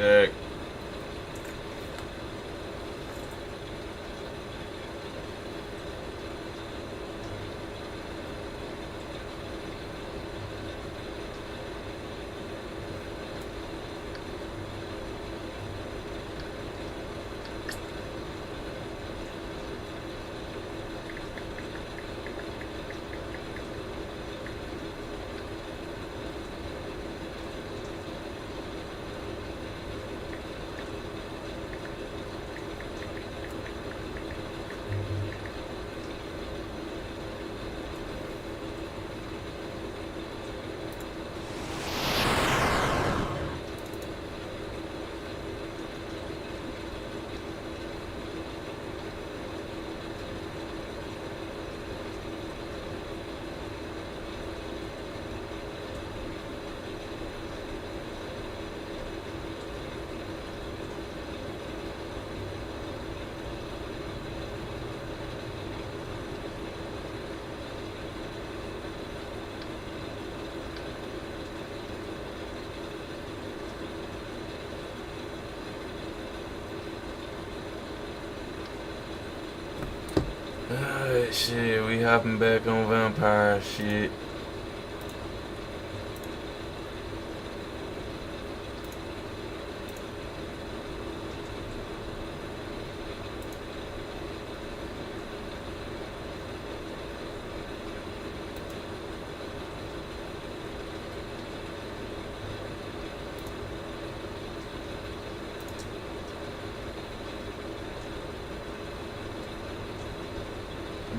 check. Alright, shit, we hopping back on vampire shit.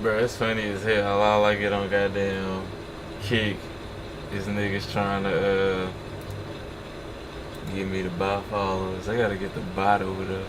Bro, it's funny as hell. All I get on goddamn Kick is niggas trying to get me to buy followers. I gotta get the bot over there.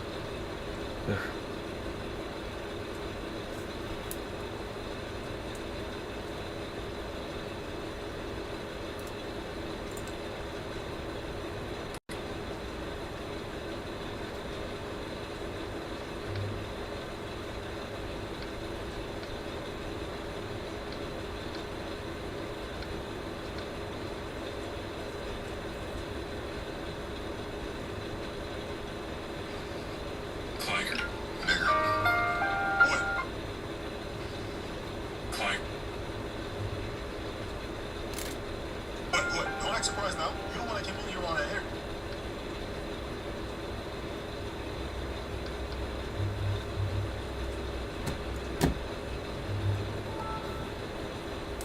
Surprised now. You don't want to keep moving you on air.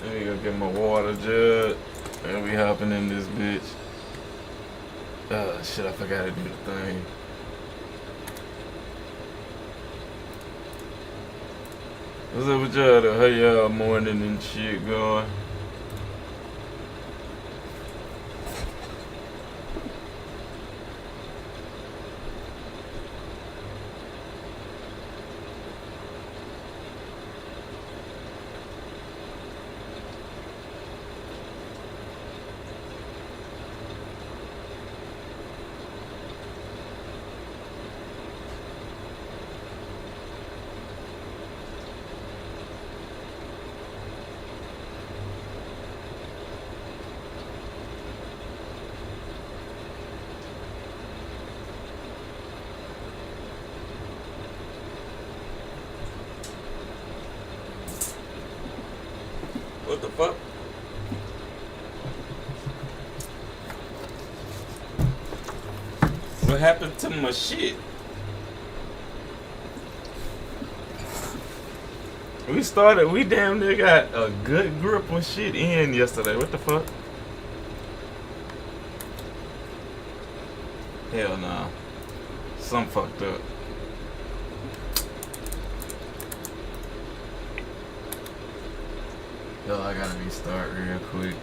Let me go get my water jug. And we hopping in this bitch. Oh shit, I forgot to do the thing. What's up with y'all though? How y'all morning and shit going? What the fuck? What happened to my shit? We damn near got a good grip on shit in yesterday. What the fuck? Hell nah. Some fucked up. Yo, I gotta restart real quick.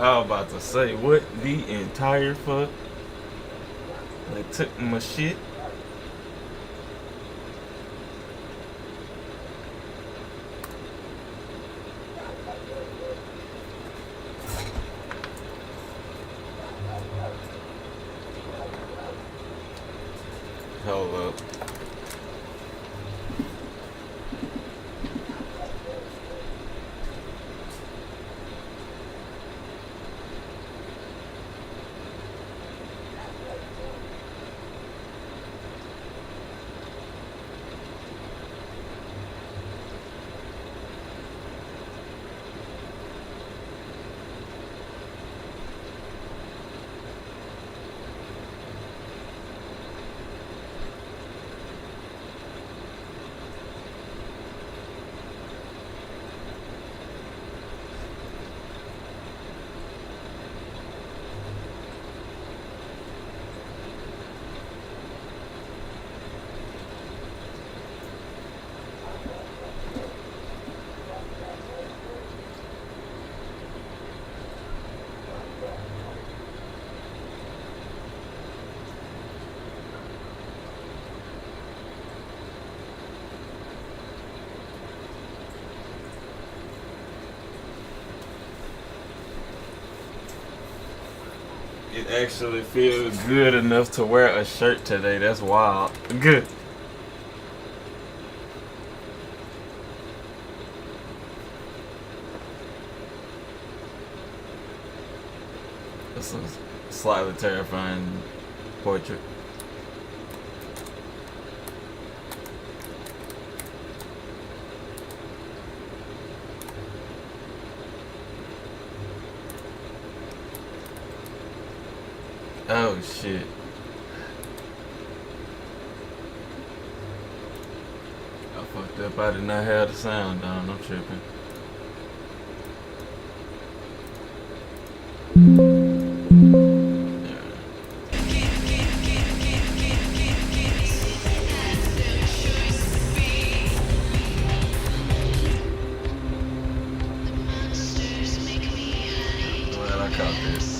I was about to say, what the entire fuck? They took my shit. Hold up. It actually feels good enough to wear a shirt today. That's wild. Good. This is a slightly terrifying portrait. Oh shit. I fucked up. I did not have the sound on. I'm tripping. Glad I caught this.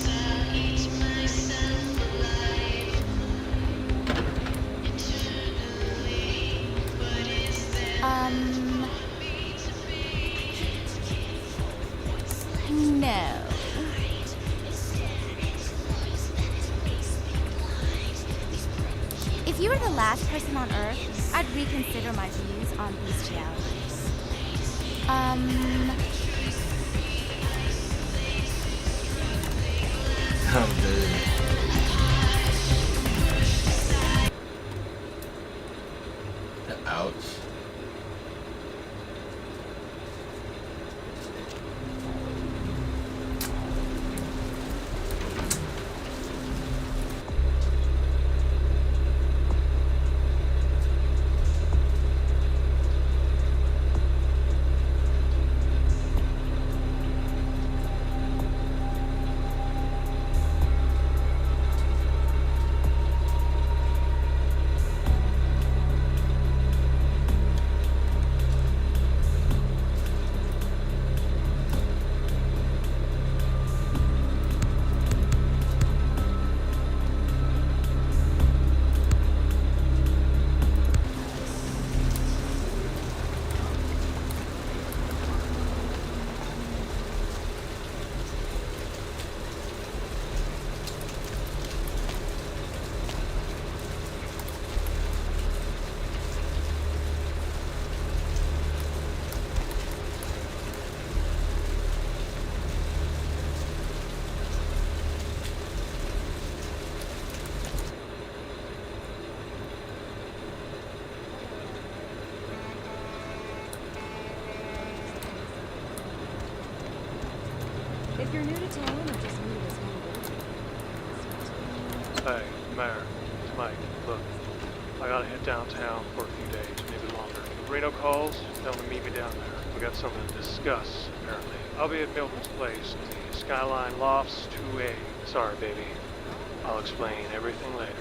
No. If you were the last person on Earth, I'd reconsider my views on bestiality. I'm dead. Ouch. If you're new to town or just new to this whole Hey, Mayor, it's Mike. Look, I gotta hit downtown for a few days, maybe longer. If Reno calls, tell him to meet me down there. We got something to discuss, apparently. I'll be at Milton's place in the Skyline Lofts 2A. Sorry, baby. I'll explain everything later.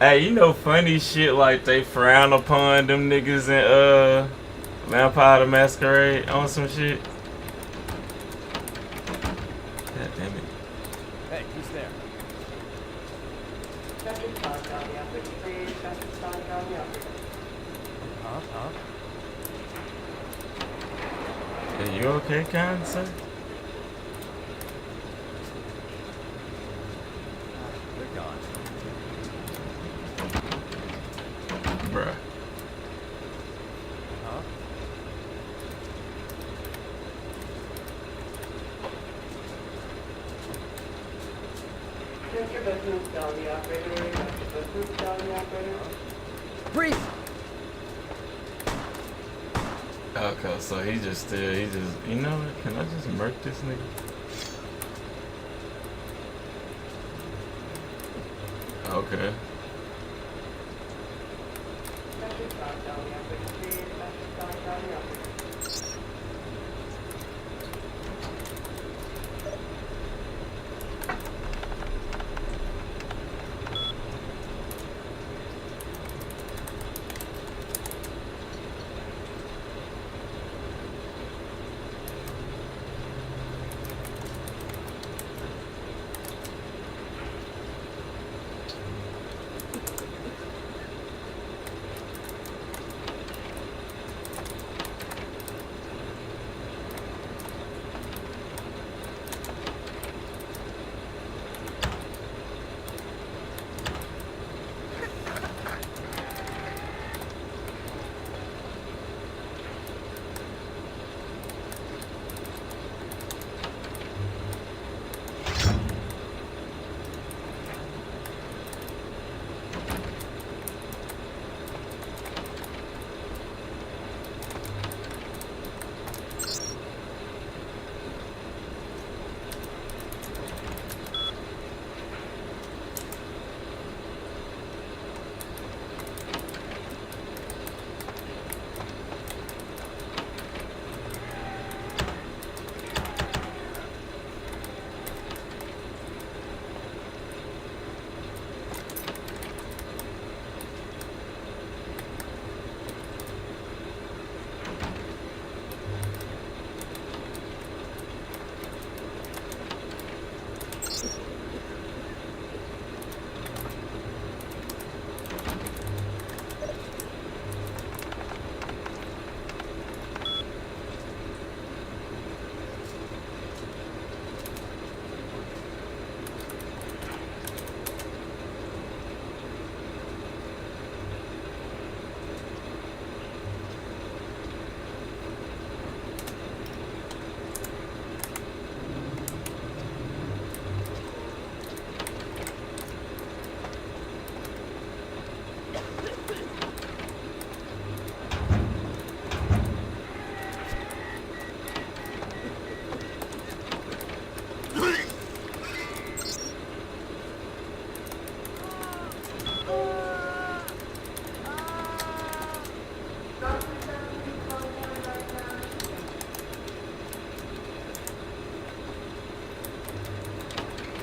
Hey, you know funny shit like they frown upon them niggas in Vampire the Masquerade on some shit. God damn it. Hey, who's there? Huh? Are you okay, kind sir? They're gone. Bruh. Huh? Brief! Okay, so he just, you know what? Can I just murk this nigga? Okay.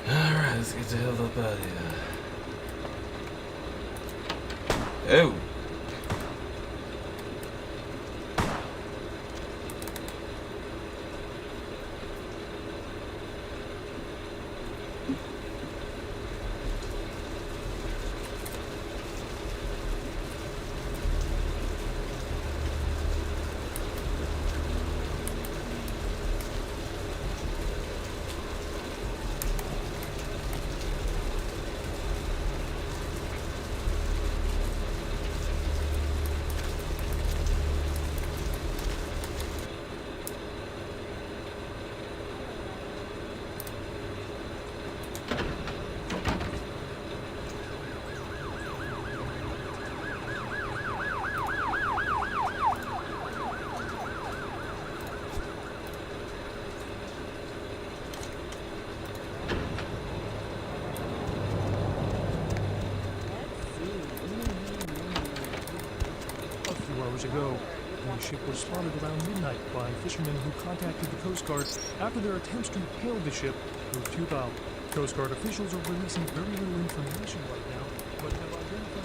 Alright, let's get the hell up out of here. Oh! Hours ago, the ship was spotted around midnight by fishermen who contacted the Coast Guard after their attempts to hail the ship proved futile. Coast Guard officials are releasing very little information right now, but have identified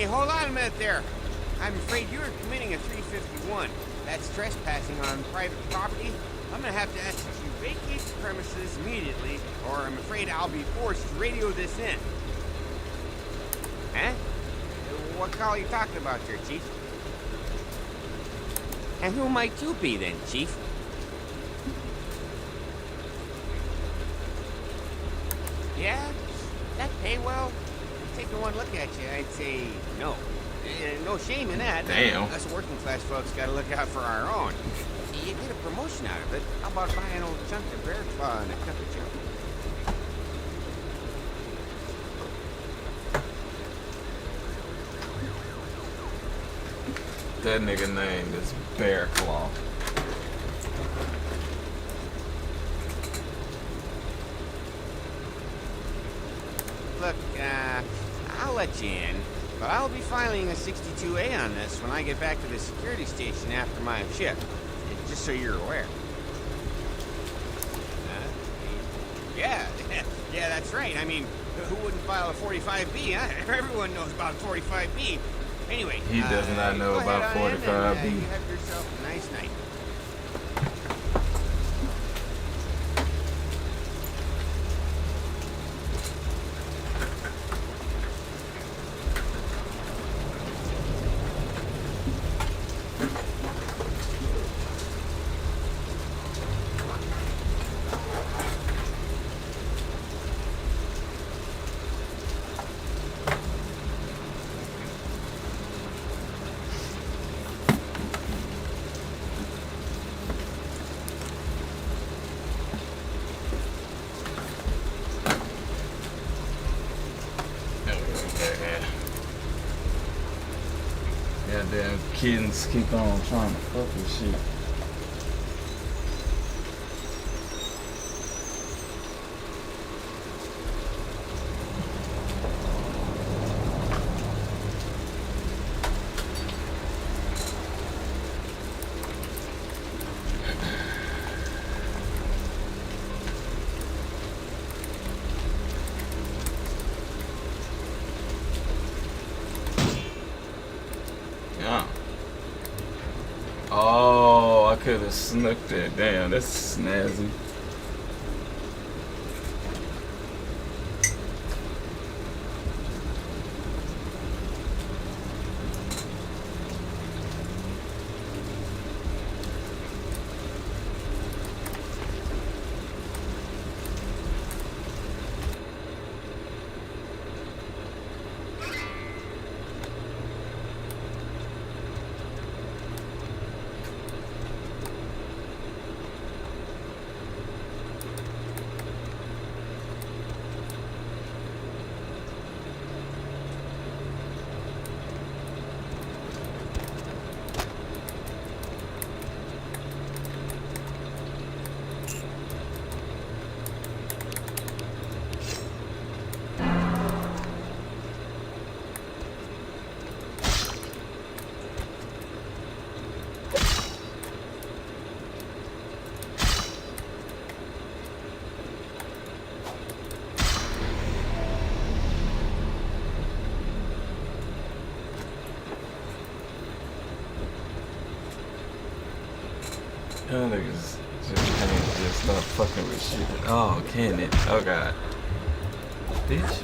hold on a minute there. I'm afraid you are committing a 351. That's trespassing on private property. I'm gonna have to ask that you vacate the premises immediately, or I'm afraid I'll be forced to radio this in. Huh? What call are you talking about there, Chief? And who might you be then, Chief? Yeah? That pay well? Taking one look at you, I'd say no. No shame in that. Damn. Us working class folks gotta look out for our own. You get a promotion out of it. How about buying an old chunk of bear claw and a cup of joe? That nigga name is Bear Claw. Look, I'll let you in, but I'll be filing a 62A on this when I get back to the security station after my shift. Just so you're aware. Yeah, yeah, that's right. I mean, who wouldn't file a 45B, huh? Everyone knows about 45B. Anyway, He does not know go about ahead on in 45B. and, you have yourself a nice night. Goddamn kittens keep on trying to fuck with shit. Yeah. Oh, I could have snuck that. Damn, that's snazzy. Y'all niggas just can't just stop fucking with shit. Oh, can it? Oh god. Bitch.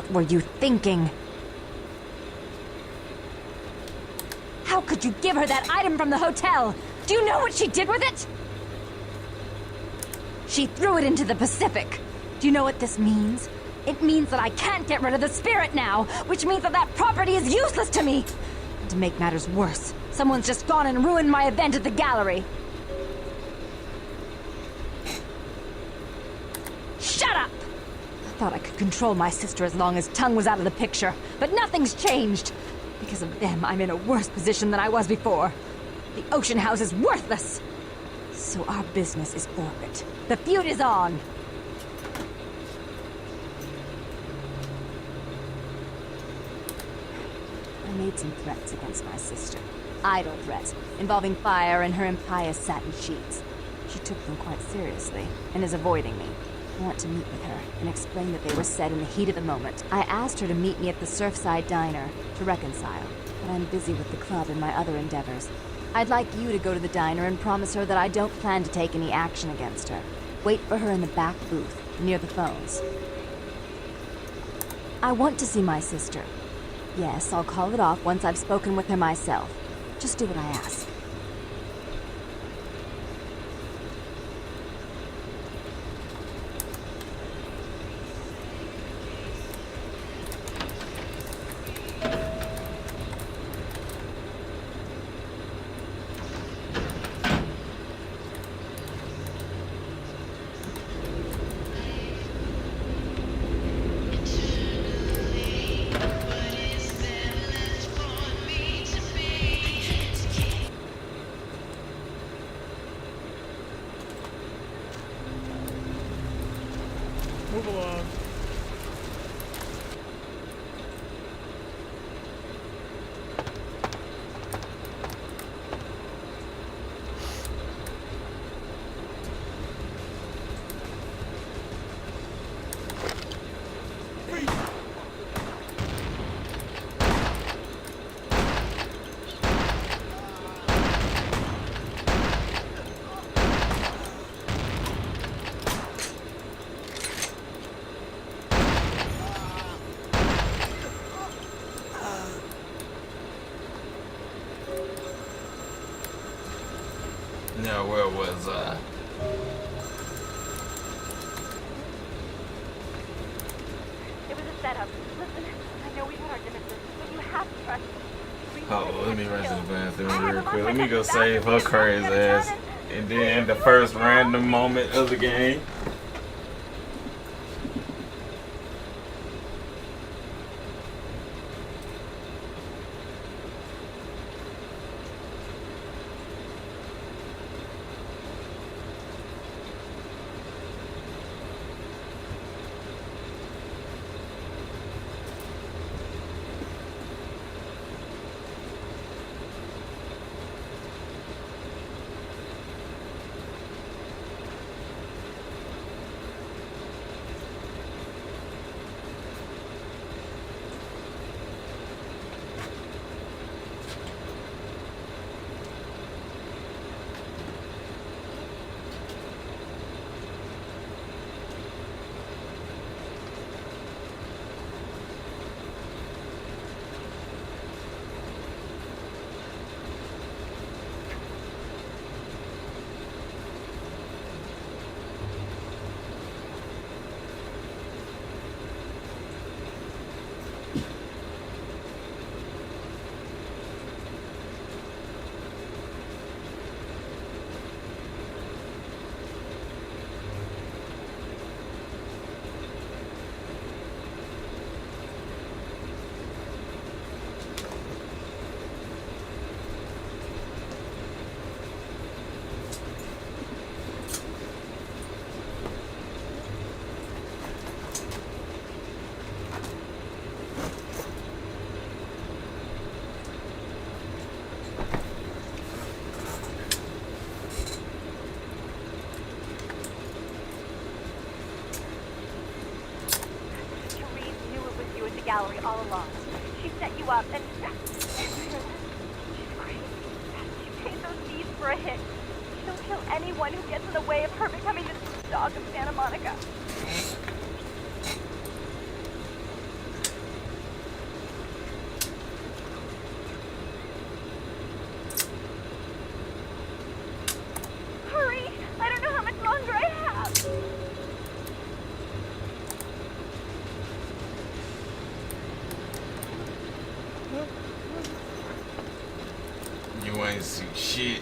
What were you thinking? How could you give her that item from the hotel? Do you know what she did with it? She threw it into the Pacific. Do you know what this means? It means that I can't get rid of the spirit now, which means that that property is useless to me. And to make matters worse, someone's just gone and ruined my event at the gallery. Shut up! I thought I could control my sister as long as Tongue was out of the picture, but nothing's changed. Because of them, I'm in a worse position than I was before. The Ocean House is worthless. So our business is forfeit. The feud is on. I made some threats against my sister. Idle threats, involving fire and her impious satin sheets. She took them quite seriously, and is avoiding me. I want to meet with her, and explain that they were said in the heat of the moment. I asked her to meet me at the Surfside Diner, to reconcile, but I'm busy with the club and my other endeavors. I'd like you to go to the diner and promise her that I don't plan to take any action against her. Wait for her in the back booth, near the phones. I want to see my sister. Yes, I'll call it off once I've spoken with her myself. Just do what I ask. Move along. Now, where was I? It was a setup. Listen, I know we've had our differences, but you have to trust me. Oh, let me run to the bathroom real quick. Let me go save her crazy ass. And then the first random moment of the game. Gallery all along. She set you up and... She's crazy. She pays those thieves for a hit. She'll kill anyone who gets in the way of her becoming the dog of Santa Monica. ain't see shit.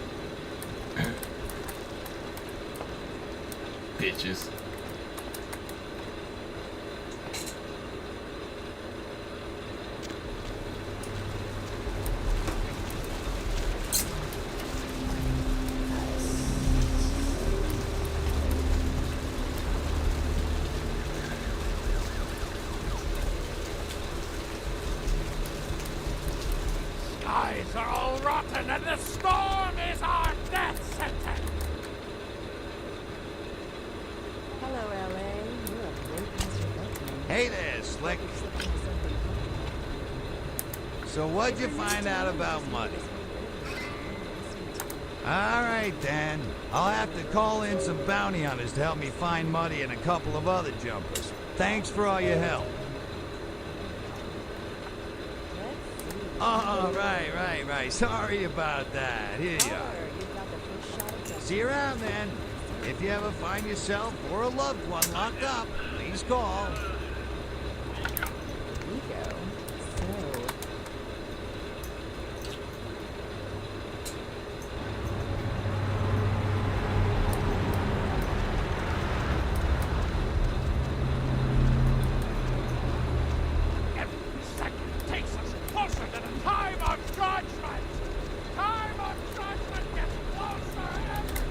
Bitches. Skies are all rotten and the storm is our death sentence. Hello, LA. You're a great Mr. Buckman. Hey there, Slick. So what'd you find out about Muddy? All right, then. I'll have to call in some bounty hunters to help me find Muddy and a couple of other jumpers. Thanks for all your help. Oh, right. Sorry about that. Here you are. See you around, then. If you ever find yourself or a loved one locked up, please call. Ego. So. Every second takes us closer to the time of judgment. Time of judgment gets closer every...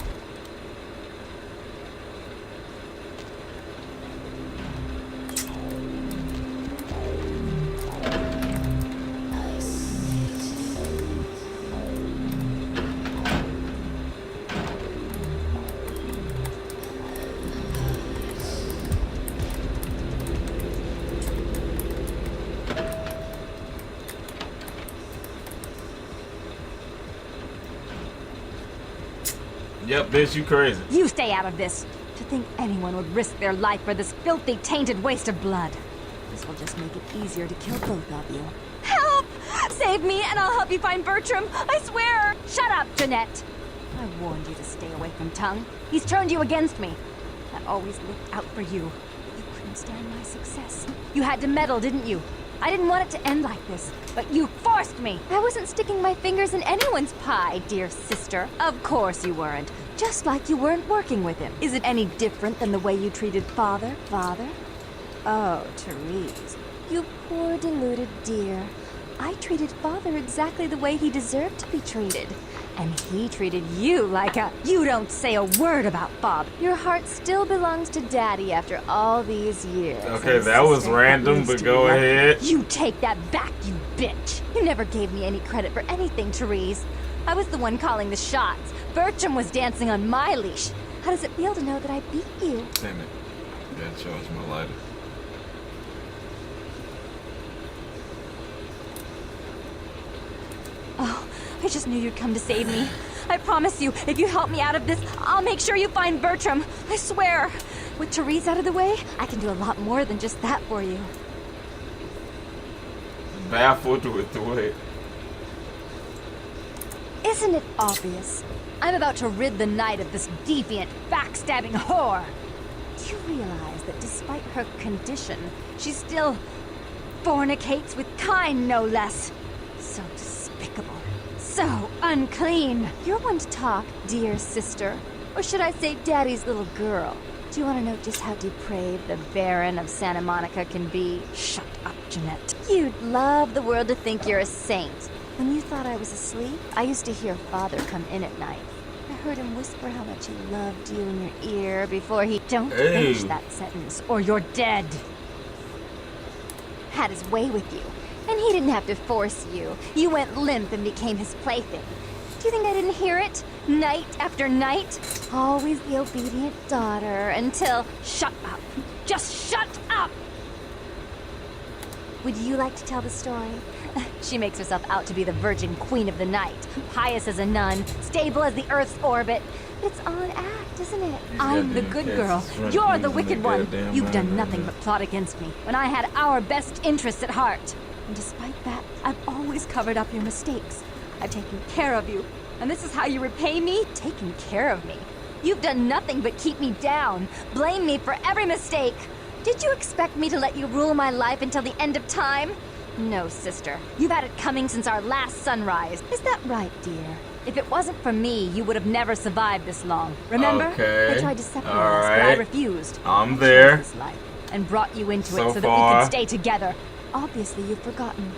Yep, bitch, you crazy. You stay out of this. To think anyone would risk their life for this filthy, tainted waste of blood. This will just make it easier to kill both of you. Help! Save me and I'll help you find Bertram. I swear! Shut up, Jeanette. I warned you to stay away from Tongue. He's turned you against me. I always looked out for you. You couldn't stand my success. You had to meddle, didn't you? I didn't want it to end like this, but you forced me. I wasn't sticking my fingers in anyone's pie, dear sister. Of course you weren't. Just like you weren't working with him. Is it any different than the way you treated Father? Oh, Therese, you poor deluded dear. I treated Father exactly the way he deserved to be treated. And he treated you like a... You don't say a word about Bob. Your heart still belongs to Daddy after all these years. Okay, And that was sister, random, used but to go love ahead. you. You take that back, you bitch. You never gave me any credit for anything, Therese. I was the one calling the shots. Bertram was dancing on my leash. How does it feel to know that I beat you? Damn it. Gotta charge my lighter. Oh, I just knew you'd come to save me. I promise you, if you help me out of this, I'll make sure you find Bertram. I swear. With Therese out of the way, I can do a lot more than just that for you. Baffled with the way. Isn't it obvious? I'm about to rid the night of this deviant, backstabbing whore. Do you realize that despite her condition, she still fornicates with kind, no less? So despicable. So unclean. You're one to talk, dear sister. Or should I say Daddy's little girl? Do you want to know just how depraved the Baron of Santa Monica can be? Shut up, Jeanette. You'd love the world to think you're a saint. When you thought I was asleep, I used to hear Father come in at night. I heard him whisper how much he loved you in your ear before he... Don't finish that sentence, or you're dead. Had his way with you. And he didn't have to force you. You went limp and became his plaything. Do you think I didn't hear it? Night after night? Always the obedient daughter until... Shut up. Just shut up! Would you like to tell the story? She makes herself out to be the virgin queen of the night. Pious as a nun, stable as the Earth's orbit. It's all an act, isn't it? I'm the good girl. You're the wicked one. You've done nothing but plot against me when I had our best interests at heart. And despite that, I've always covered up your mistakes. I've taken care of you. And this is how you repay me? Taking care of me. You've done nothing but keep me down. Blame me for every mistake. Did you expect me to let you rule my life until the end of time? No, sister. You've had it coming since our last sunrise. Is that right, dear? If it wasn't for me, you would have never survived this long. Remember? Okay. They tried to separate All us, but I right. refused. I'm I chose there. this life and brought you into So it so that we far. could stay together. Obviously, you've forgotten.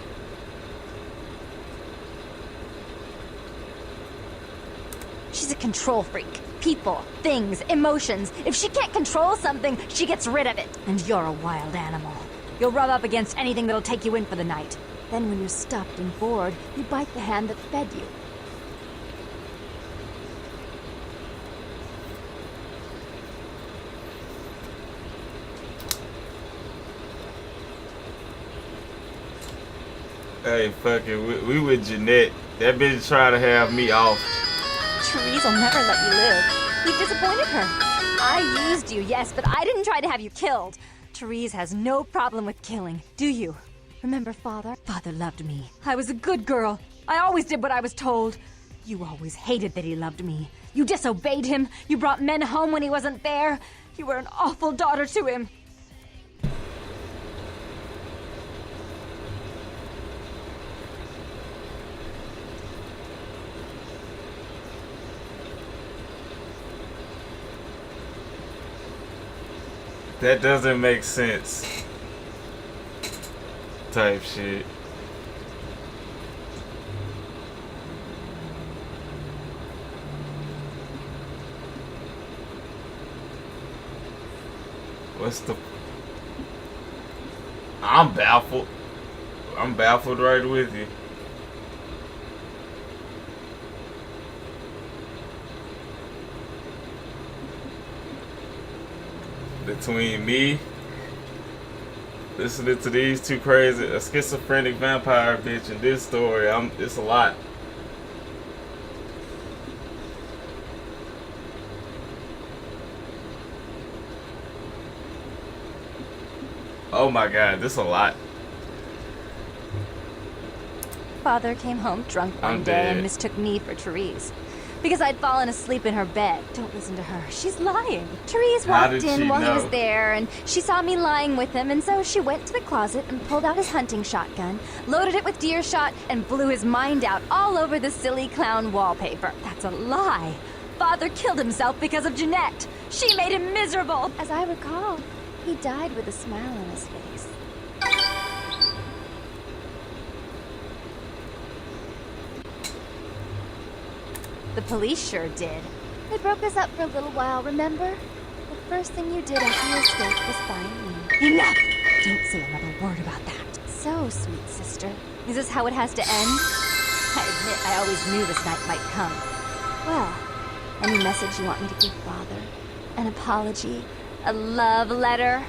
She's a control freak. People, things, emotions. If she can't control something, she gets rid of it. And you're a wild animal. You'll rub up against anything that'll take you in for the night. Then when you're stuffed and bored, you bite the hand that fed you. Hey, fuck it. We with Jeanette. That bitch trying to have me off. Therese will never let you live. You've disappointed her. I used you, yes, but I didn't try to have you killed. Therese has no problem with killing, do you? Remember Father? Father loved me. I was a good girl. I always did what I was told. You always hated that he loved me. You disobeyed him. You brought men home when he wasn't there. You were an awful daughter to him. That doesn't make sense. Type shit. What's the... I'm baffled. I'm baffled right with you. Between me listening to these two crazy, a schizophrenic vampire bitch, and this story, it's a lot. Oh my god, this a lot. Father came home drunk one I'm day dead. and mistook me for Therese. Because I'd fallen asleep in her bed. Don't listen to her. She's lying. Therese How walked did in she while he was know? there, and she saw me lying with him, and so she went to the closet and pulled out his hunting shotgun, loaded it with deer shot, and blew his mind out all over the silly clown wallpaper. That's a lie. Father killed himself because of Jeanette. She made him miserable. As I recall, he died with a smile on his face. The police sure did. They broke us up for a little while, remember? The first thing you did after you escaped was find me. Enough! Don't say another word about that. So, sweet sister. Is this how it has to end? I admit I always knew this night might come. Well, any message you want me to give Father? An apology? A love letter?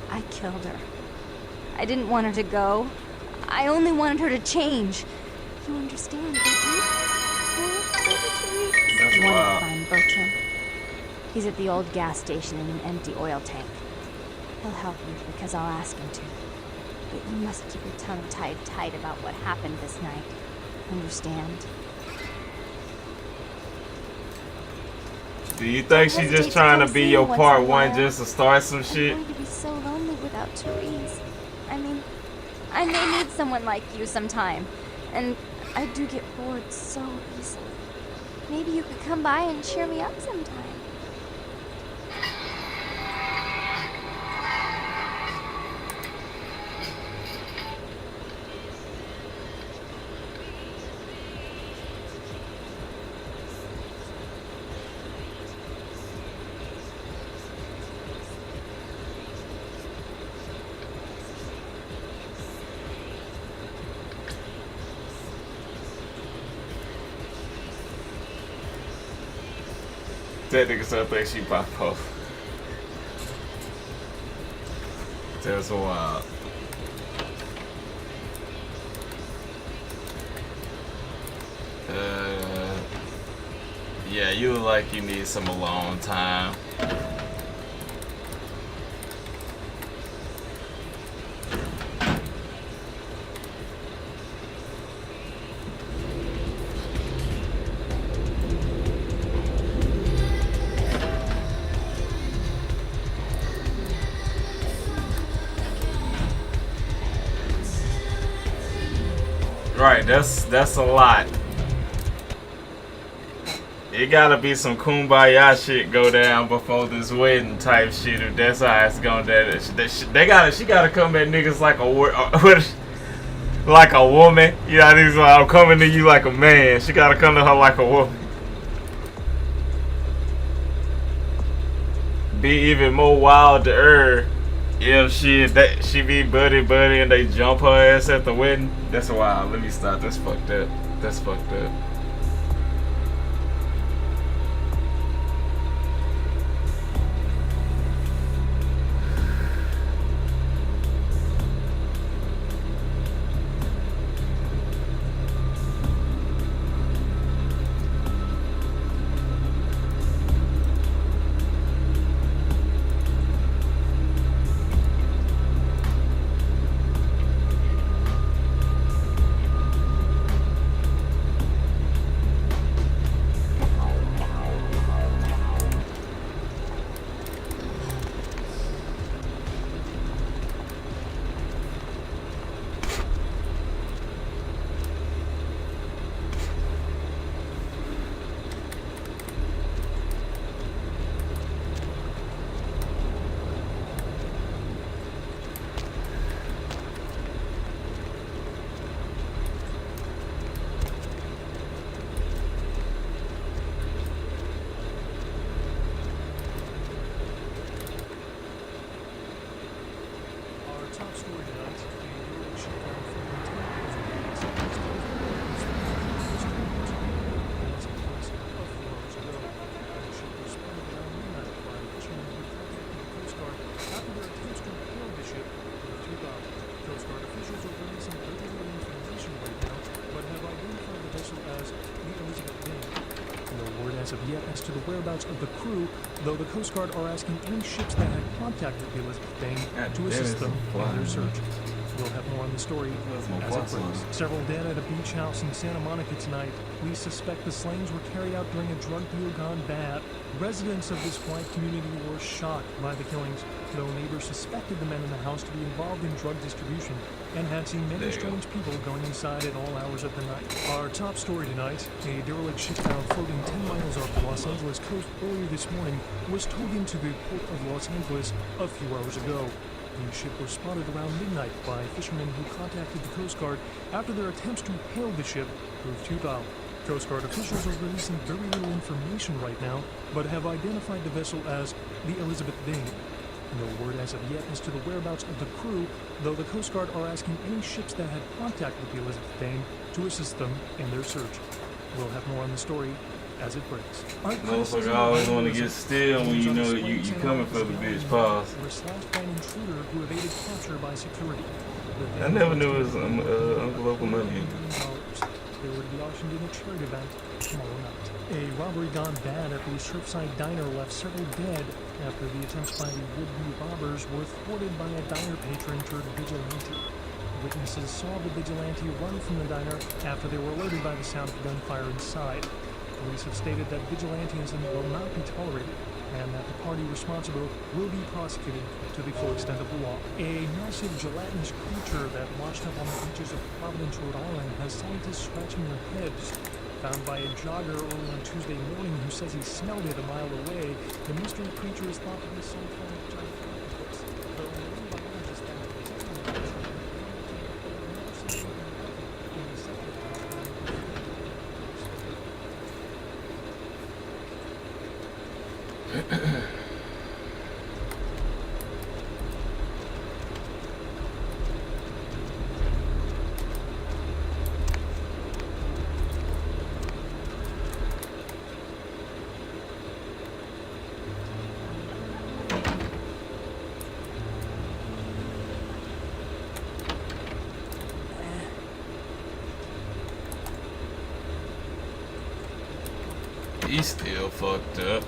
I killed her. I didn't want her to go. I only wanted her to change. You understand, don't you? That's You want wild. to find Bertram. He's at the old gas station in an empty oil tank. He'll help you because I'll ask him to. But you must keep your tongue tied tight about what happened this night. Understand? Do you think she's just trying to be your part one just to start some shit? I'm going to be so lonely without Therese. I mean, I may need someone like you sometime. And I do get bored so easily. Maybe you could come by and cheer me up sometime. That nigga still think she bipolar. That's wild. Yeah, you look like you need some alone time. Right, that's a lot. It gotta be some kumbaya shit go down before this wedding type shit. If that's how it's going down, she gotta come at niggas like like a woman. You know, these I'm coming to you like a man. She gotta come to her like a woman. Be even more wild to her if she be buddy and they jump her ass at the wedding. That's wild. Let me stop. That's fucked up. That's fucked up. As to the whereabouts of the crew, though the Coast Guard are asking any ships that had contact with the Elizabeth Dane to assist them in their search. We'll have more on the story as it breaks. Several dead at a beach house in Santa Monica tonight. Police suspect the slayings were carried out during a drug deal gone bad. Residents of this white community were shocked by the killings, though neighbors suspected the men in the house to be involved in drug distribution and had seen many strange people going inside at all hours of the night. Our top story tonight, a derelict ship found floating 10 miles off the Los Angeles coast earlier this morning was towed into the port of Los Angeles a few hours ago. The ship was spotted around midnight by fishermen who contacted the Coast Guard after their attempts to hail the ship proved futile. Coast Guard officials are releasing very little information right now, but have identified the vessel as the Elizabeth Dane. No word as of yet as to the whereabouts of the crew, though the Coast Guard are asking any ships that had contact with the Elizabeth Dane to assist them in their search. We'll have more on the story as it breaks. Motherfucker always want to get still when you know you coming for the bitch. Pause. Were slashed by an intruder who evaded capture by security. I never knew it was Uncle Local money. They were to be auctioned in a charity event tomorrow night. A robbery gone bad at the Surfside Diner left several dead after the attempts by the would-be robbers were thwarted by a diner patron turned vigilante. Witnesses saw the vigilante run from the diner after they were alerted by the sound of gunfire inside. Police have stated that vigilantism will not be tolerated and that the party responsible will be prosecuted to the full extent of the law. A massive gelatinous creature that washed up on the beaches of Providence, Rhode Island has scientists scratching their heads. Found by a jogger early on Tuesday morning who says he smelled it a mile away, the mystery creature is thought to be some kind of giant octopus. Though marine biologists think He's still fucked up.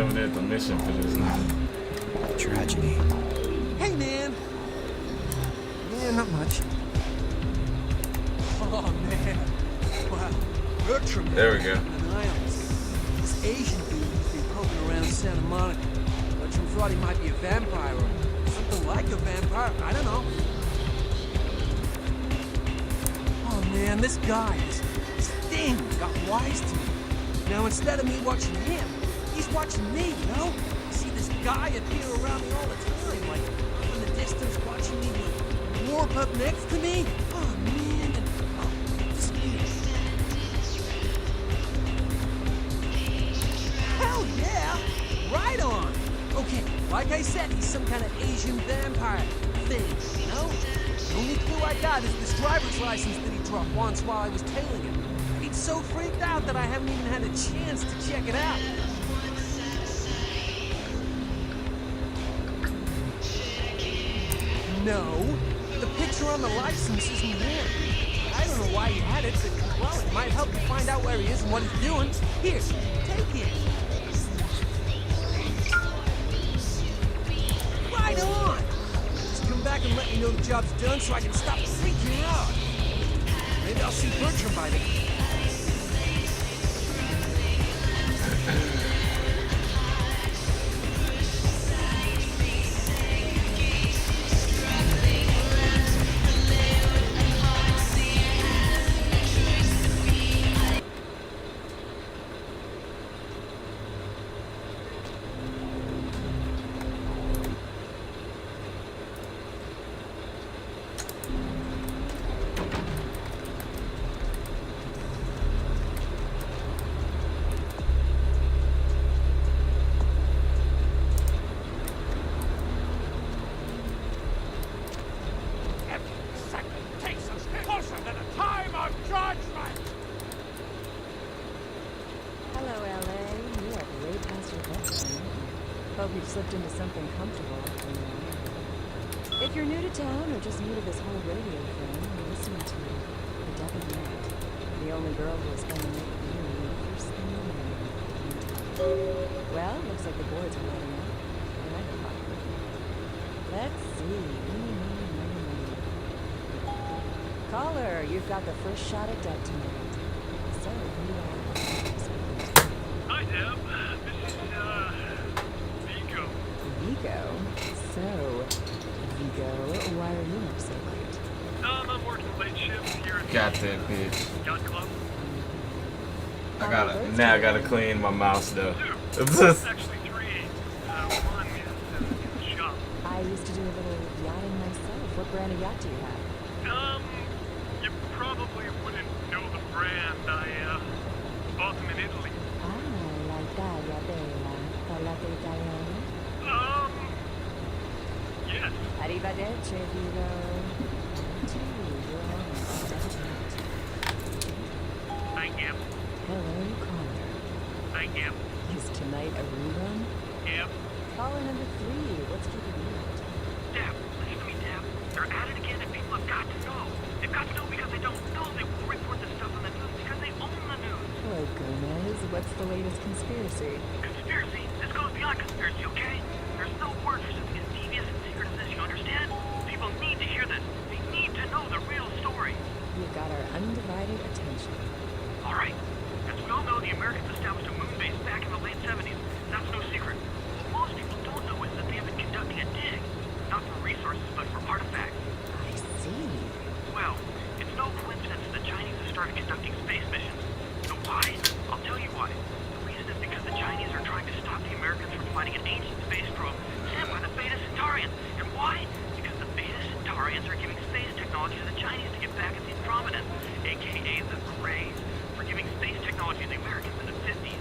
terminate the mission for this nigga. Tragedy. Hey, man. Yeah, not much. Oh, man. Wow. Bertram. There we go. An island. This Asian dude who's been poking around Santa Monica. Bertram thought he might be a vampire or something like a vampire. I don't know. Oh, man, this guy, this thing got wise to me. Now, instead of me watching him, he's watching me, you know? I see this guy appear around me all the time, like up in the distance watching me warp up next to me. Oh, man. And, oh, this hell yeah! Right on! Okay, like I said, he's some kind of Asian vampire thing, you know? The only clue I got is this driver's license that he dropped once while I was tailing him. He's so freaked out that I haven't even had a chance to check it out. No, the picture on the license isn't him. I don't know why he had it, but, well, it might help you find out where he is and what he's doing. Here, take it. Right on! Just come back and let me know the job's done so I can stop freaking out. Maybe I'll see Bertram by then. Hope you've slipped into something comfortable. If you're new to town or just new to this whole radio thing, you're listening to The Devil Knight, the only girl who will spend the night with you the first thing in the morning. Well, looks like the boards are lighting up. I like the popcorn. Let's see. Caller, you've got the first shot at dead tonight. So, who do you have? Hi, Deb. This is, Vigo. Vigo? So, Vigo, why are you up so late? I'm working late shift here at Got that bitch. Yacht Club. Now I gotta clean my mouse though. It's actually 3. One is in the shop. I used to do a little yachting myself. What brand of yacht do you have? You probably wouldn't know the brand. I bought them in Italy. Ah, la Italia bella, parlate italiano? Yes. Arrivederci, Vigo. Thank you. Hello, caller. Thank you. Is tonight a rerun? Yep. Caller number 3, what's keeping you out? Deb, listen to me, Deb. They're at it again and people have got to know. They've got to know because they don't know they will report this stuff on the news because they own the news. Hello, Gomez. What's the latest conspiracy? Conspiracy? This goes beyond conspiracy, okay? There's no word for something as devious and secret as this, you understand? People need to hear this. They need to know the real story. You've got our undivided attention. All right. As we all know, the Americans established a moon base back in the late 70s. That's no secret. What most people don't know is that they have been conducting a dig. Not for resources, but for artifacts. I see. Well, it's no coincidence that the Chinese have started conducting space missions. You know why? I'll tell you why. The reason is because the Chinese are trying to stop the Americans from finding an ancient space probe sent by the Beta Centaurians. And why? Because the Beta Centaurians are giving space technology to the Chinese to get back at the Andromedans, aka the Greys, for giving space technology to the Americans in the 50s.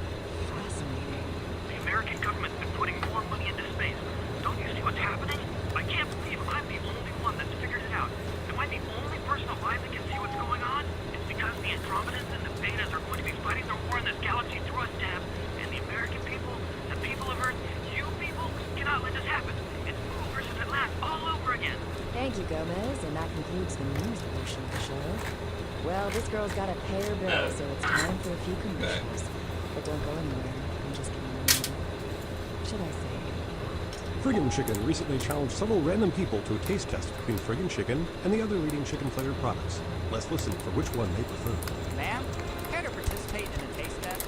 Fascinating. The American government's been putting more money into space. Don't you see what's happening? I can't believe I'm the only one that's figured it out. Am I the only person alive that can see what's going on? It's because the Andromedans and the Betas are going to be fighting their war in this galaxy through us, Deb. And the American people, the people of Earth, you people, cannot let this happen. It's Boo versus Atlantis all over again. Thank you, Gomez, and that concludes the news portion of the show. Well, this girl's got to pay her bill, so it's time for a few commercials. But don't go anywhere. I'm just kidding. should I say? Friggin' Chicken recently challenged several random people to a taste test between Friggin' Chicken and the other leading chicken-flavored products. Let's listen for which one they prefer. Ma'am, care to participate in a taste test?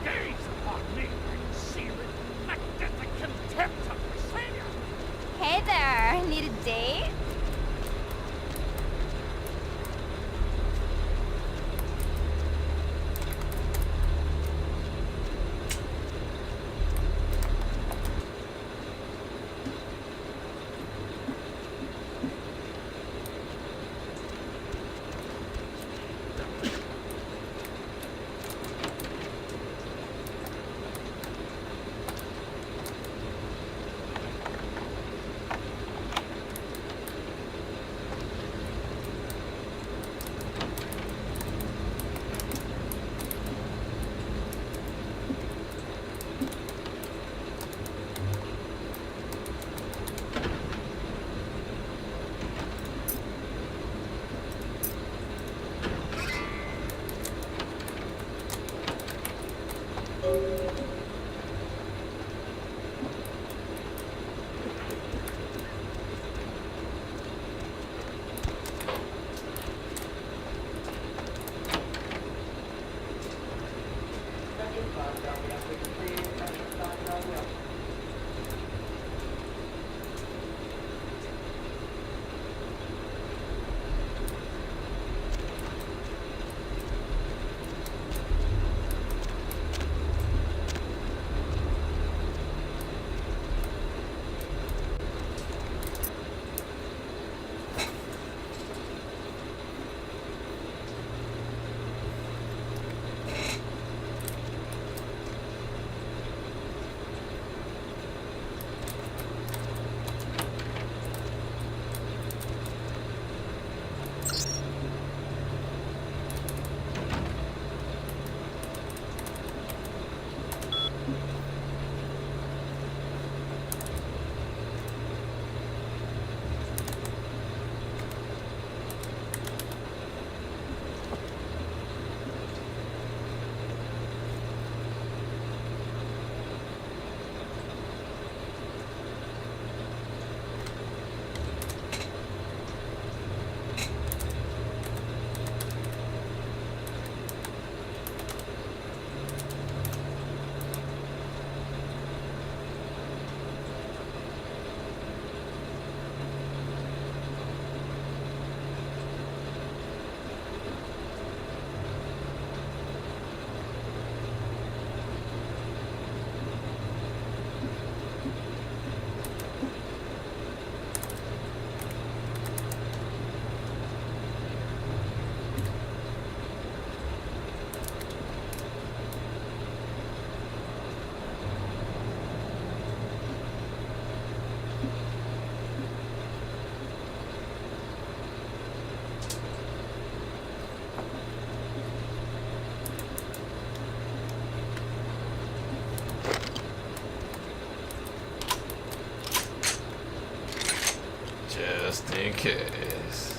Gaze upon me, I see reflected the contempt of the Savior. Hey there, need a date? Just in case.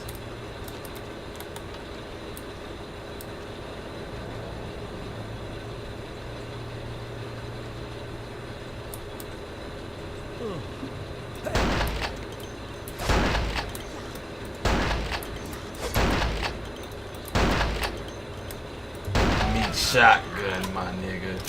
Meat shotgun, my nigga.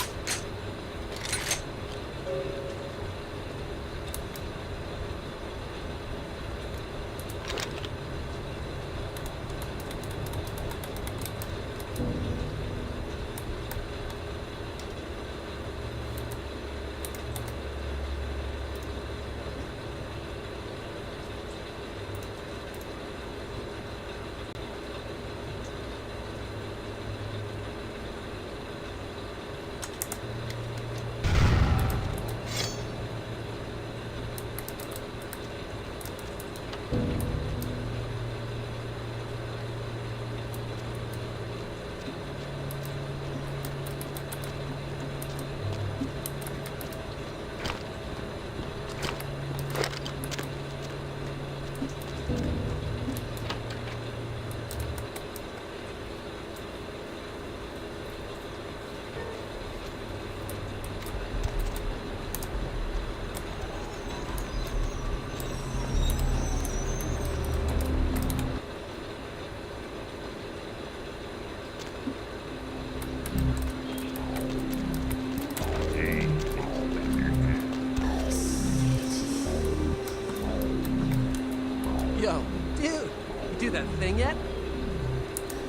Yo, dude, you do that thing yet?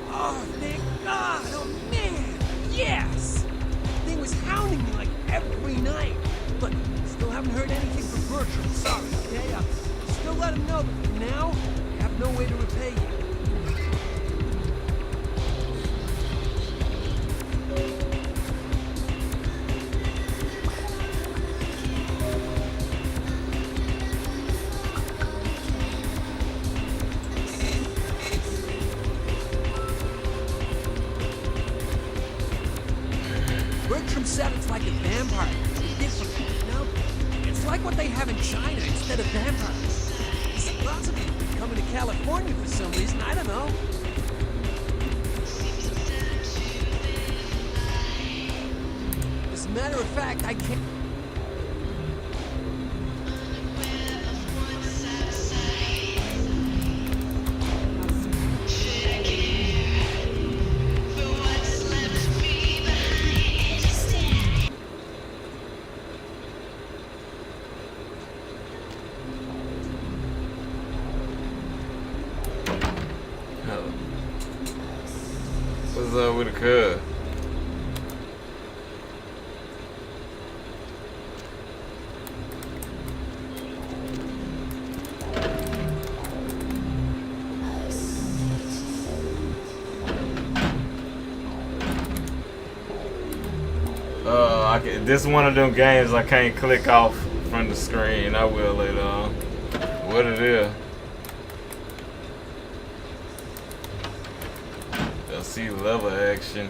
Oh, thank God! Oh, man! Yes! The thing was hounding me like every night. Look, still haven't heard anything from Bertram. Sorry, okay? I'll still let him know, but for now, I have no way to repay you. Bertram said it's like a vampire. It's different, you know? It's like what they have in China instead of vampires. Lots of people coming to California for some reason, I don't know. As a matter of fact, I can't... What's up with the cub? This one of them games I can't click off from the screen. I will later on. What it is? I see level action.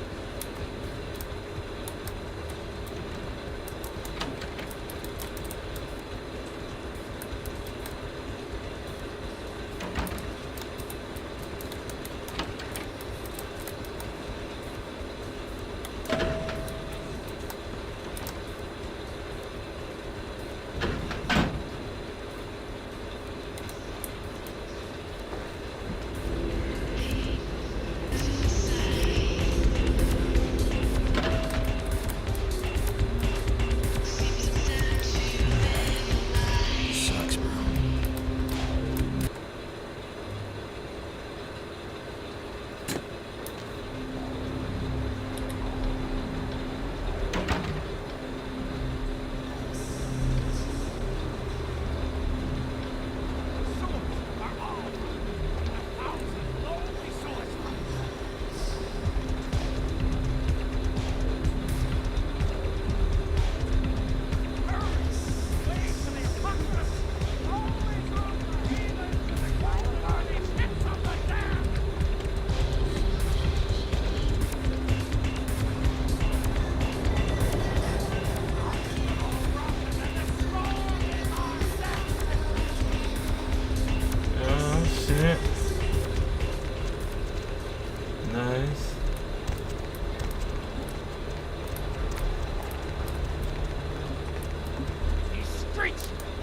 Nice.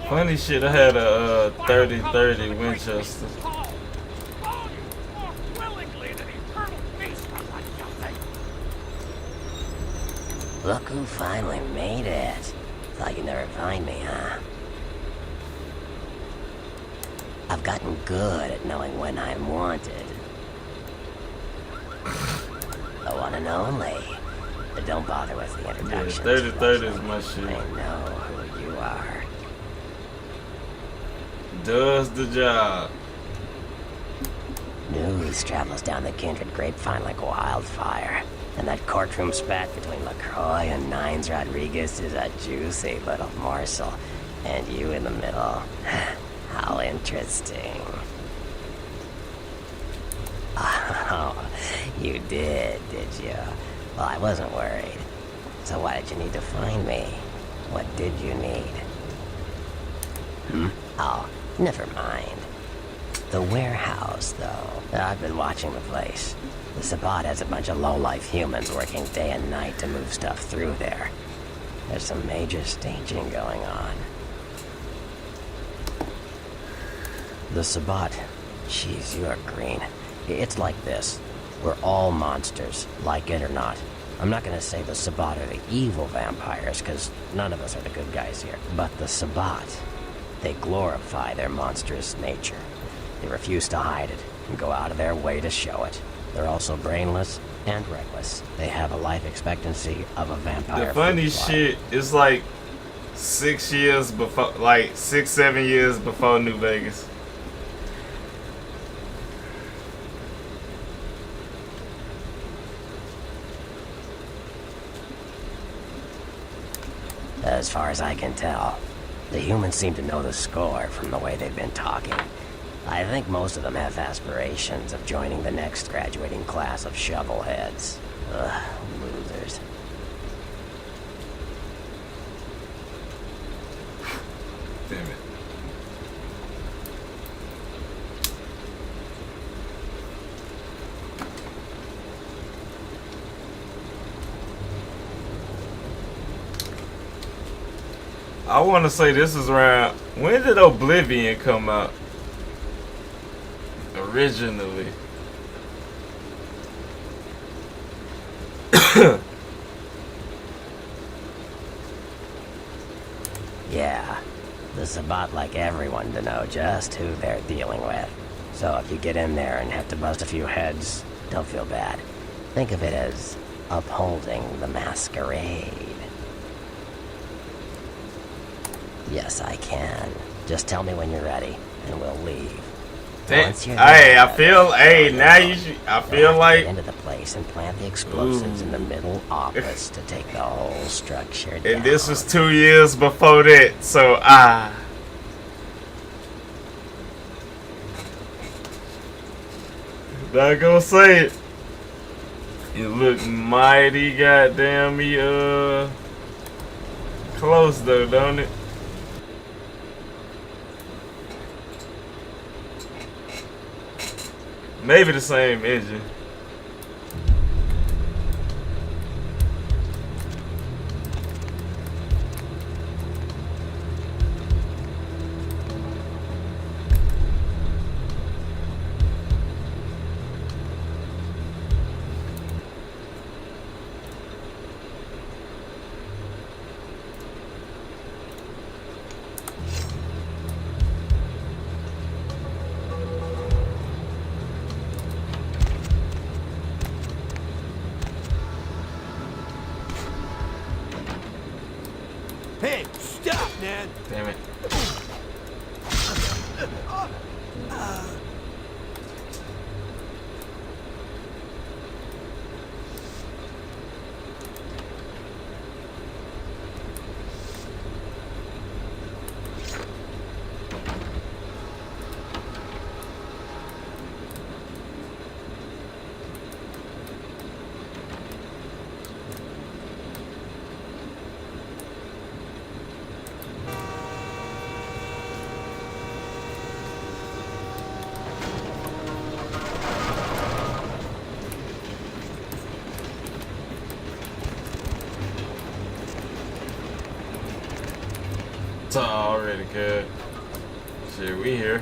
Funny shit, I had a 30-30 Winchester. Look who finally made it. Thought you'd never find me, huh? I've gotten good at knowing when I'm wanted. The one and only. But don't bother with the introduction. Yeah, 30-30 is my shit. I know who you are. Does the job. News travels down the kindred grapevine like wildfire. And that courtroom spat between LaCroix and Nines Rodriguez is a juicy little morsel. And you in the middle. How interesting. Oh, you did you? Well, I wasn't worried. So why did you need to find me? What did you need? Oh, never mind. The warehouse, though. I've been watching the place. The Sabbat has a bunch of low-life humans working day and night to move stuff through there. There's some major staging going on. The Sabbat. Jeez, you are green. It's like this. We're all monsters, like it or not. I'm not gonna say the Sabbat are the evil vampires, because none of us are the good guys here. But the Sabbat, they glorify their monstrous nature. They refuse to hide it and go out of their way to show it. They're also brainless and reckless. They have a life expectancy of a vampire. The funny shit is like 6 years before, like 6-7 years before New Vegas. As far as I can tell, the humans seem to know the score from the way they've been talking. I think most of them have aspirations of joining the next graduating class of shovelheads. Ugh, losers. Damn it. I want to say this is around, when did Oblivion come out? Originally. Yeah, the Sabbat like everyone to know just who they're dealing with. So if you get in there and have to bust a few heads, don't feel bad. Think of it as upholding the masquerade. Yes, I can. Just tell me when you're ready, and we'll leave. Hey, I feel, hey, now you should, I feel like. Get into the place and plant the explosives in the middle office to take the whole structure down. And this was 2 years before that, so not gonna say it. It looked mighty goddamn close though, don't it? Maybe the same engine. Hey, stop, man! Damn it. It's already good. Shit, we here.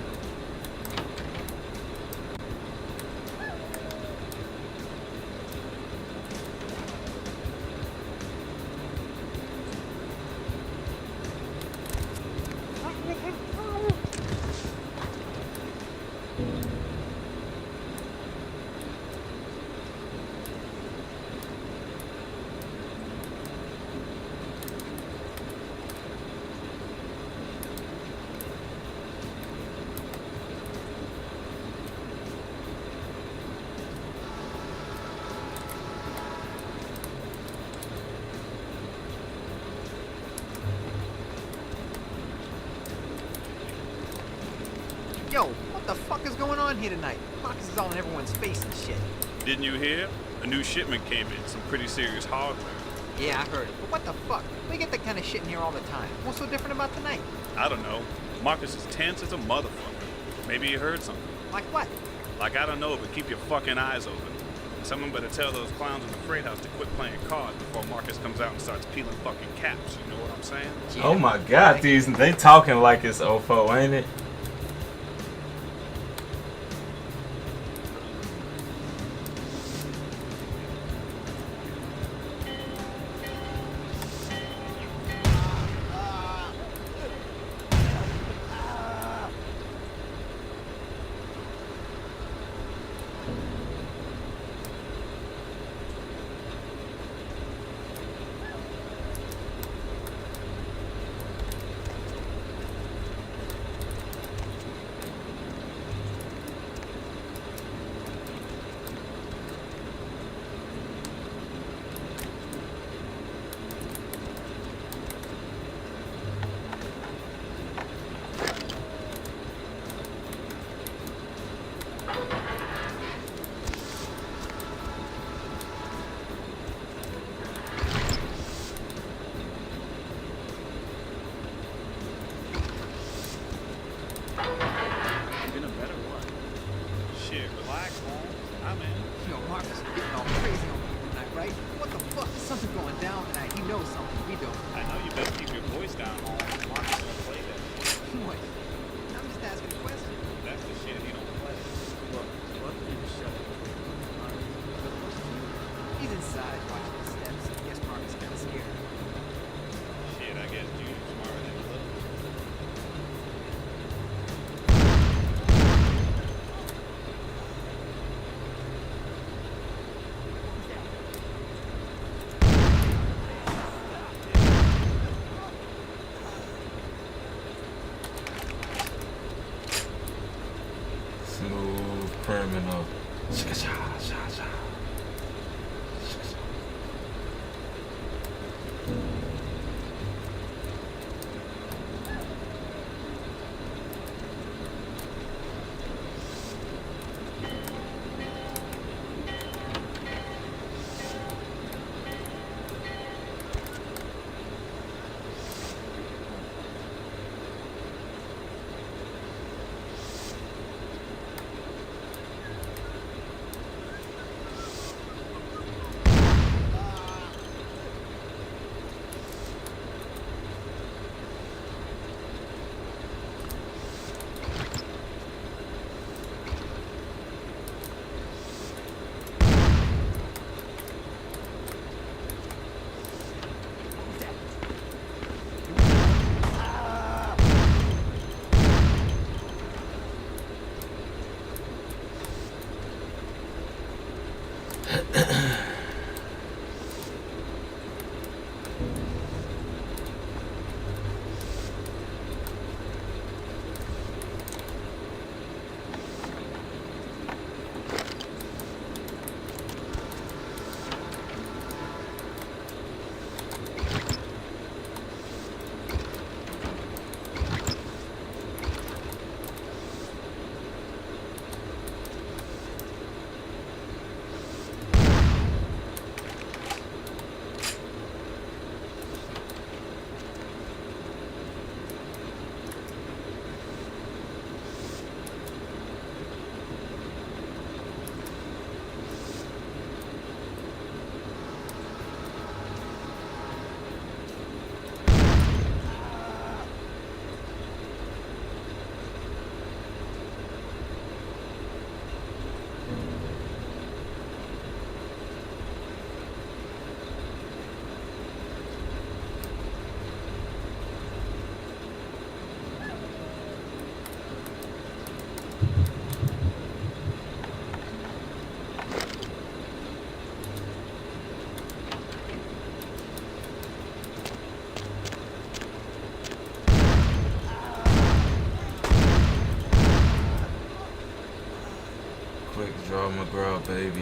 Yo, what the fuck is going on here tonight? Marcus is all in everyone's face and shit. Didn't you hear? A new shipment came in, some pretty serious hardware. Yeah, I heard it. But what the fuck? We get that kind of shit in here all the time. What's so different about tonight? I don't know. Marcus is tense as a motherfucker. Maybe you heard something. Like what? Like, I don't know, but keep your fucking eyes open. Someone better tell those clowns in the freight house to quit playing cards before Marcus comes out and starts peeling fucking caps. You know what I'm saying? Yeah. Oh my god, they talking like it's 04, ain't it? Nah, man. Yo, Marcus, you're getting all crazy on me tonight, right? What the fuck? There's something going down tonight. He knows something we don't. I know you better keep your voice down, or Marcus won't play that shit. What? I'm just asking a question. That's the shit he don't play. Look, let me shut up. He's inside watching the steps. I guess Marcus kind of scared. Shit, I guess Junior's smarter than he looks. Smooth criminal. Quick draw McGraw, baby.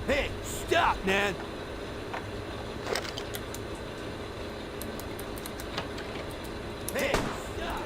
Hey, stop, man! Hey, stop!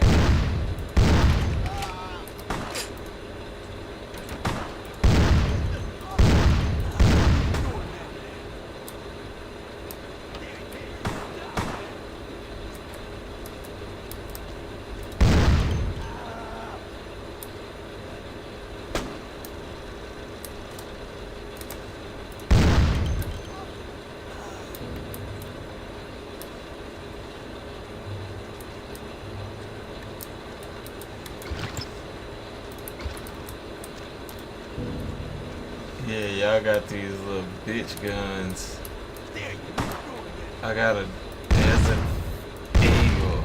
Yeah, y'all got these little bitch guns. I got a Desert Eagle.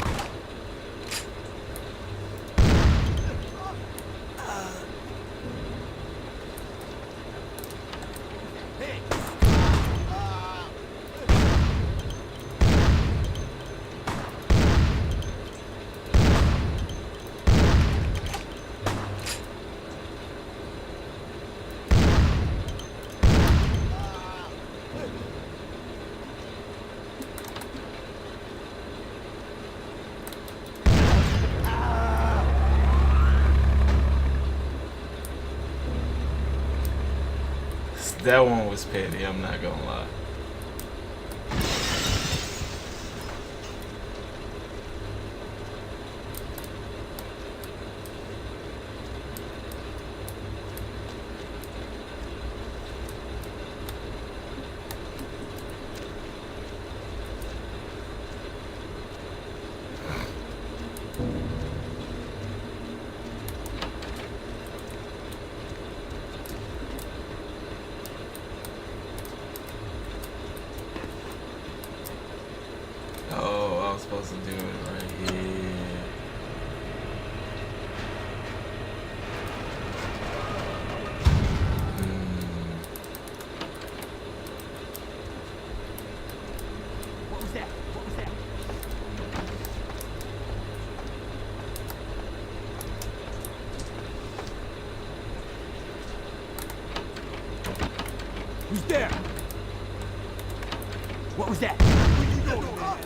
That one was petty, I'm not gonna lie. supposed to do it right here. What was that? What was that? Who's there? What was that? Where you going, man?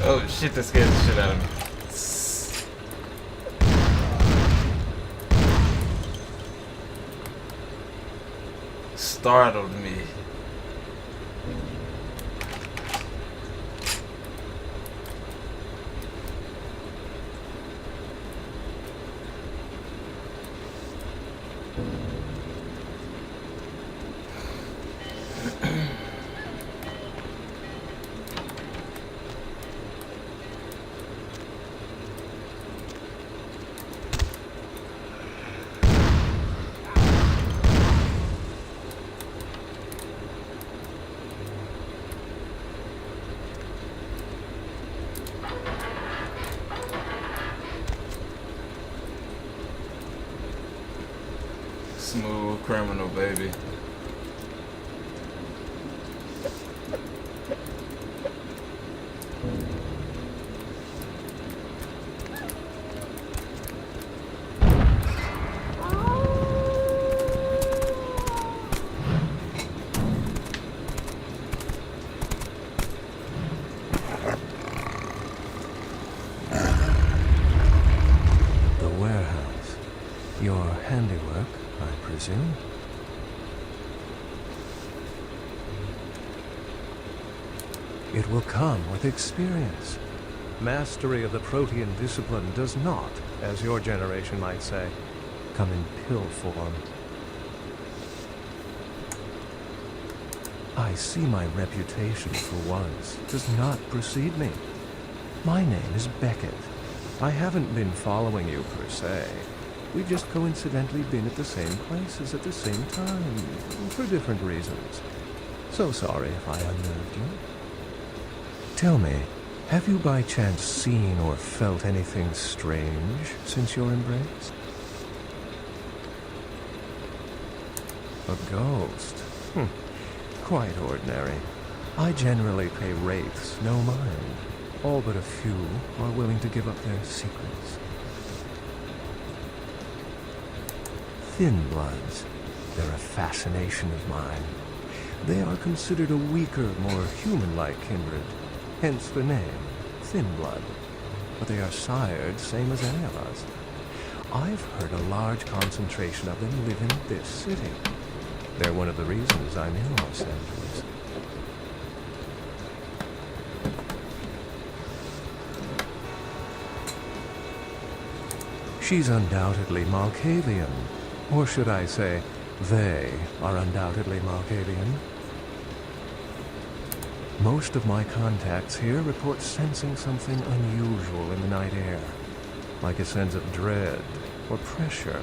Oh shit, that scared the shit out of me. Startled me. Smooth criminal, baby. The warehouse. Your handiwork, I presume? It will come with experience. Mastery of the protean discipline does not, as your generation might say, come in pill form. I see my reputation for once does not precede me. My name is Beckett. I haven't been following you per se. We've just coincidentally been at the same places at the same time, for different reasons. So sorry if I unnerved you. Tell me, have you by chance seen or felt anything strange since your embrace? A ghost? Quite ordinary. I generally pay wraiths no mind. All but a few are willing to give up their secrets. Thin bloods. They're a fascination of mine. They are considered a weaker, more human-like kindred. Hence the name, Thin Blood. But they are sired same as any of us. I've heard a large concentration of them live in this city. They're one of the reasons I'm in Los Angeles. She's undoubtedly Malkavian. Or should I say, they are undoubtedly Malkavian. Most of my contacts here report sensing something unusual in the night air, like a sense of dread or pressure.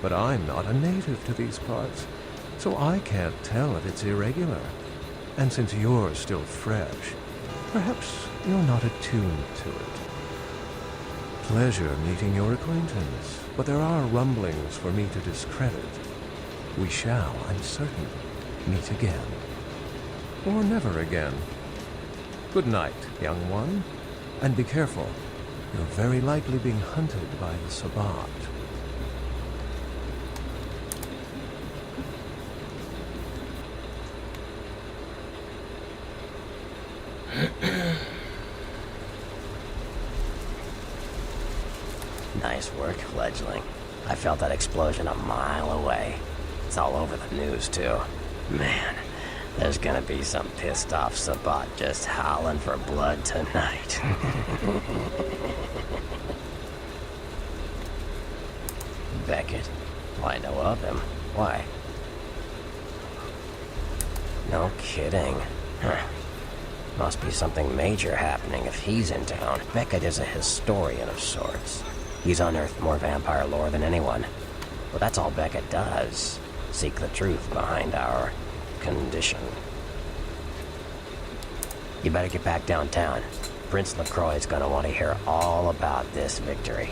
But I'm not a native to these parts, so I can't tell if it's irregular. And since you're still fresh, perhaps you're not attuned to it. Pleasure meeting your acquaintance, but there are rumblings for me to discredit. We shall, I'm certain, meet again. Or never again. Good night, young one. And be careful. You're very likely being hunted by the Sabbat. Nice work, fledgling. I felt that explosion a mile away. It's all over the news, too. Man, there's gonna be some pissed off Sabat just howling for blood tonight. Beckett? Well, I know of him. Why? No kidding. Huh. Must be something major happening if he's in town. Beckett is a historian of sorts. He's unearthed more vampire lore than anyone. Well, that's all Beckett does. Seek the truth behind our condition. You better get back downtown. Prince LaCroix's gonna want to hear all about this victory.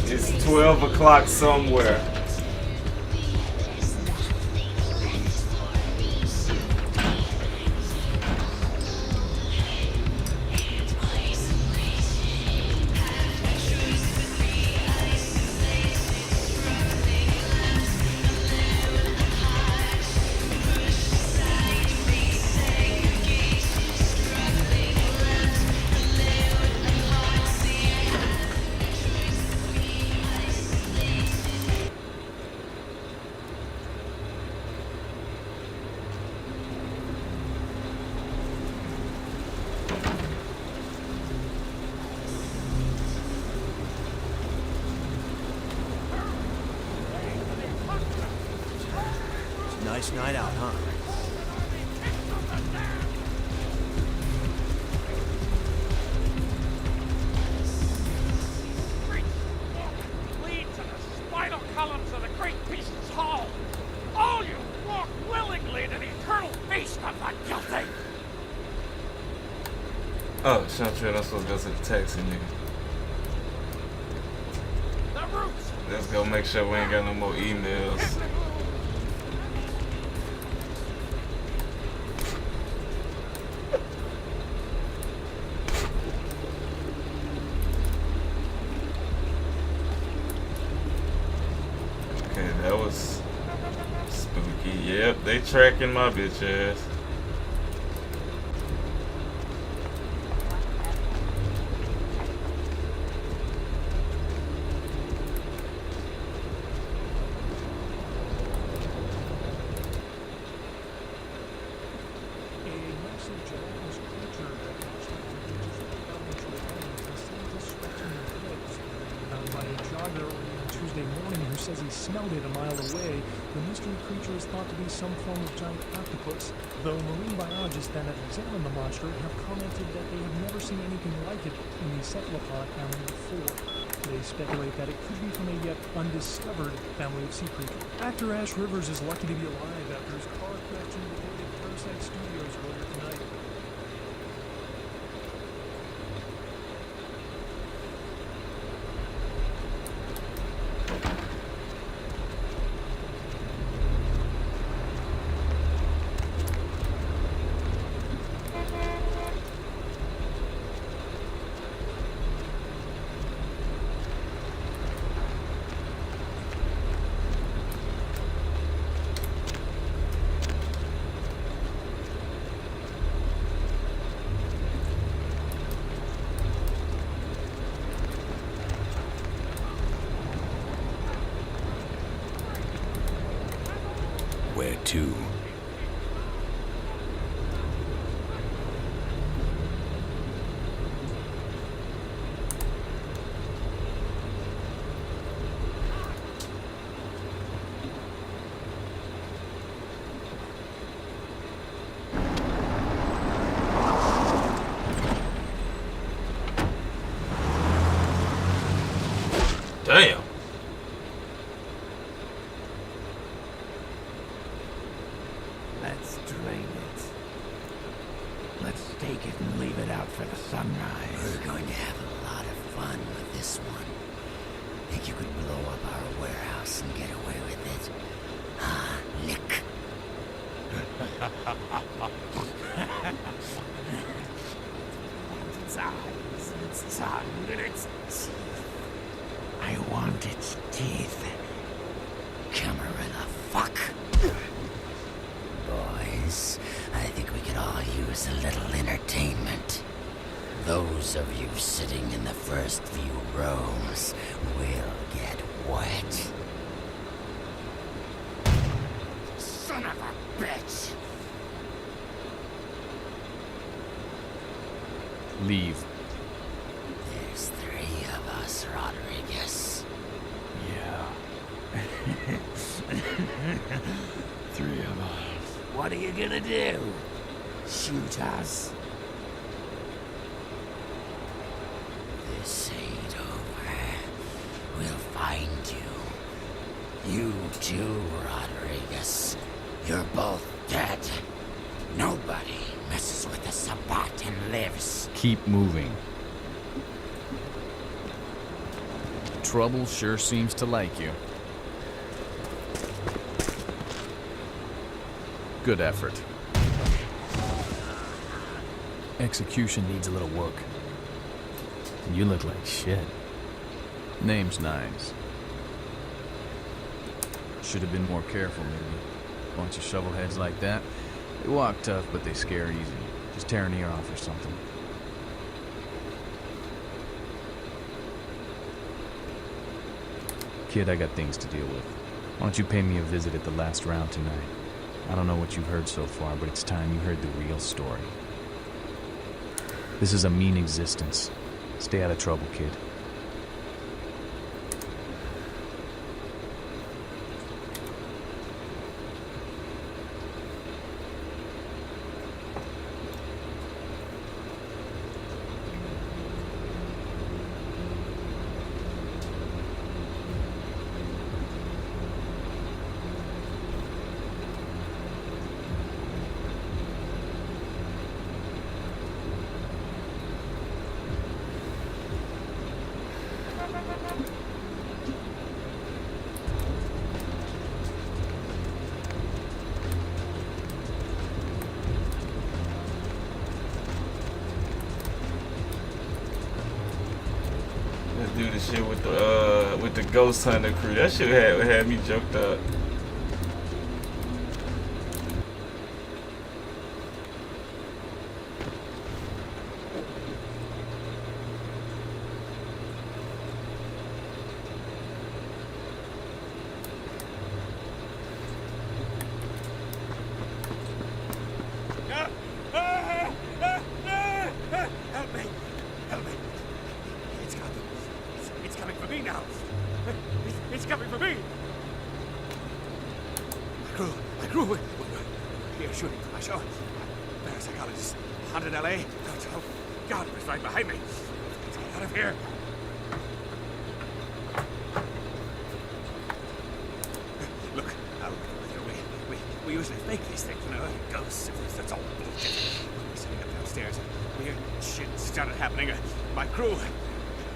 It's 12 o'clock somewhere. Nice night out, huh? Lead to the spinal columns of the great beast's hall. All you walk willingly to the eternal feast of the guilty. Oh, Chantrell, I'm supposed to go to the taxi, nigga. The roots. Let's go make sure we ain't got no more emails. Okay, that was spooky. Yep, they tracking my bitch ass. Says he smelled it a mile away. The mystery creature is thought to be some form of giant octopus, though marine biologists that have examined the monster have commented that they have never seen anything like it in the cephalopod family before. They speculate that it could be from a yet undiscovered family of sea creatures. Actor Ash Rivers is lucky to be alive after his car crashed into the building at Parasite Studios earlier tonight. Where to? Damn. Let's drain it. Let's stake it and leave it out for the sunrise. We're going to have a lot of fun with this one. Think you could blow up our warehouse and get away with it? Ah, lick. Its eyes, its tongue, and its teeth. I want its teeth. Camarilla fuck. Boys, I think we could all use a little entertainment. Those of you sitting in the first few rows will get wet. Son of a bitch! Leave. There's 3 of us, Rodriguez. Yeah. 3 of us. What are you gonna do? Shoot us? This ain't over. We'll find you. You too, Rodriguez. You're both dead. Nobody messes with the Sabat and lives. Keep moving. Trouble sure seems to like you. Good effort. Execution needs a little work. You look like shit. Name's Nines. Should have been more careful, maybe. Bunch of shovelheads like that. They walk tough, but they scare easy. Just tear an ear off or something. Kid, I got things to deal with. Why don't you pay me a visit at the last round tonight? I don't know what you've heard so far, but it's time you heard the real story. This is a mean existence. Stay out of trouble, kid. Do the shit with the ghost hunter crew. That shit had me joked up. Help me! Help me! It's coming. It's coming for me now. It's coming for me. My crew. Here shooting for my show. Parapsychologist. Haunted LA. Oh, God, it was right behind me. Let's get out of here. We usually fake these things when they're ghosts. That's all bullshit. We're sitting up downstairs. We hear shit started happening. My crew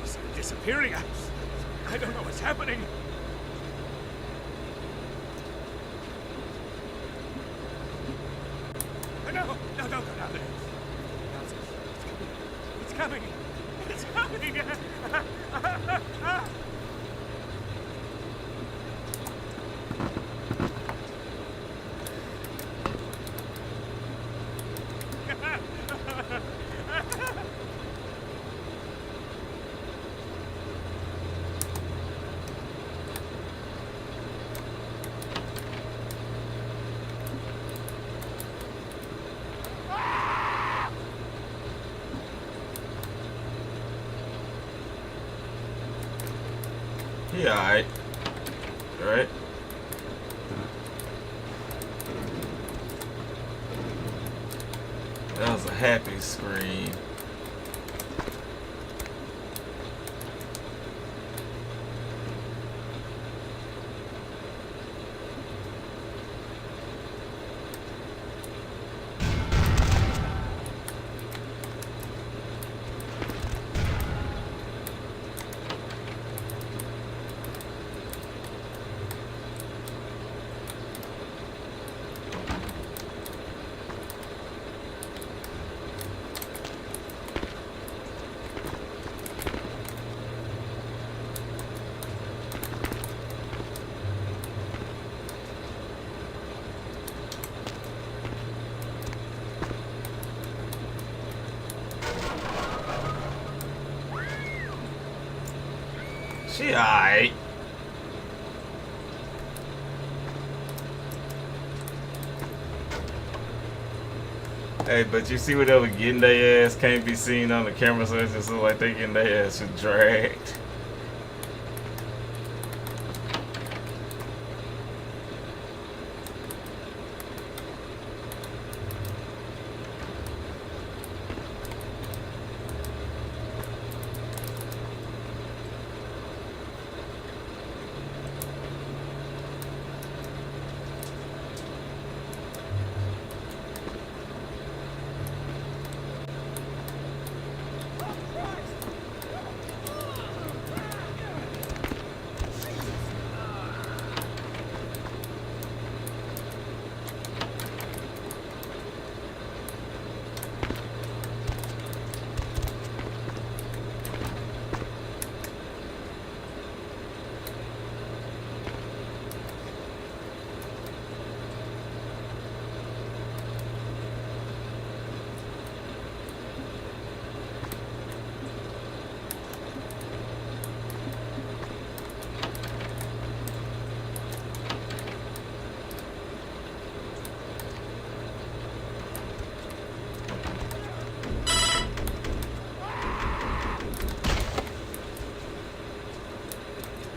started disappearing. I don't know what's happening. No, don't go down there. It's coming. It's coming. Yeah, alright. Alright. That was a happy scream. She alright. Hey, but you see what they were getting their ass can't be seen on the camera, so it just look like they getting their ass dragged.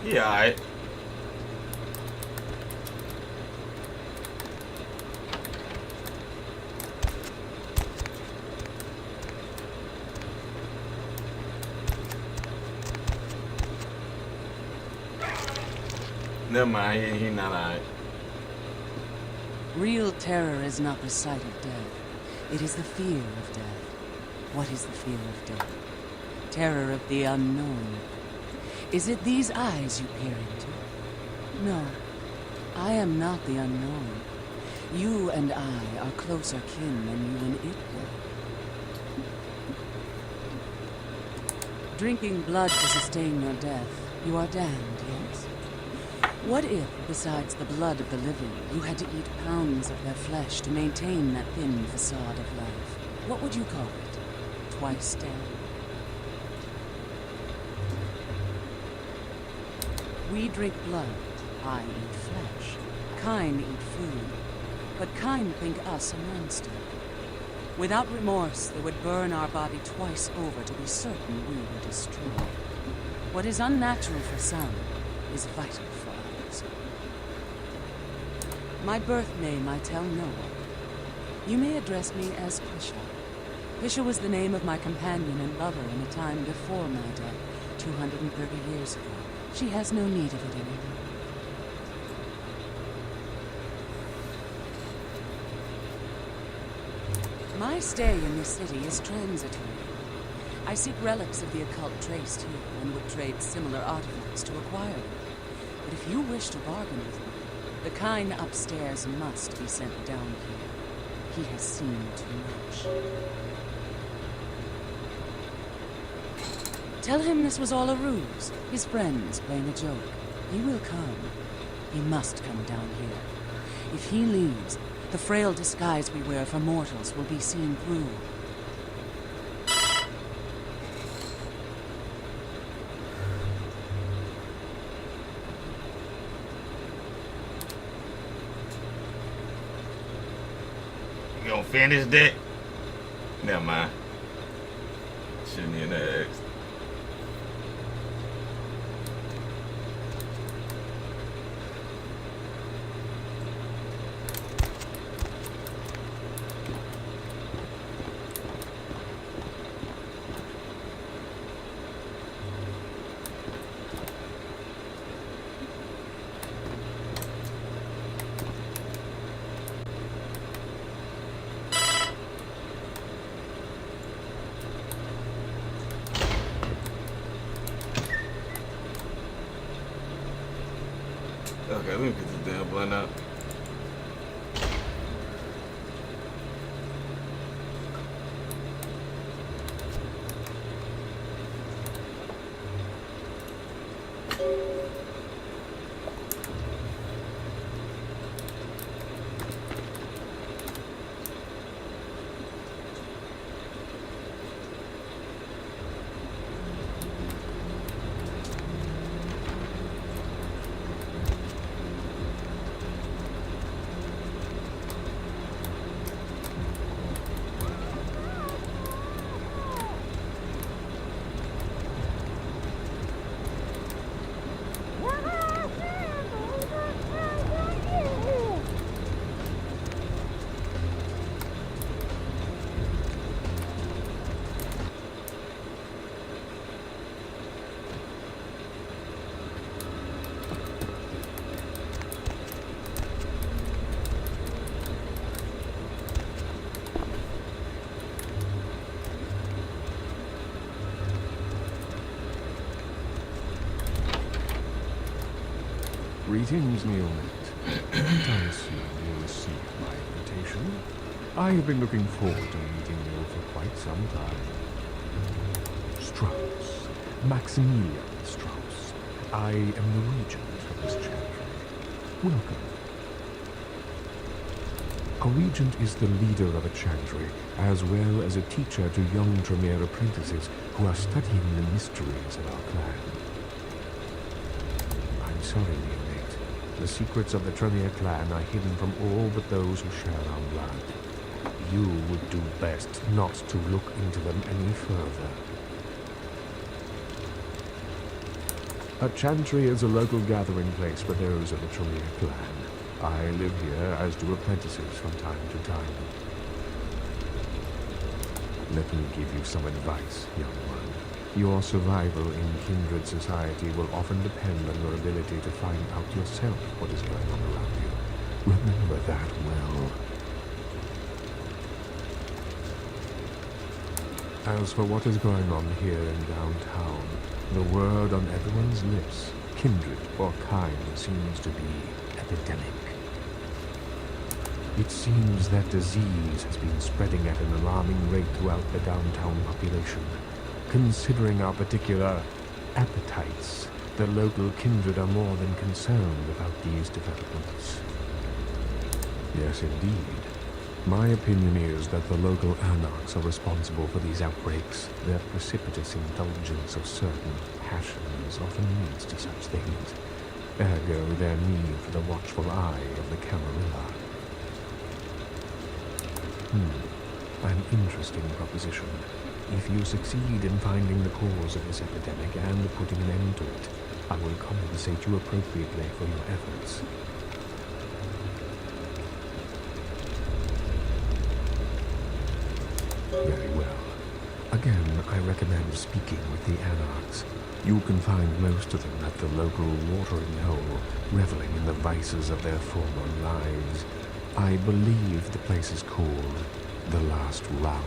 Yeah, alright. Never mind, he not alright. Real terror is not the sight of death. It is the fear of death. What is the fear of death? Terror of the unknown. Is it these eyes you peer into? No. I am not the unknown. You and I are closer kin than you and it were. Drinking blood to sustain your death, you are damned, yes? What if, besides the blood of the living, you had to eat pounds of their flesh to maintain that thin facade of life? What would you call it? Twice dead? We drink blood. I eat flesh. Kind eat food. But kind think us a monster. Without remorse, they would burn our body twice over to be certain we were destroyed. What is unnatural for some is vital for others. My birth name I tell no one. You may address me as Pisha. Pisha was the name of my companion and lover in a time before my death, 230 years ago. She has no need of it anymore. My stay in this city is transitory. I seek relics of the occult traced here and would trade similar artifacts to acquire them. But if you wish to bargain with me, the kind upstairs must be sent down here. He has seen too much. Tell him this was all a ruse, his friends playing a joke. He will come. He must come down here. If he leaves, the frail disguise we wear for mortals will be seen through. You gonna finish that? Never mind. Shouldn't even have asked. Okay, let me get this damn blunt out. Greetings, Neomate. I see you received my invitation. I have been looking forward to meeting you for quite some time. Strauss. Maximilian Strauss. I am the regent of this chantry. Welcome. A regent is the leader of a chantry, as well as a teacher to young Tremere apprentices who are studying the mysteries of our clan. I'm sorry, Neomate. The secrets of the Tremere clan are hidden from all but those who share our blood. You would do best not to look into them any further. A chantry is a local gathering place for those of the Tremere clan. I live here, as do apprentices from time to time. Let me give you some advice, young one. Your survival in kindred society will often depend on your ability to find out yourself what is going on around you. Remember that well. As for what is going on here in downtown, the word on everyone's lips, kindred or kind, seems to be epidemic. It seems that disease has been spreading at an alarming rate throughout the downtown population. Considering our particular appetites, the local kindred are more than concerned about these developments. Yes, indeed. My opinion is that the local anarchs are responsible for these outbreaks. Their precipitous indulgence of certain passions often leads to such things. Ergo, their need for the watchful eye of the Camarilla. An interesting proposition. If you succeed in finding the cause of this epidemic and putting an end to it, I will compensate you appropriately for your efforts. Very well. Again, I recommend speaking with the anarchs. You can find most of them at the local watering hole, reveling in the vices of their former lives. I believe the place is called the last round.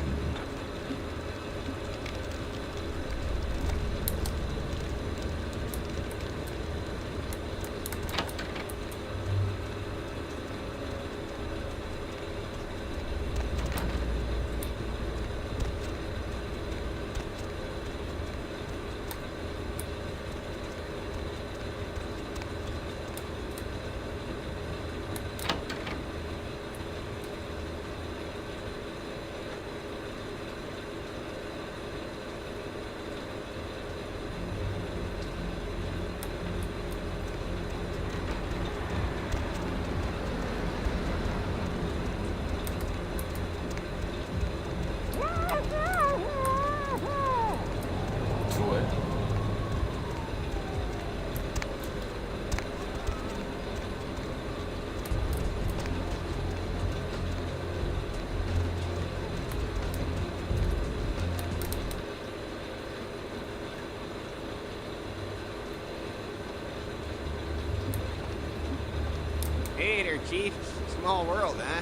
Hey there, Chief. Small world, huh?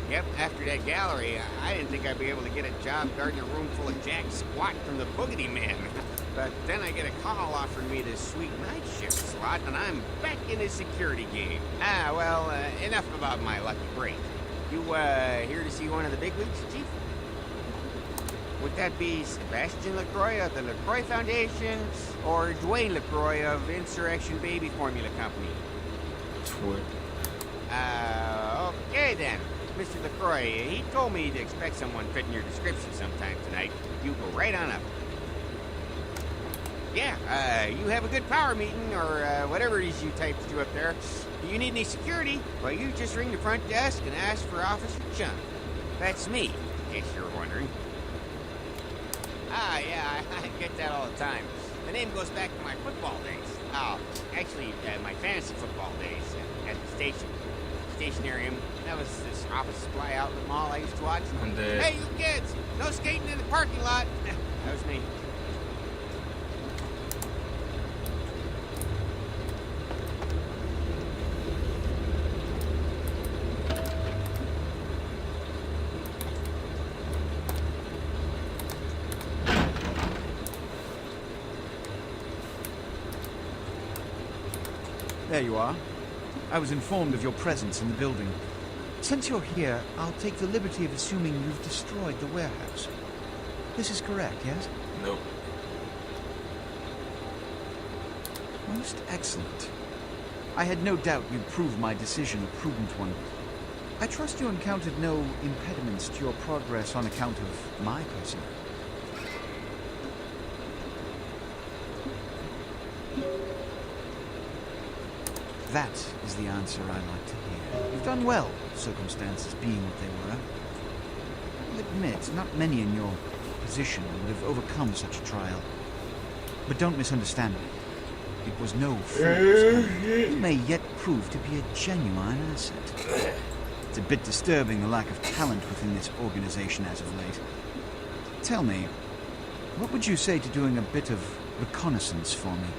Yep, after that gallery, I didn't think I'd be able to get a job guarding a room full of jack squat from the Boogity Man. But then I get a call offering me this sweet night shift slot, and I'm back in the security game. Well, enough about my lucky break. You, here to see one of the bigwigs, Chief? Would that be Sebastian LaCroix of the LaCroix Foundation, or Dwayne LaCroix of Insurrection Baby Formula Company? Okay then. Mr. LaCroix, he told me to expect someone fitting your description sometime tonight. You go right on up. Yeah, you have a good power meeting, or whatever it is you types do up there. If you need any security, well, you just ring the front desk and ask for Officer Chung. That's me, in case you're wondering. Yeah, I get that all the time. The name goes back to my football days. Oh, actually, my fantasy football days at the station. Stationarium. That was this office supply outlet mall I used to watch. Hey, you kids! No skating in the parking lot! That was me. There you are. I was informed of your presence in the building. Since you're here, I'll take the liberty of assuming you've destroyed the warehouse. This is correct, yes? Nope. Most excellent. I had no doubt you'd prove my decision a prudent one. I trust you encountered no impediments to your progress on account of my person. That is the answer I like to hear. You've done well, circumstances being what they were. I'll admit, not many in your position would have overcome such a trial. But don't misunderstand me. It was no fool's gold. You may yet prove to be a genuine asset. It's a bit disturbing the lack of talent within this organization as of late. Tell me, what would you say to doing a bit of reconnaissance for me?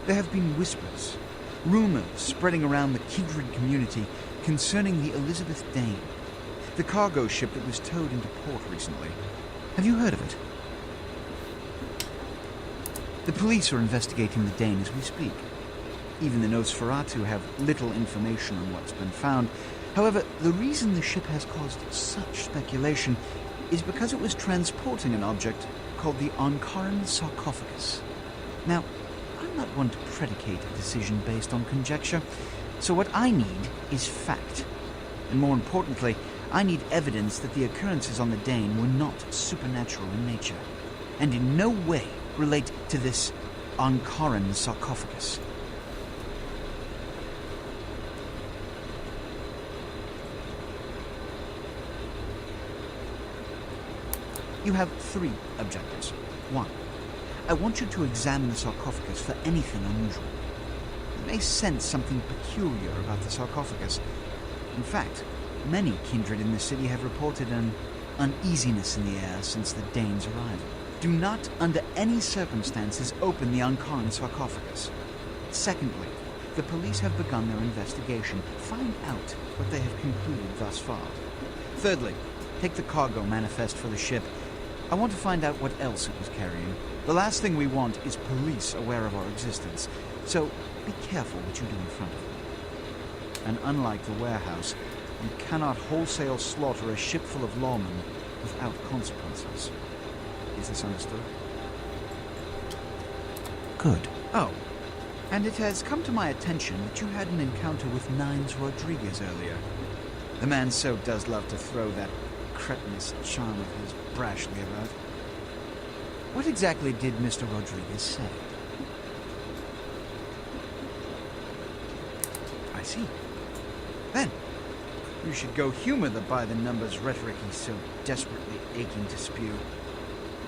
There have been whispers, rumors spreading around the kindred community concerning the Elizabeth Dane, the cargo ship that was towed into port recently. Have you heard of it? The police are investigating the Dane as we speak. Even the Nosferatu have little information on what's been found. However, the reason the ship has caused such speculation is because it was transporting an object called the Ankaran sarcophagus. Now, I'm not one to predicate a decision based on conjecture, so what I need is fact. And more importantly, I need evidence that the occurrences on the Dane were not supernatural in nature, and in no way relate to this Ankaran sarcophagus. You have 3 objectives. 1. I want you to examine the sarcophagus for anything unusual. You may sense something peculiar about the sarcophagus. In fact, many kindred in the city have reported an uneasiness in the air since the Dane's arrival. Do not, under any circumstances, open the Ankaran sarcophagus. Secondly, the police have begun their investigation. Find out what they have concluded thus far. Thirdly, take the cargo manifest for the ship. I want to find out what else it was carrying. The last thing we want is police aware of our existence, so be careful what you do in front of them. And unlike the warehouse, you cannot wholesale slaughter a ship full of lawmen without consequences. Is this understood? Good. Oh, and it has come to my attention that you had an encounter with Nines Rodriguez earlier. The man so does love to throw that cretinous charm of his brashly about. What exactly did Mr. Rodriguez say? I see. Then, you should go humor the by-the-numbers rhetoric he's so desperately aching to spew.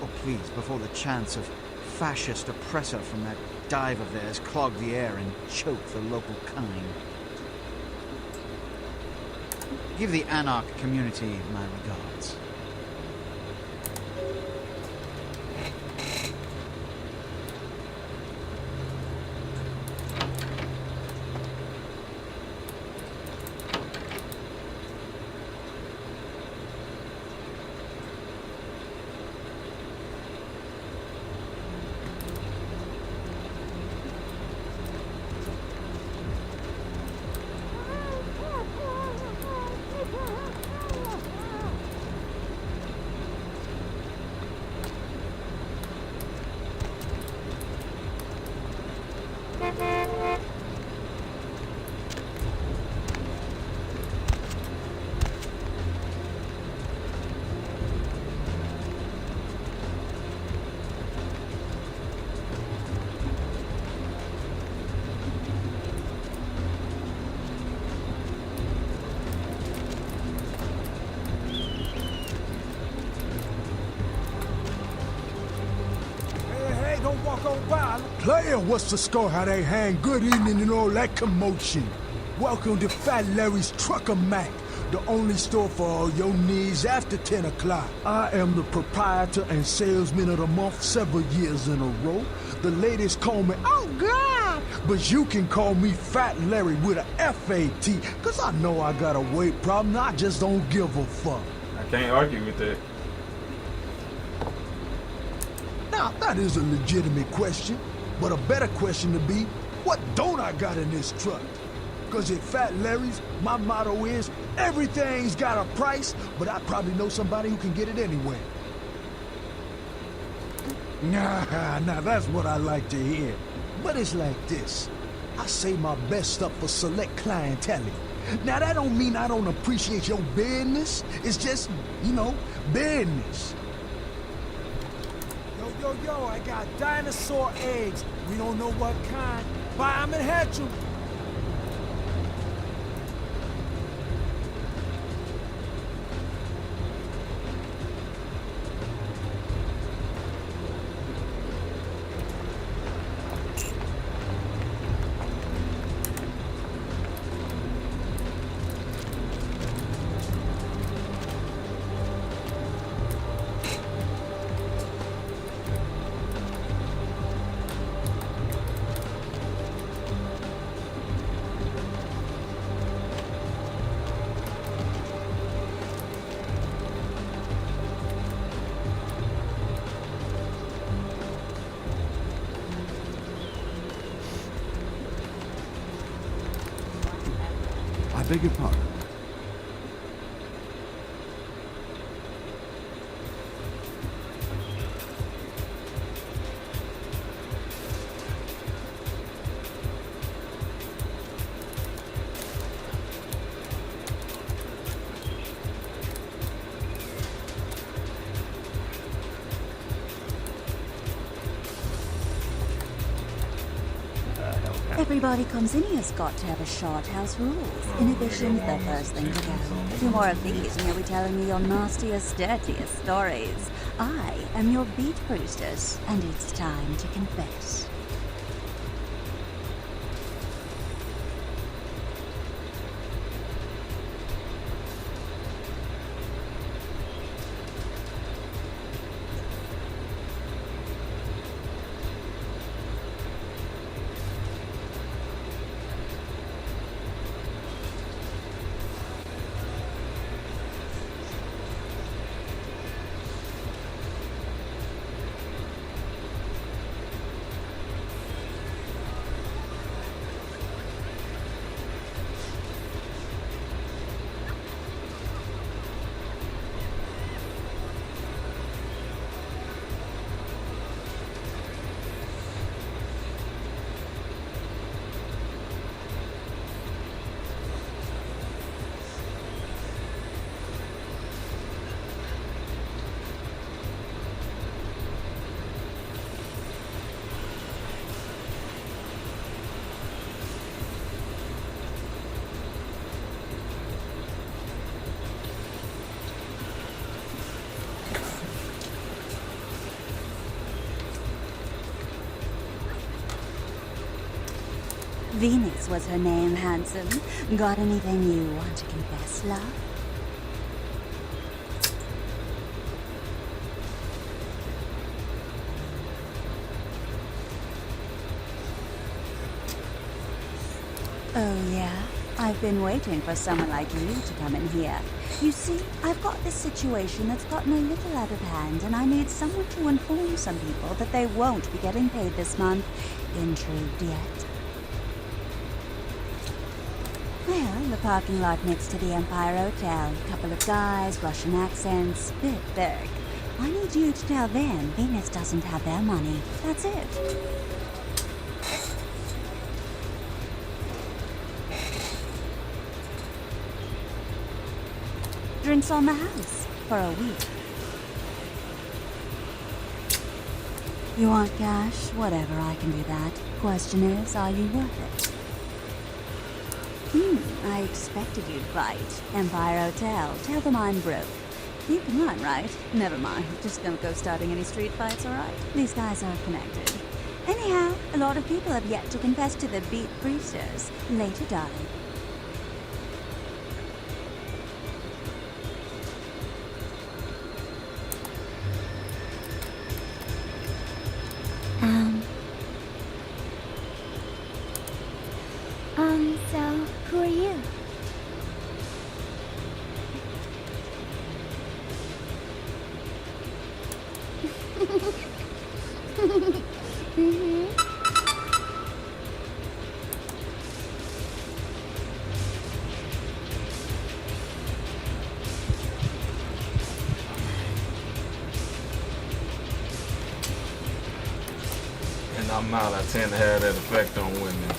Oh, please, before the chance of fascist oppressor from that dive of theirs clog the air and choke the local kind. Give the Anarch community my regards. Player, what's the score? How they hang? Good evening and all that commotion. Welcome to Fat Larry's Trucker Mac, the only store for all your needs after 10 o'clock. I am the proprietor and salesman of the month several years in a row. The ladies call me, oh God! But you can call me Fat Larry with a F-A-T, cause I know I got a weight problem. I just don't give a fuck. I can't argue with that. Now, that is a legitimate question. But a better question to be, what don't I got in this truck? Cause at Fat Larry's, my motto is, everything's got a price, but I probably know somebody who can get it anyway. Nah, that's what I like to hear. But it's like this. I save my best stuff for select clientele. Now that don't mean I don't appreciate your business. It's just, you know, business. Yo, I got dinosaur eggs. We don't know what kind. Buy them and hatch them. I beg your pardon. Everybody comes in here's got to have a short house rules. Inhibition's the first thing to go. A few more of these and you'll be telling me your nastiest, dirtiest stories. I am your beat priestess, and it's time to confess. Venus was her name, handsome. Got anything you want to confess, love? Oh, yeah? I've been waiting for someone like you to come in here. You see, I've got this situation that's gotten a little out of hand, and I need someone to inform some people that they won't be getting paid this month. Intrigued yet? Well, the parking lot next to the Empire Hotel. Couple of guys, Russian accents, bit thick. I need you to tell them Venus doesn't have their money. That's it. Drinks on the house for a week. You want cash? Whatever, I can do that. Question is, are you worth it? I expected you'd bite. Empire Hotel. Tell them I'm broke. You can run, right? Never mind. Just don't go starting any street fights, alright? These guys are connected. Anyhow, a lot of people have yet to confess to the beat priestess. Later, darling. So, who are you? Mm-hmm. And I'm out. I tend to have that effect on women.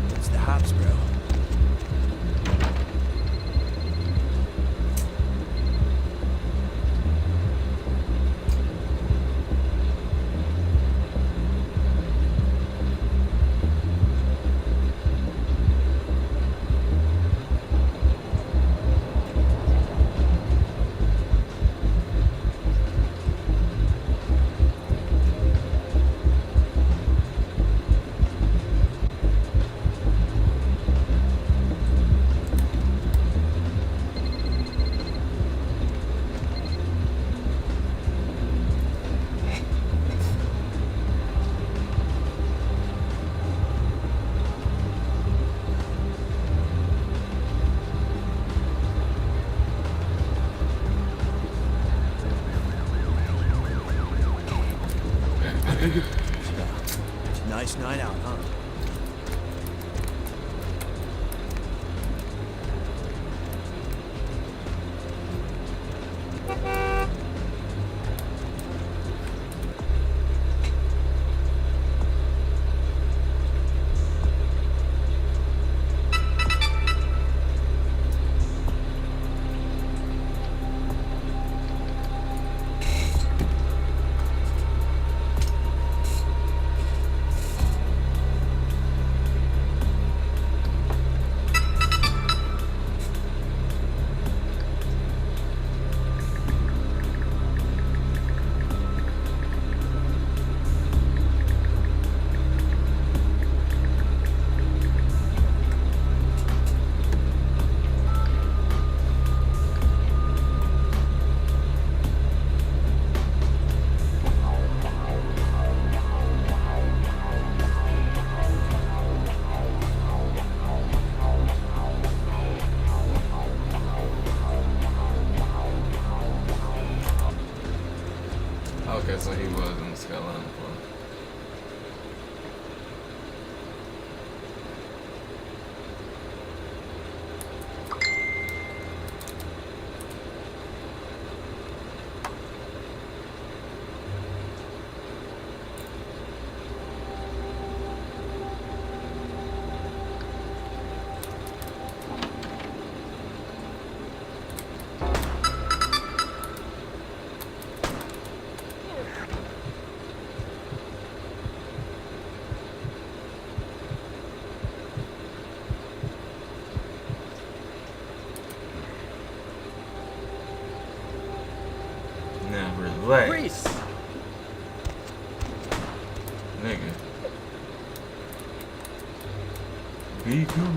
What's the hops, bro? Relax. Grease. Nigga. Be cool.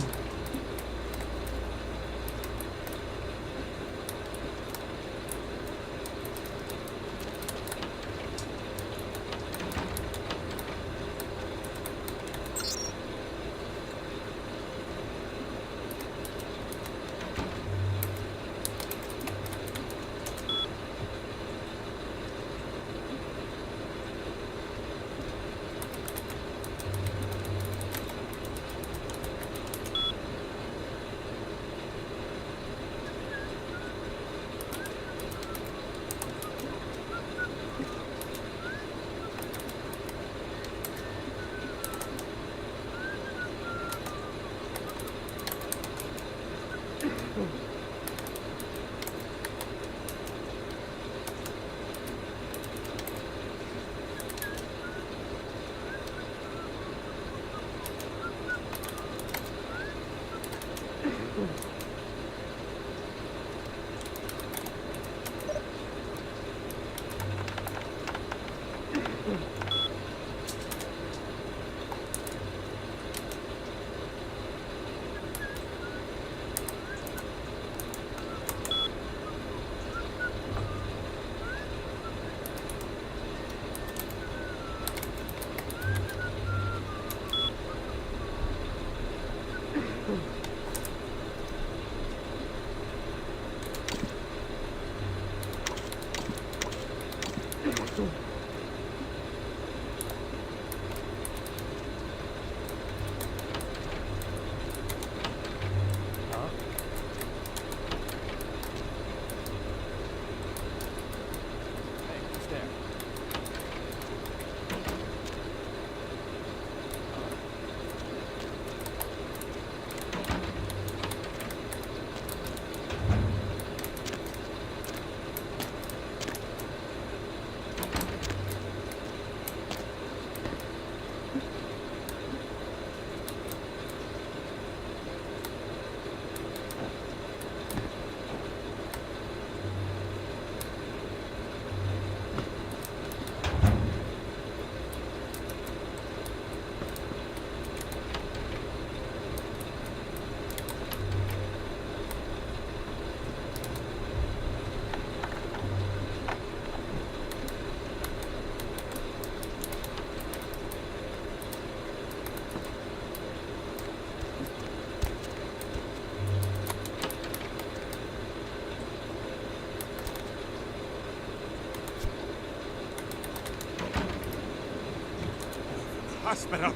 Hospital.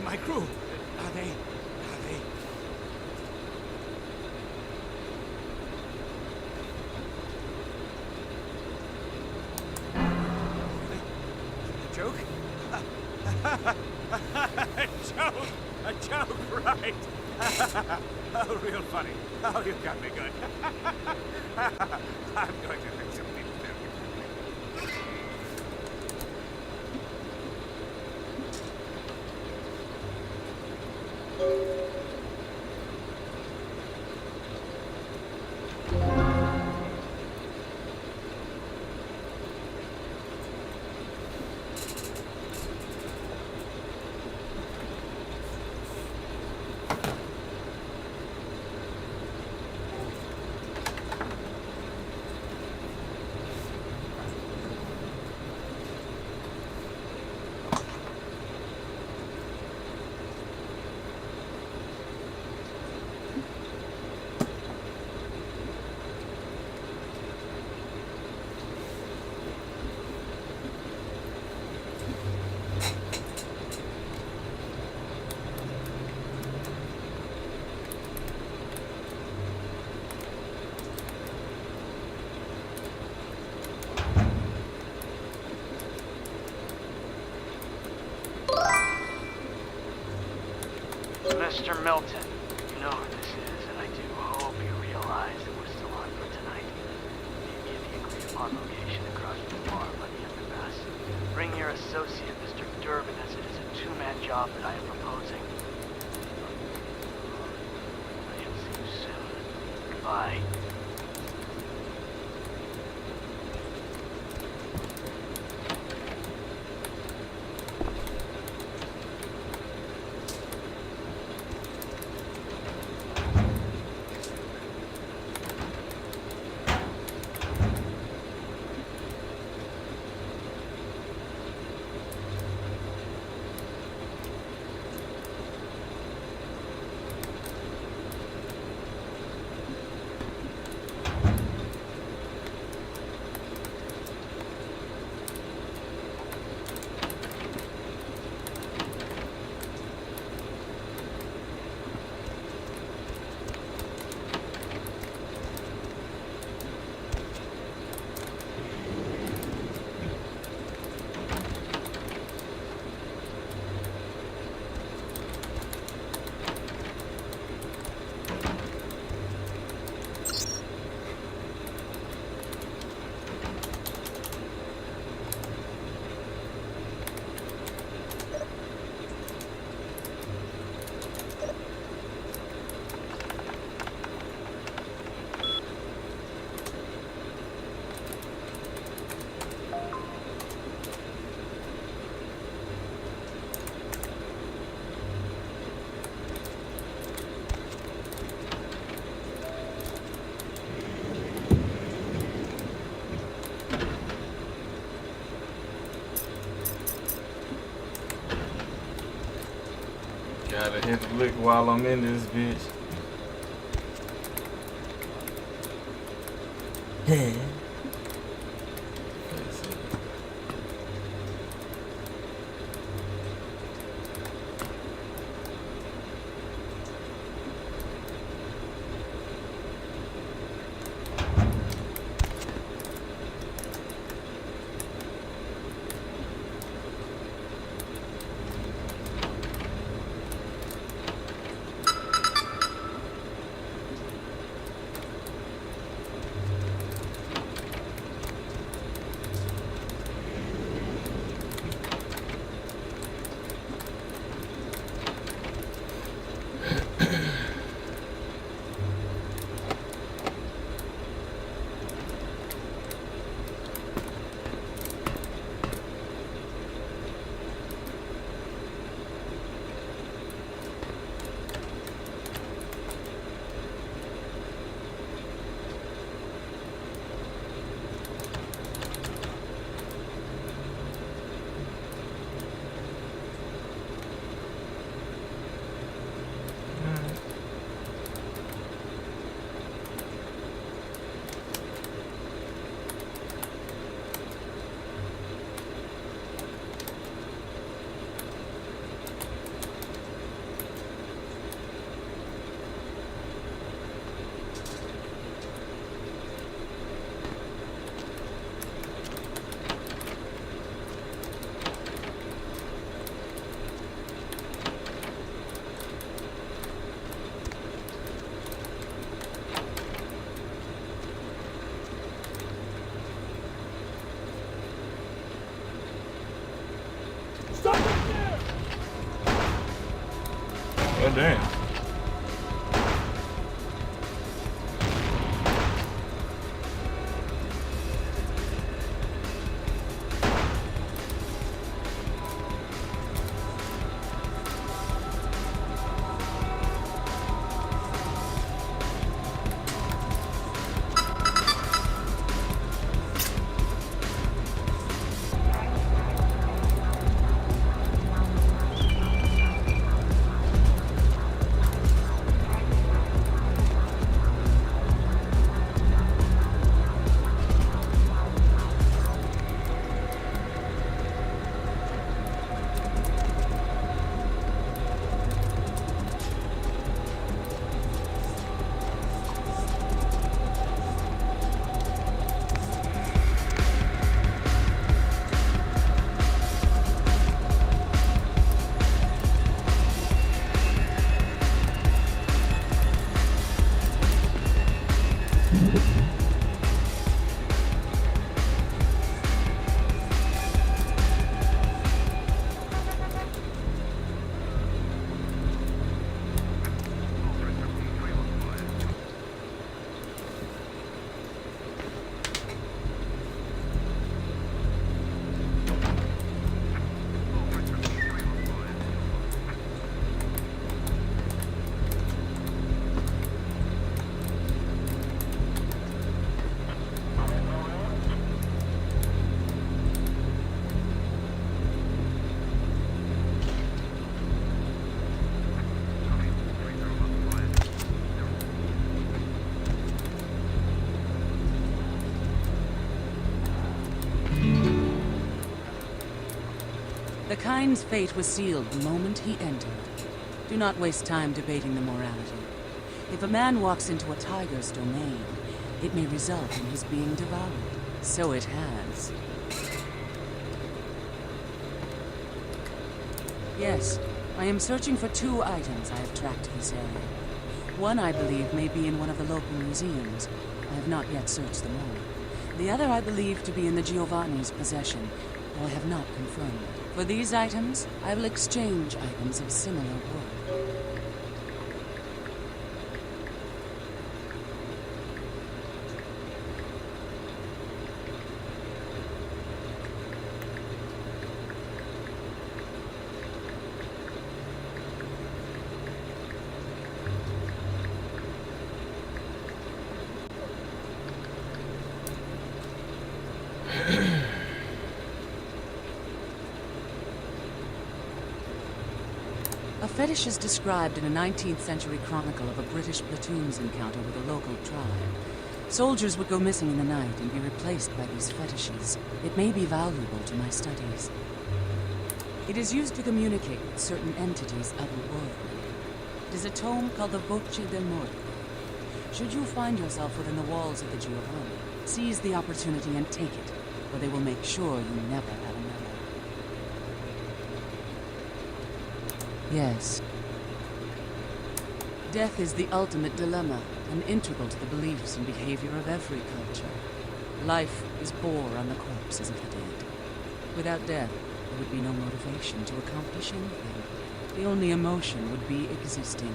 My crew. Are they? A joke? A joke, right? Oh, real funny. Oh, you got me good. I'm going to fix some people down here. Mr. Milton, you know who this is, and I do hope you realize that we're still on for tonight. Meet me at the agreed-upon location across the bar by the underpass. Bring your associate, Mr. Durbin, as it is a two-man job that I am proposing. I shall see you soon. Goodbye. I hit the lick while I'm in this bitch. Oh, damn. The kind's fate was sealed the moment he entered. Do not waste time debating the morality. If a man walks into a tiger's domain, it may result in his being devoured. So it has. Yes, I am searching for 2 items I have tracked to this area. One, I believe, may be in one of the local museums. I have not yet searched them all. The other I believe to be in the Giovanni's possession, though I have not confirmed. For these items, I will exchange items of similar worth. A fetish is described in a 19th century chronicle of a British platoon's encounter with a local tribe. Soldiers would go missing in the night and be replaced by these fetishes. It may be valuable to my studies. It is used to communicate with certain entities otherworldly. It is a tome called the Voce del Morte. Should you find yourself within the walls of the Giovanni, seize the opportunity and take it, or they will make sure you never have another. Yes. Death is the ultimate dilemma, and integral to the beliefs and behavior of every culture. Life is bore on the corpses of the dead. Without death, there would be no motivation to accomplish anything. The only emotion would be existing.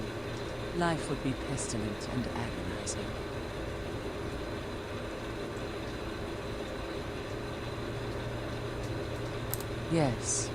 Life would be pestilent and agonizing. Yes.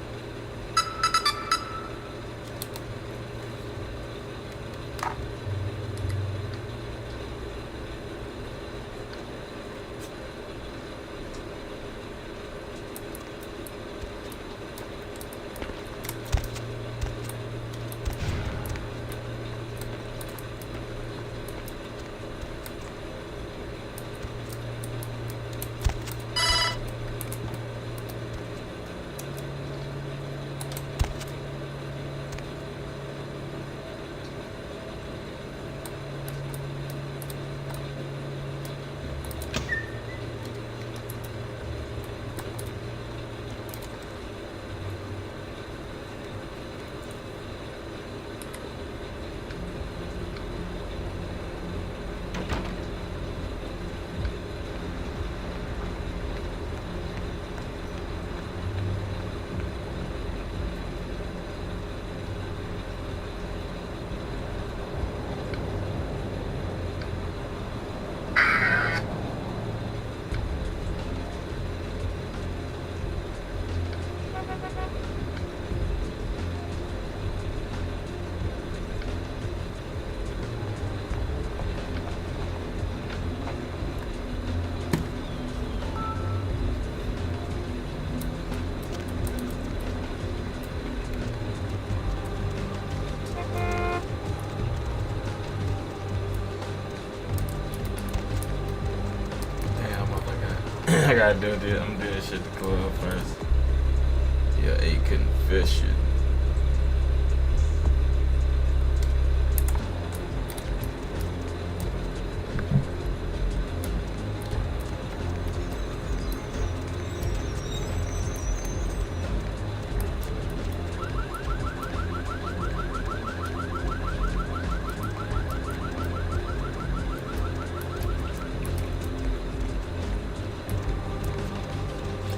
I gotta do this. I'm doing this shit at the club first. Yeah, A couldn't fish it.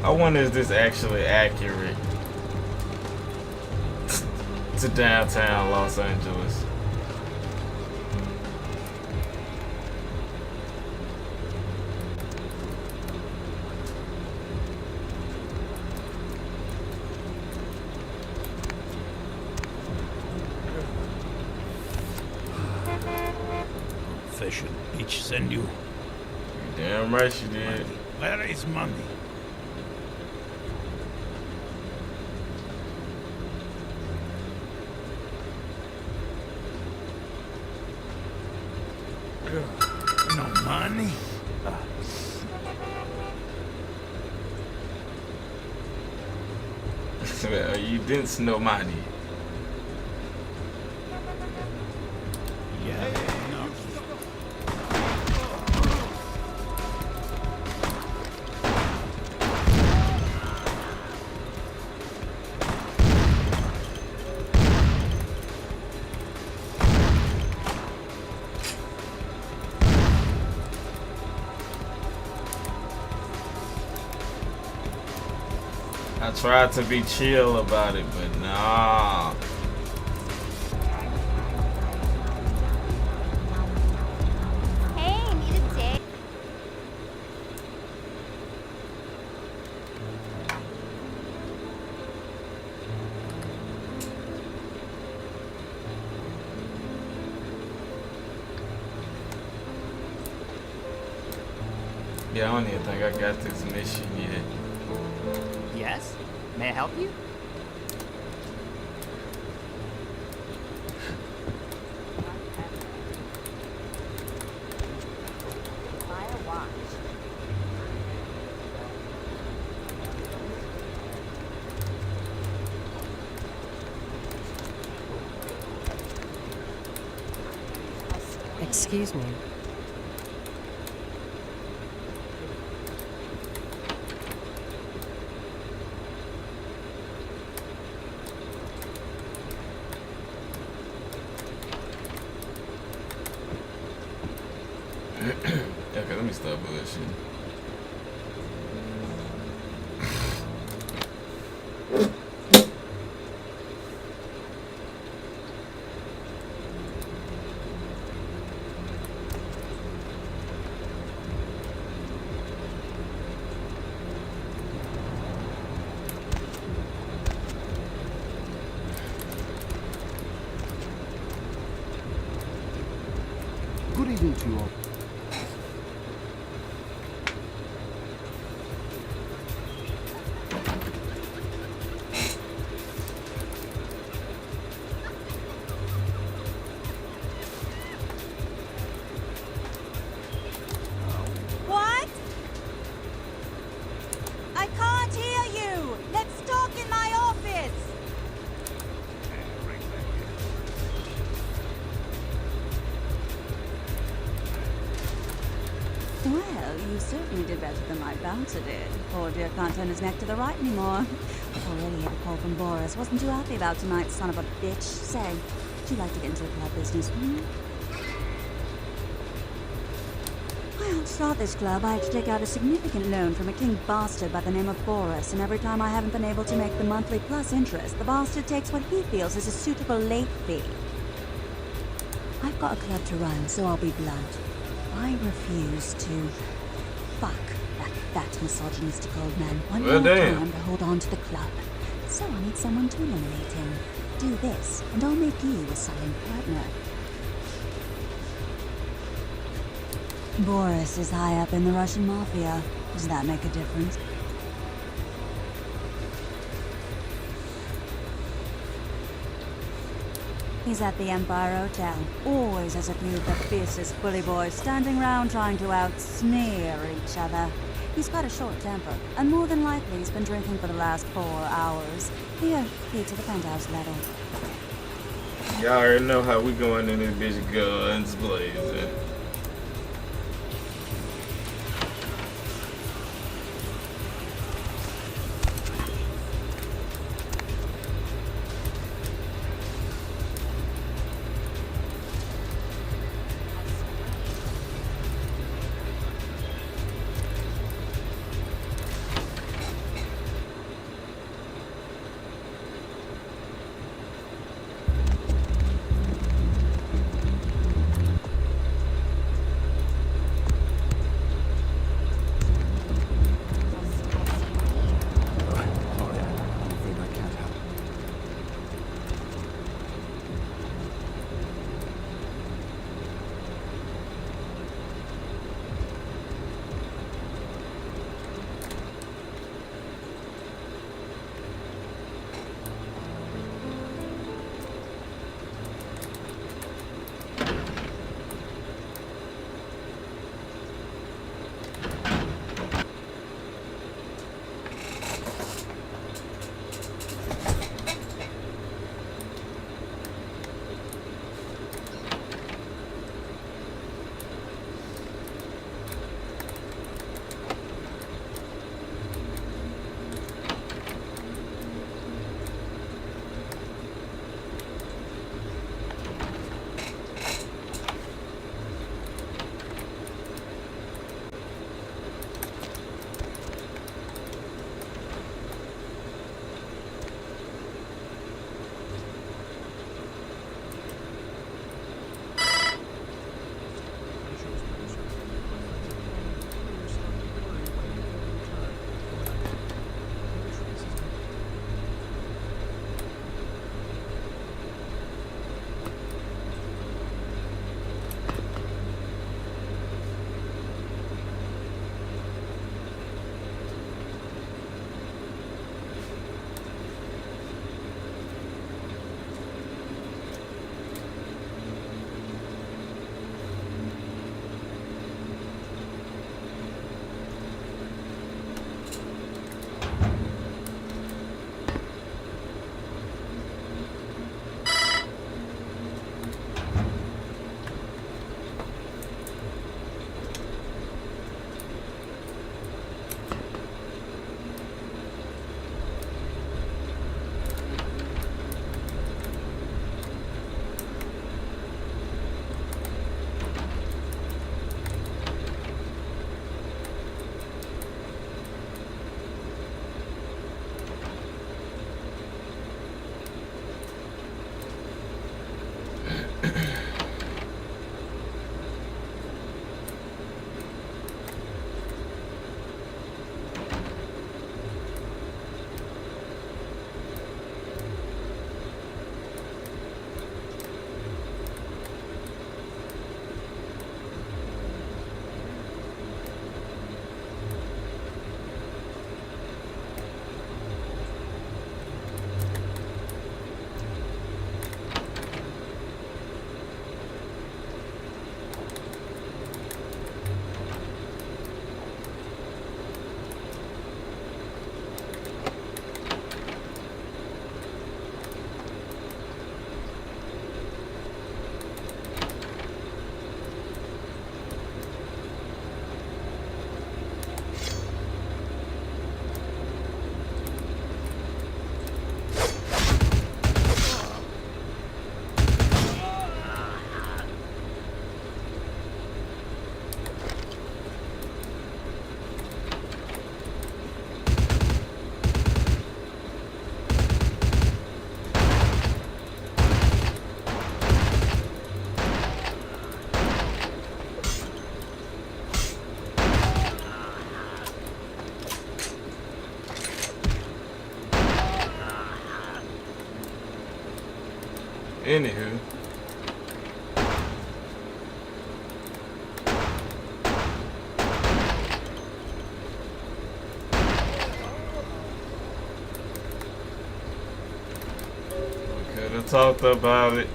I wonder if this actually accurate to downtown Los Angeles. Fishing beach send you. Damn right she did. Where is money? No money? You didn't know money. Yeah, no. I tried to be chill about it, but nah. Hey, need a date? Yeah, I don't even think I got this mission yet. Yes? May I help you? Excuse me. Okay, let me stop bullshitting. Good evening to you all. What? I can't hear you! Let's talk in my office! Well, you certainly did better than my bouncer did. Poor dear can't turn his neck to the right anymore. Already had a call from Boris. Wasn't too happy about tonight, son of a bitch. Say, would you like to get into the club business? Well, to start this club, I had to take out a significant loan from a king bastard by the name of Boris, and every time I haven't been able to make the monthly plus interest, the bastard takes what he feels is a suitable late fee. I've got a club to run, so I'll be blunt. I refuse to fuck that fat misogynistic old man one more time to hold on to the club. So I need someone to eliminate him. Do this, and I'll make you a silent partner. Boris is high up in the Russian mafia. Does that make a difference? He's at the Empire Hotel. Always has a few of the fiercest bully boys standing round trying to out-sneer each other. He's got a short temper, and more than likely he's been drinking for the last 4 hours. Here, key to the penthouse level. Y'all already know how we going in this bitch, guns blazing. Anywho. Could have talked about it.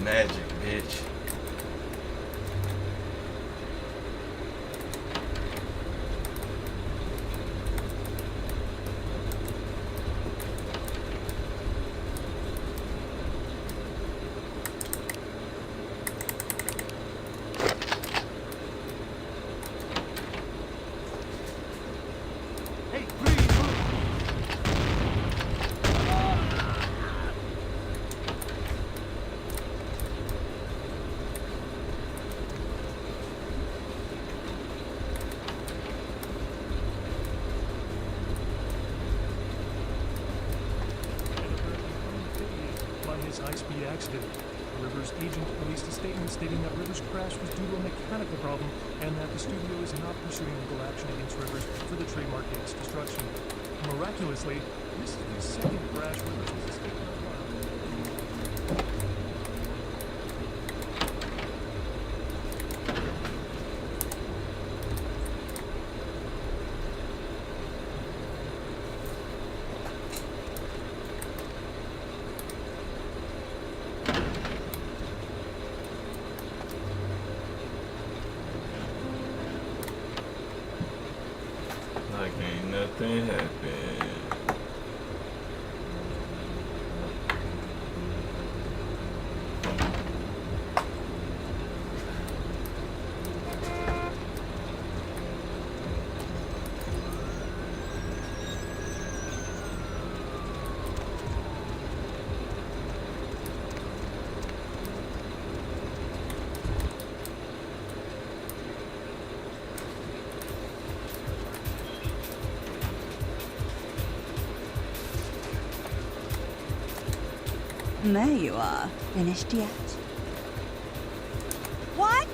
Magic, bitch. By his high-speed accident. Rivers' agent released a statement stating that Rivers' crash was due to a mechanical problem and that the studio is not pursuing legal action against Rivers for the trademark game's destruction. Miraculously, this is the second crash Rivers has escaped from. Like ain't nothing happened. There you are. Finished yet? What?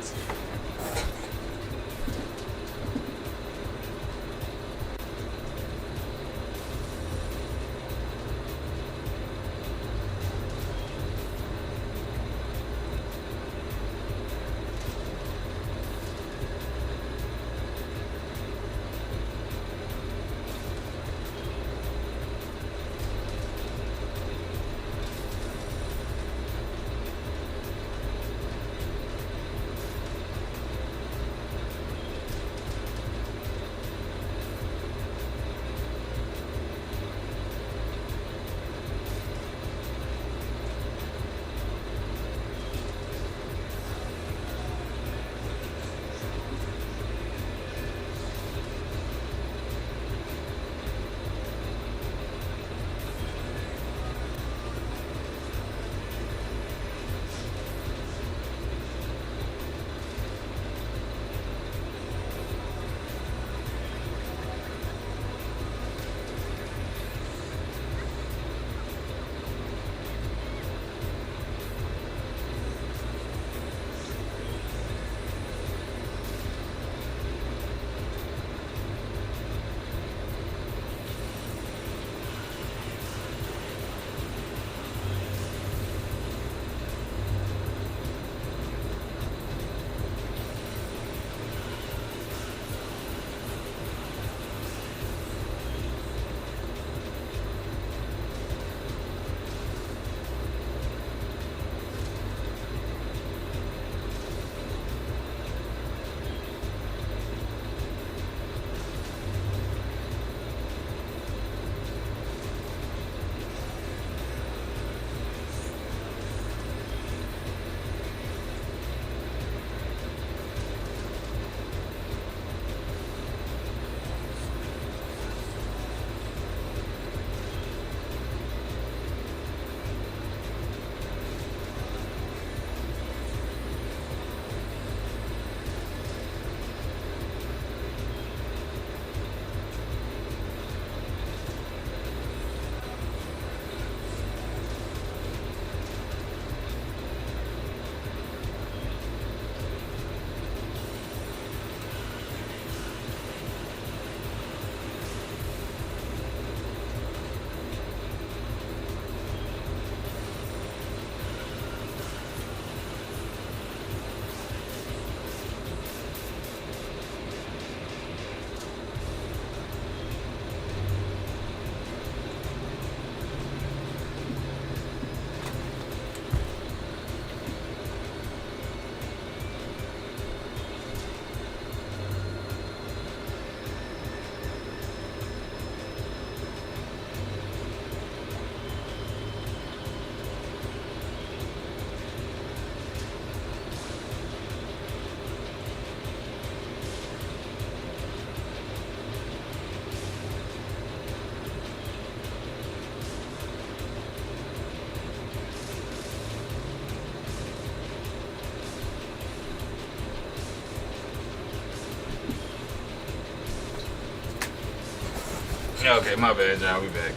Okay, my bad, y'all. We back.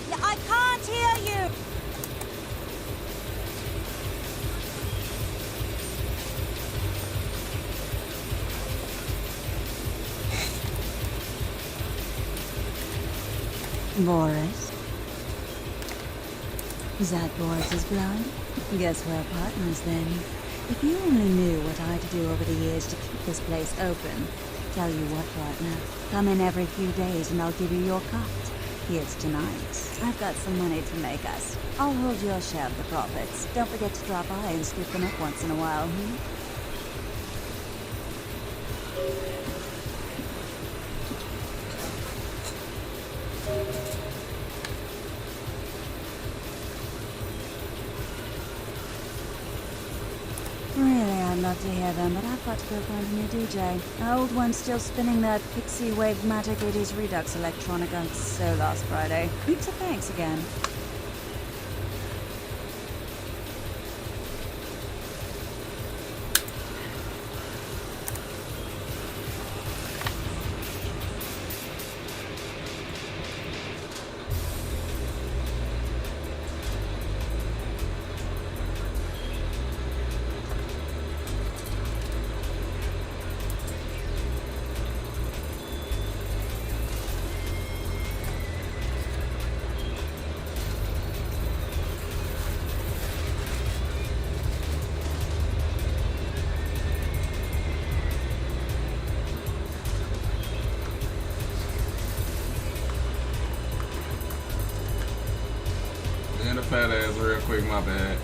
Yeah, I can't hear you. Boris? Is that Boris's blood? Guess we're partners then. If you only knew what I had to do over the years to keep this place open. Tell you what, partner. Come in every few days and I'll give you your cut. Here's tonight. I've got some money to make us. I'll hold your share of the profits. Don't forget to drop by and scoop them up once in a while, Really, I'd love to hear them, but I've got to go find a new DJ. An old one's still spinning that Pixie Wave-matic 80s Redux electronica. So last Friday. Heaps of thanks again. And the fat ass real quick, my bad.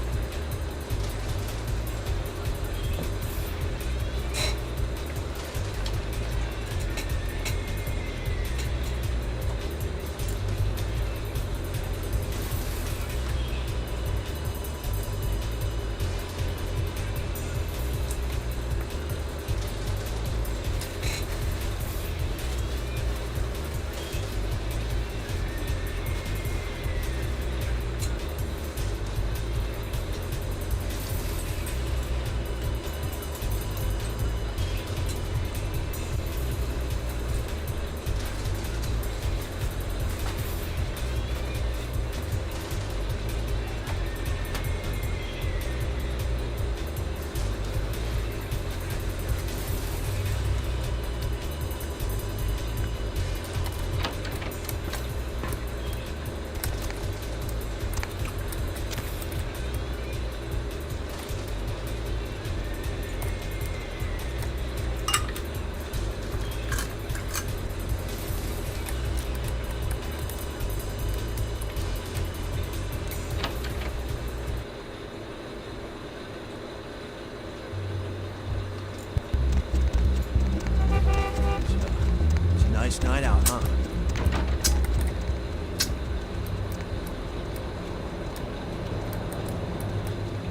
Nice night out, huh?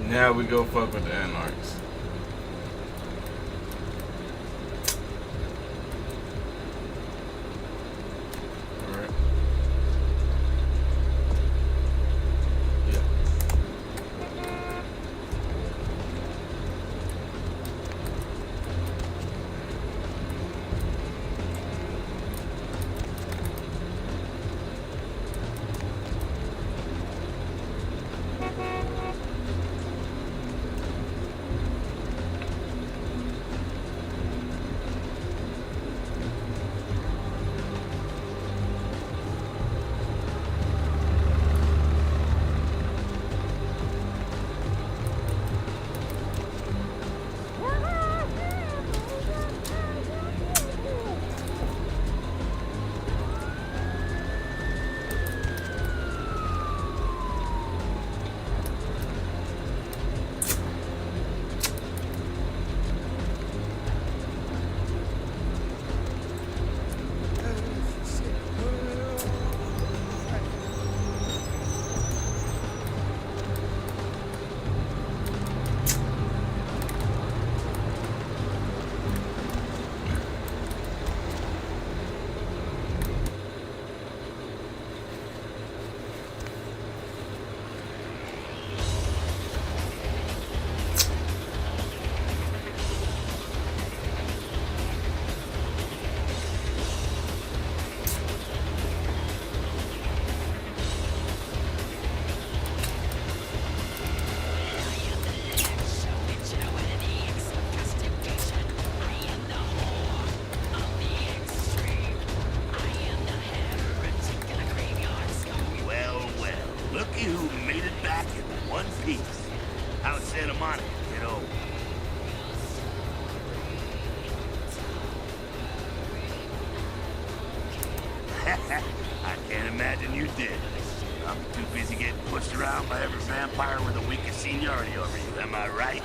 Now we go fuck with the Anarchs. Alright. Yeah. Monica, kiddo. I can't imagine you did. I'm too busy getting pushed around by every vampire with the weakest seniority over you, am I right?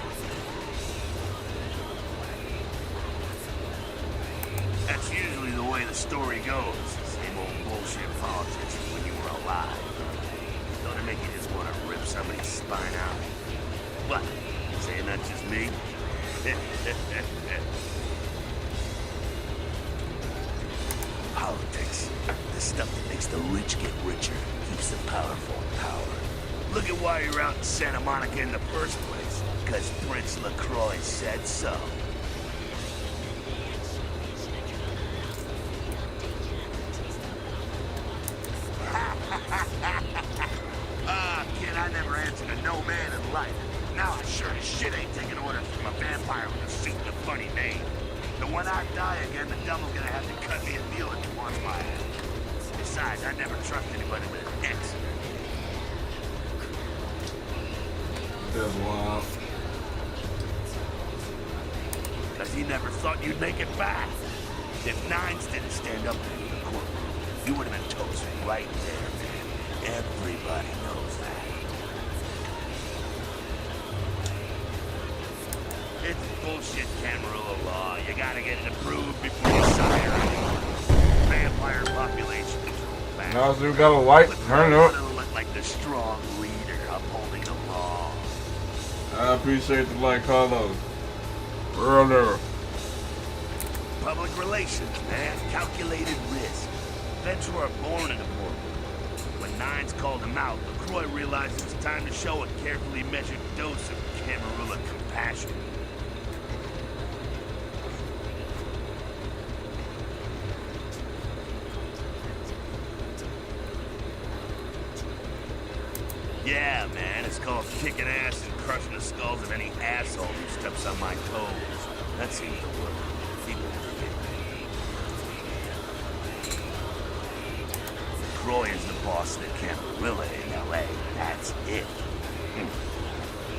That's usually the way the story goes. Same old bullshit politics when you were alive. Don't it make you just want to rip somebody's spine out? What? Saying that's just me? Politics. The stuff that makes the rich get richer, keeps the powerful in power. Look at why you're out in Santa Monica in the first place. Because Prince LaCroix said so. Kid, I never answered to no man in life. Now I sure as shit ain't taking orders from a vampire with a suit and a funny name. And when I die again, the devil's gonna have to cut me a deal if he wants my ass. Besides, I never trust anybody with an X. That's wild. Because he never thought you'd make it back. If Nines didn't stand up to you in the courtroom, you would have been toast right there, man. Everybody knows that. It's bullshit Camarilla law. You gotta get it approved before you sire anyone. Vampire population control back. Now we got a light. Turn up. To look like the strong leader upholding the law. I appreciate the light, Carlos. Real nigga. Public relations, man. Calculated risk. Vets were born in a boardroom. When Nines called him out, LaCroix realized it was time to show a carefully measured dose of Camarilla compassion. Yeah, man, it's called kicking ass and crushing the skulls of any asshole who steps on my toes. That seems to work. People forget me. LaCroix is the boss of the Camarilla in L.A. That's it.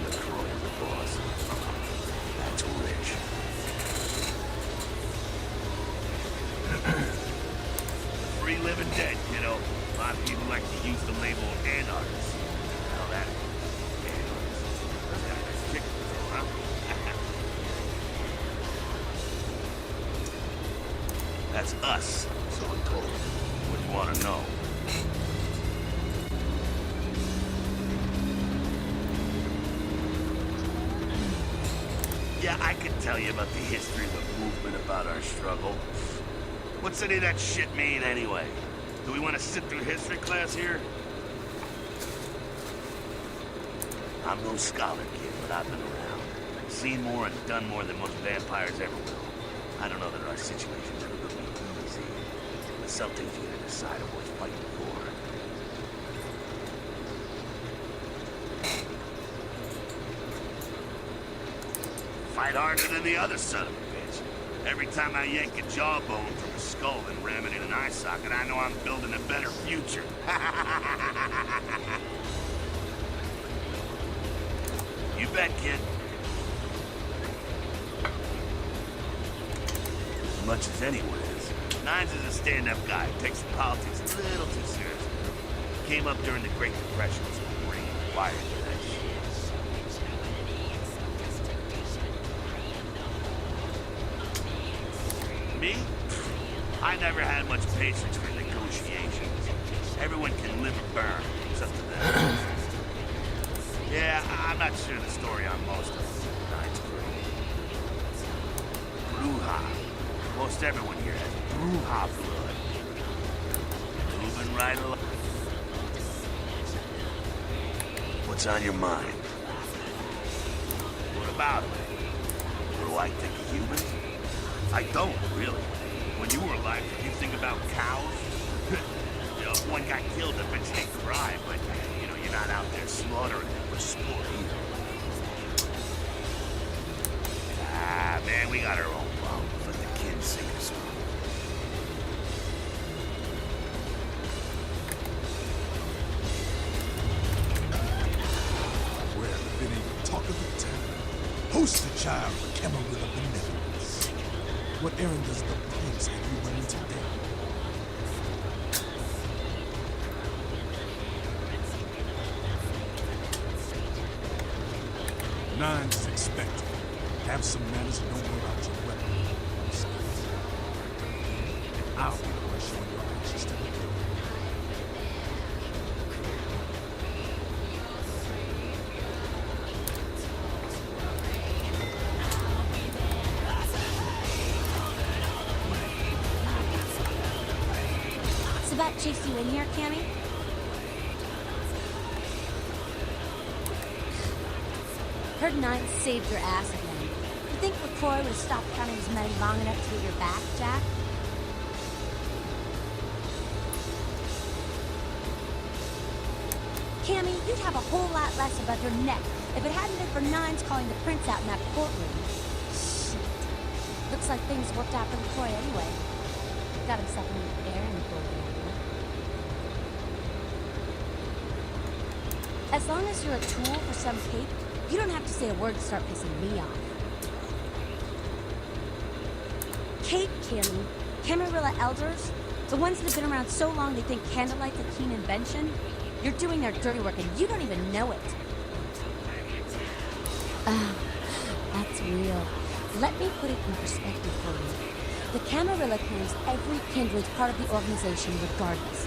LaCroix is the boss. That's rich. Free living dead, kiddo. A lot of people like to use the label anarchist. Now that anarchist. That's got a nice kick to it, huh? That's us, so I'm told. What do you want to know? Yeah, I could tell you about the history of the movement, about our struggle. What's any of that shit mean, anyway? Do we want to sit through history class here? I'm no scholar, kid, but I've been around. Seen more and done more than most vampires ever will. I don't know that our situation's ever going to be easy. But some things you gotta decide are worth fighting for. Fight harder than the other son of a bitch. Every time I yank a jawbone from a skull and ram it in an eye socket, I know I'm building a better future. You bet, kid. As much as anyone is. Nines is a stand-up guy who takes politics a little too seriously. Came up during the Great Depression, was brain wired to that shit. Me? I never had much patience for negotiations. Everyone can live or burn. It's up to them. Yeah, I'm not sure the story on most of them. Nines Bruja. Most everyone here has Bruja blood. Moving right along. What's on your mind? What about it? What do I think of humans? I don't, really. When you were alive, did you think about cows? You know, if one got killed, the bitch ain't cry, but, you know, you're not out there slaughtering them for sport either. Ah, man, we got our own problems. Let the kids sing a song. Well, if it ain't the talk of the town. child of Camarilla benevolence. What errand does the prince have you running today? Nines is expected. Have some manners and don't wear out your weapon. I'll be the one showing your actions to the world. Sabat chased you in here, Cammy? Heard Nine saved your ass again. You think LaCroix would have stopped counting his men long enough to get your back, Jack? Cammy, you'd have a whole lot less above your neck if it hadn't been for Nines calling the prince out in that courtroom. Shit. Looks like things worked out for LaCroix anyway. Got himself a new errand boy. As long as you're a tool for some cape, you don't have to say a word to start pissing me off. Cape, Cammy. Camarilla elders? The ones that have been around so long they think candlelight's a keen invention? You're doing their dirty work and you don't even know it. That's real. Let me put it in perspective for you. The Camarilla claims every kindred's part of the organization regardless.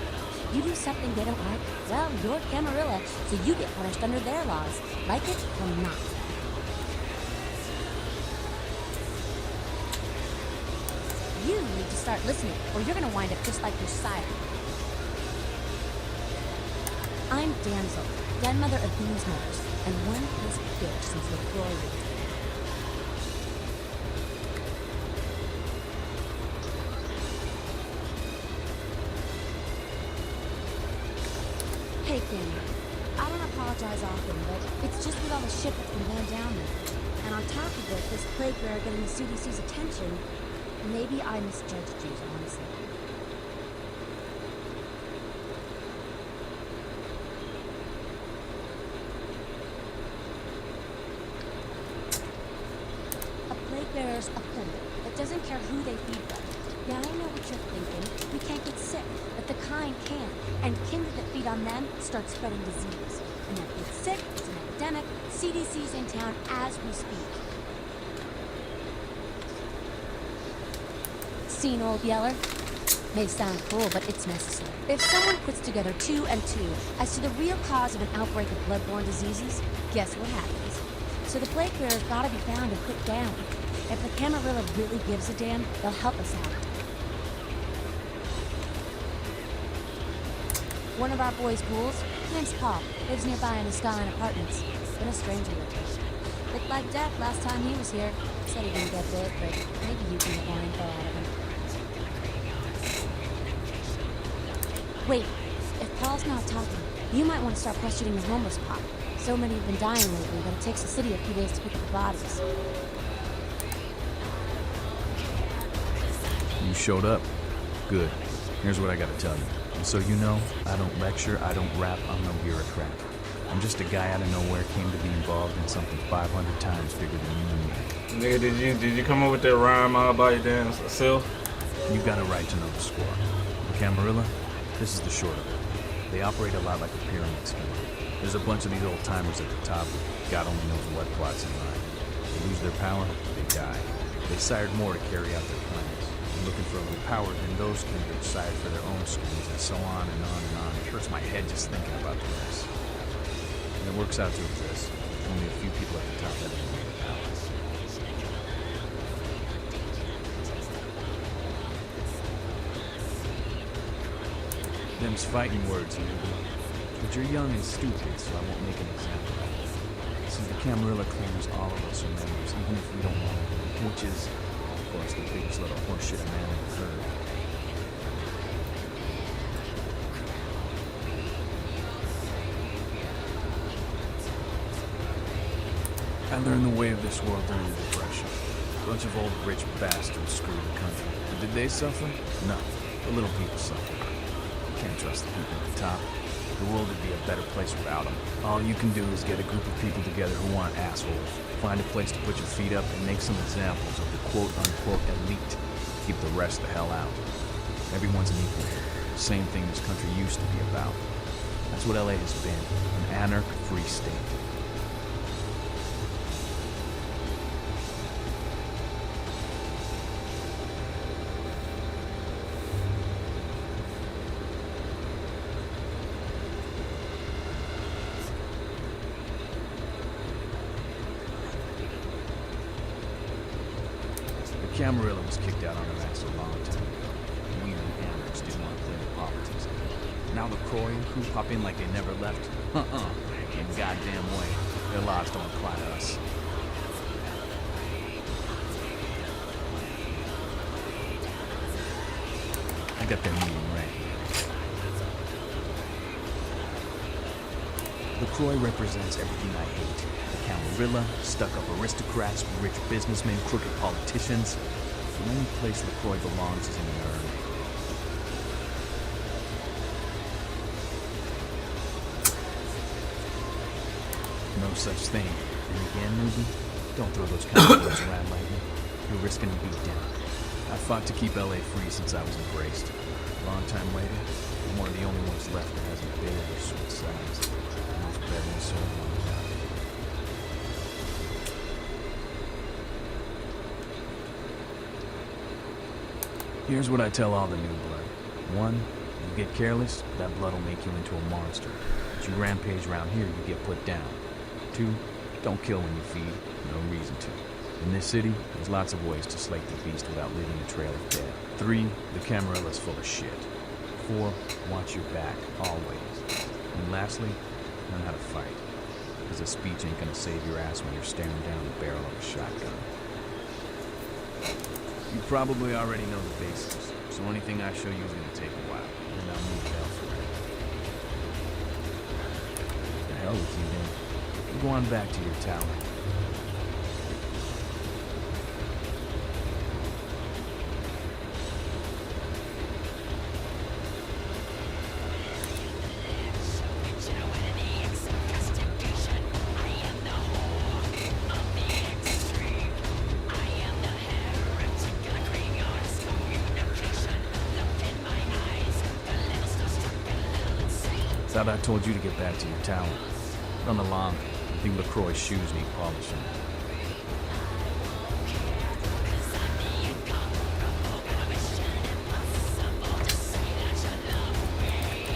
You do something they don't like, well, you're Camarilla, so you get punished under their laws, like it or not. You need to start listening, or you're gonna wind up just like your sire. I'm Damsel, grandmother of these mothers, and one pissed bitch since the floor leaked. Hey, Cammy. I don't apologize often, but it's just with all the shit that's been going down there. And on top of it, this plague bearer getting the CDC's attention, maybe I misjudged you, honestly. A plague bearer's a predator that doesn't care who they feed them. Now, I know what you're thinking. We can't get sick, but the kind can. And kindred that feed on them start spreading disease. And that gets sick, it's an epidemic. CDC's in town as we speak. Seen Old Yeller? May sound cruel, but it's necessary. If someone puts together 2 and 2 as to the real cause of an outbreak of bloodborne diseases, guess what happens? So the plague bearer's gotta be found and put down. If the Camarilla really gives a damn, they'll help us out. One of our boys' ghouls, name's Paul, lives nearby in the Skyline Apartments. Been a stranger with us. Looked like death last time he was here. Said he didn't get bit, but maybe you can get more info out of him. Wait, if Paul's not talking, you might want to start questioning the homeless pop. So many have been dying lately that it takes the city a few days to pick up the bodies. You showed up. Good. Here's what I gotta tell you. And so you know, I don't lecture, I don't rap, I'm no bureaucrat. I'm just a guy out of nowhere came to be involved in something 500 times bigger than you and me. Nigga, did you come up with that rhyme all by your damn self? You got a right to know the score. The Camarilla, this is the short of it. They operate a lot like a pyramid scheme. There's a bunch of these old timers at the top who God only knows what plots in mind. They lose their power, they die. They sired more to carry out their plans. Looking for a little power, then those kindred sired for their own schemes, and so on and on and on. It hurts my head just thinking about the rest. And it works out to exist. Only a few people at the top have any real power. Them's fighting words, you know. But you're young and stupid, so I won't make an example of you. See, the Camarilla claims all of us are members, even if we don't want to, which is, of course, the biggest little horseshit a man ever heard. I learned the way of this world during the Depression. A bunch of old rich bastards screwed the country. But did they suffer? No. The little people suffered. You can't trust the people at the top. The world would be a better place without them. All you can do is get a group of people together who aren't assholes. Find a place to put your feet up and make some examples of the quote-unquote elite. Keep the rest the hell out. Everyone's an equal here. Same thing this country used to be about. That's what LA has been, an anarch-free state. Camarillo was kicked out on her ass a long time ago. We and anarchs didn't want to play with politics anymore. Now LaCroix and crew pop in like they never left. In goddamn way. Their lives don't apply to us. I got their meeting right here. LaCroix represents everything I hate. The Camarilla, stuck-up aristocrats, rich businessmen, crooked politicians. The only place LaCroix belongs is in an urn. No such thing. And again, newbie, don't throw those kind of words around lightly. You're risking a beatdown. I fought to keep LA free since I was embraced. A long time later, I'm one of the only ones left that hasn't bailed or switched sides. Enough better and so on. Here's what I tell all the new blood. 1, you get careless, that blood will make you into a monster. But you rampage around here, you get put down. 2, don't kill when you feed. No reason to. In this city, there's lots of ways to slake the beast without leaving a trail of dead. 3, the Camarilla's full of shit. 4, watch your back, always. And lastly, learn how to fight. Because a speech ain't gonna save your ass when you're staring down the barrel of a shotgun. You probably already know the basics, so anything I show you is gonna take a while, and I'll move it elsewhere. The hell with you then. You go on back to your tower. Thought I told you to get back to your tower. Run along. I think LaCroix's shoes need polishing.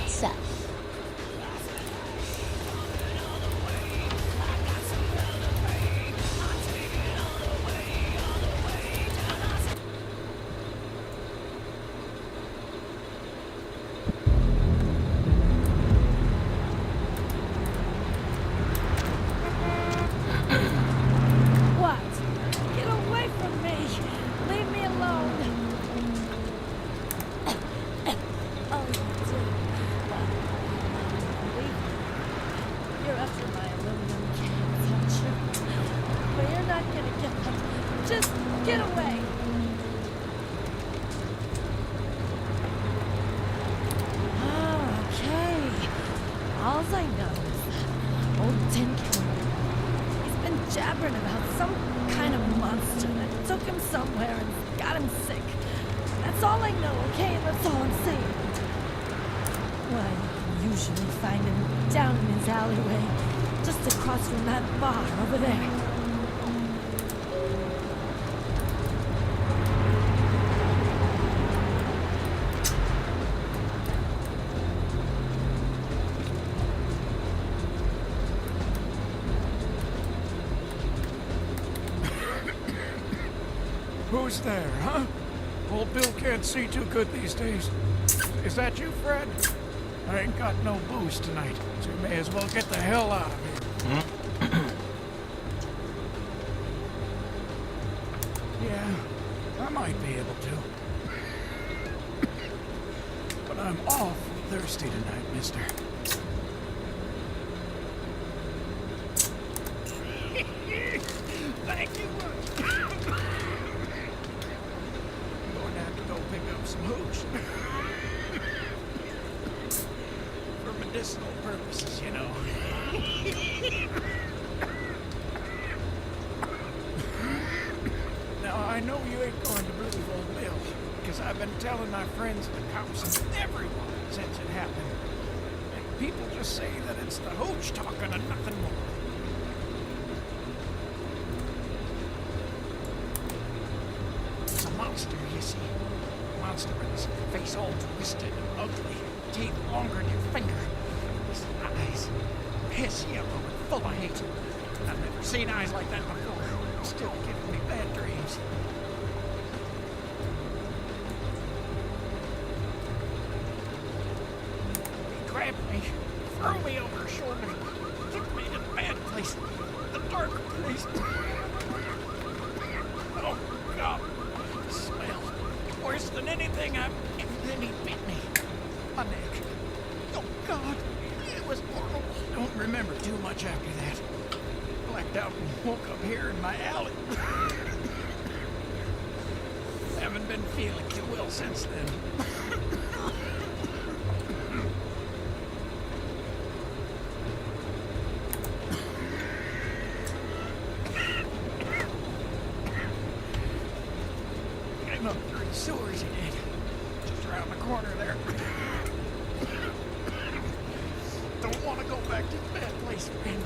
So, Who's there, huh? Old Bill can't see too good these days. Is that you, Fred? I ain't got no booze tonight, so you may as well get the hell out of here. Yeah, I might be able to. But I'm awful thirsty tonight, mister. Thank you much. I'm going to have to go pick up some hooch. For me. medicinal purposes, you know. Now, I know you ain't going to believe old Bill, because I've been telling my friends, the cops, and everyone since it happened. And people just say that it's the hooch talking and nothing more. It's a monster, you see. A monster with his face all twisted and ugly, teeth longer than your finger. His eyes piss yellow and full of hate. I've never seen eyes like that before. It's still giving me bad dreams. He grabbed me, threw me over his shoulder, took me to the bad place, the dark place. Oh, God. The smell. Worse than anything I've... And then he bit me. My neck. Oh, God. It was horrible. Don't remember too much after that. Blacked out and woke up here in my alley. Haven't been feeling too well since then. Came up through the sewers, he did. Just around the corner there. Don't want to go back to the bad place, friend.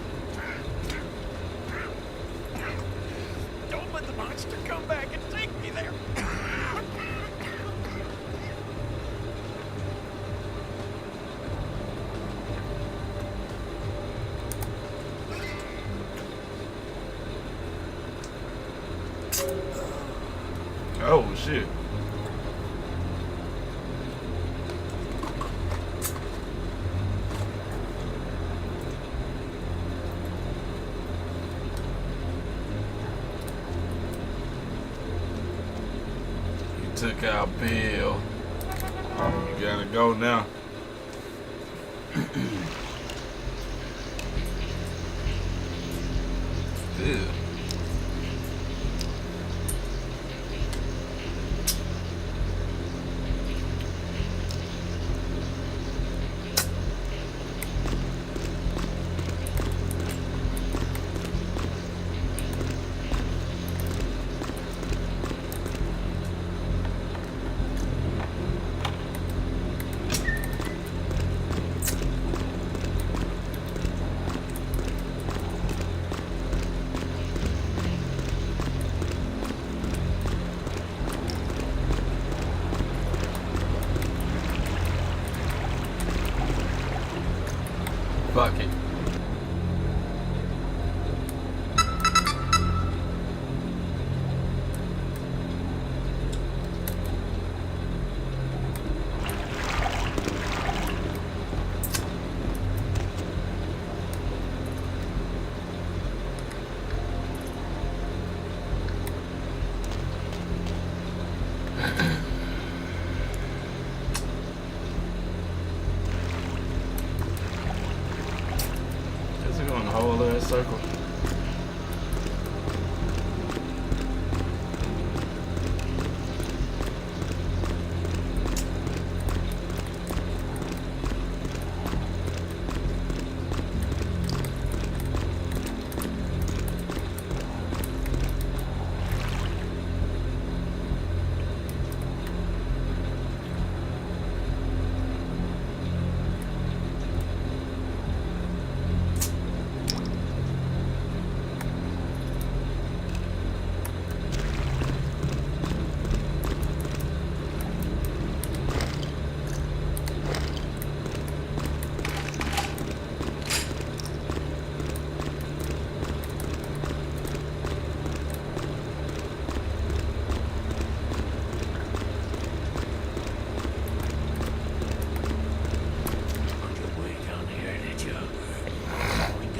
Don't let the monster come back and take me there. Oh, shit. You took out Bill. You gotta go now. Ew. Fuck it. Whole ass circle.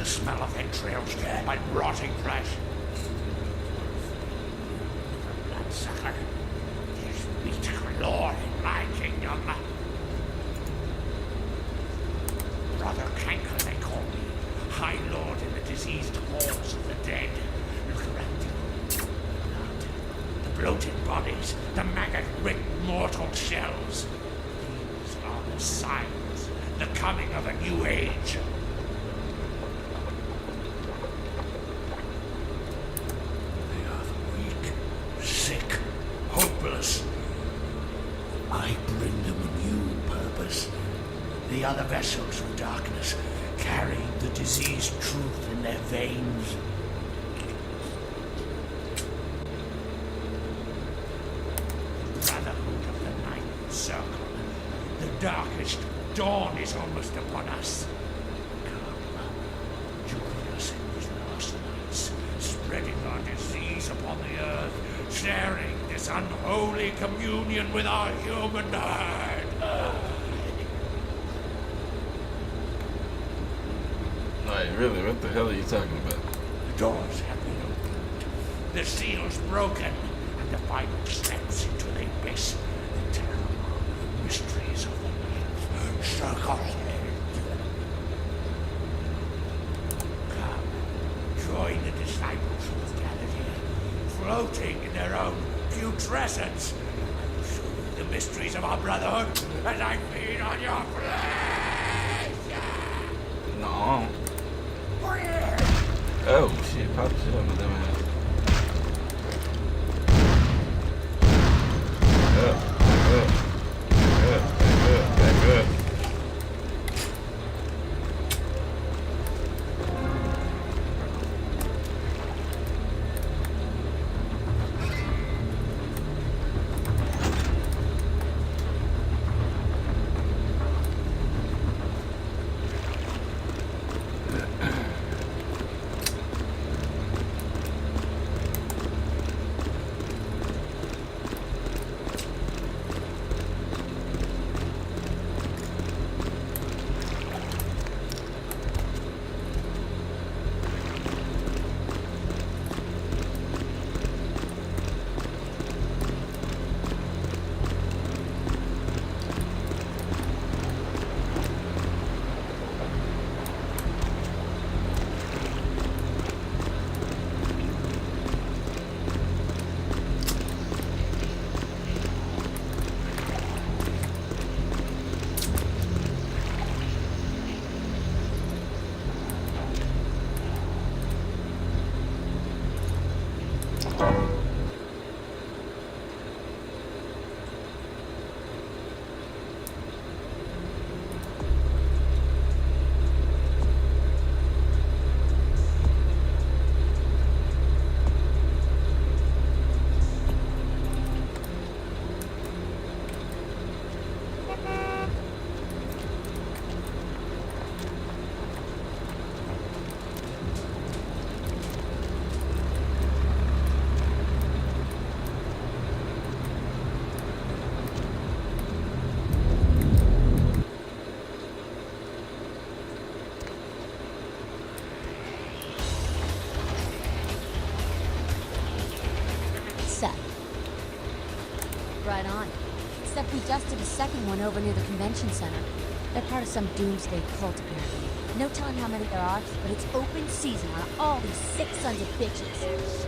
Smell of entrails, like rotting flesh. Bloodsucker, there's meat galore in my kingdom. Brother Canker, they call me. High Lord in the diseased halls of the dead. Look around you. Blood. The bloated bodies, the maggot-riddled mortal shells. These are the signs The coming of a new age. They are weak, sick, hopeless. I bring them a new purpose. The other vessels of darkness, carrying the diseased truth in their veins. Brotherhood of the Ninth Circle. The darkest dawn is almost upon us. Come, join us in these last nights, spreading our disease upon the earth, sharing this unholy communion with our human herd. Like, really, what the hell are you talking about? The doors have been opened, the seals broken, and the final steps into the abyss. The terrible mysteries of the Ninth Circle ahead. Come, join the disciples who have gathered here, floating in their own putrescence. I will show you the mysteries of our brotherhood as I feed on your flesh. No. Oh shit, pop shit on my dumb ass. Back up. Right on. Except we just did a second one over near the convention center. They're part of some doomsday cult, apparently. No telling how many there are, but it's open season on all these sick sons of bitches.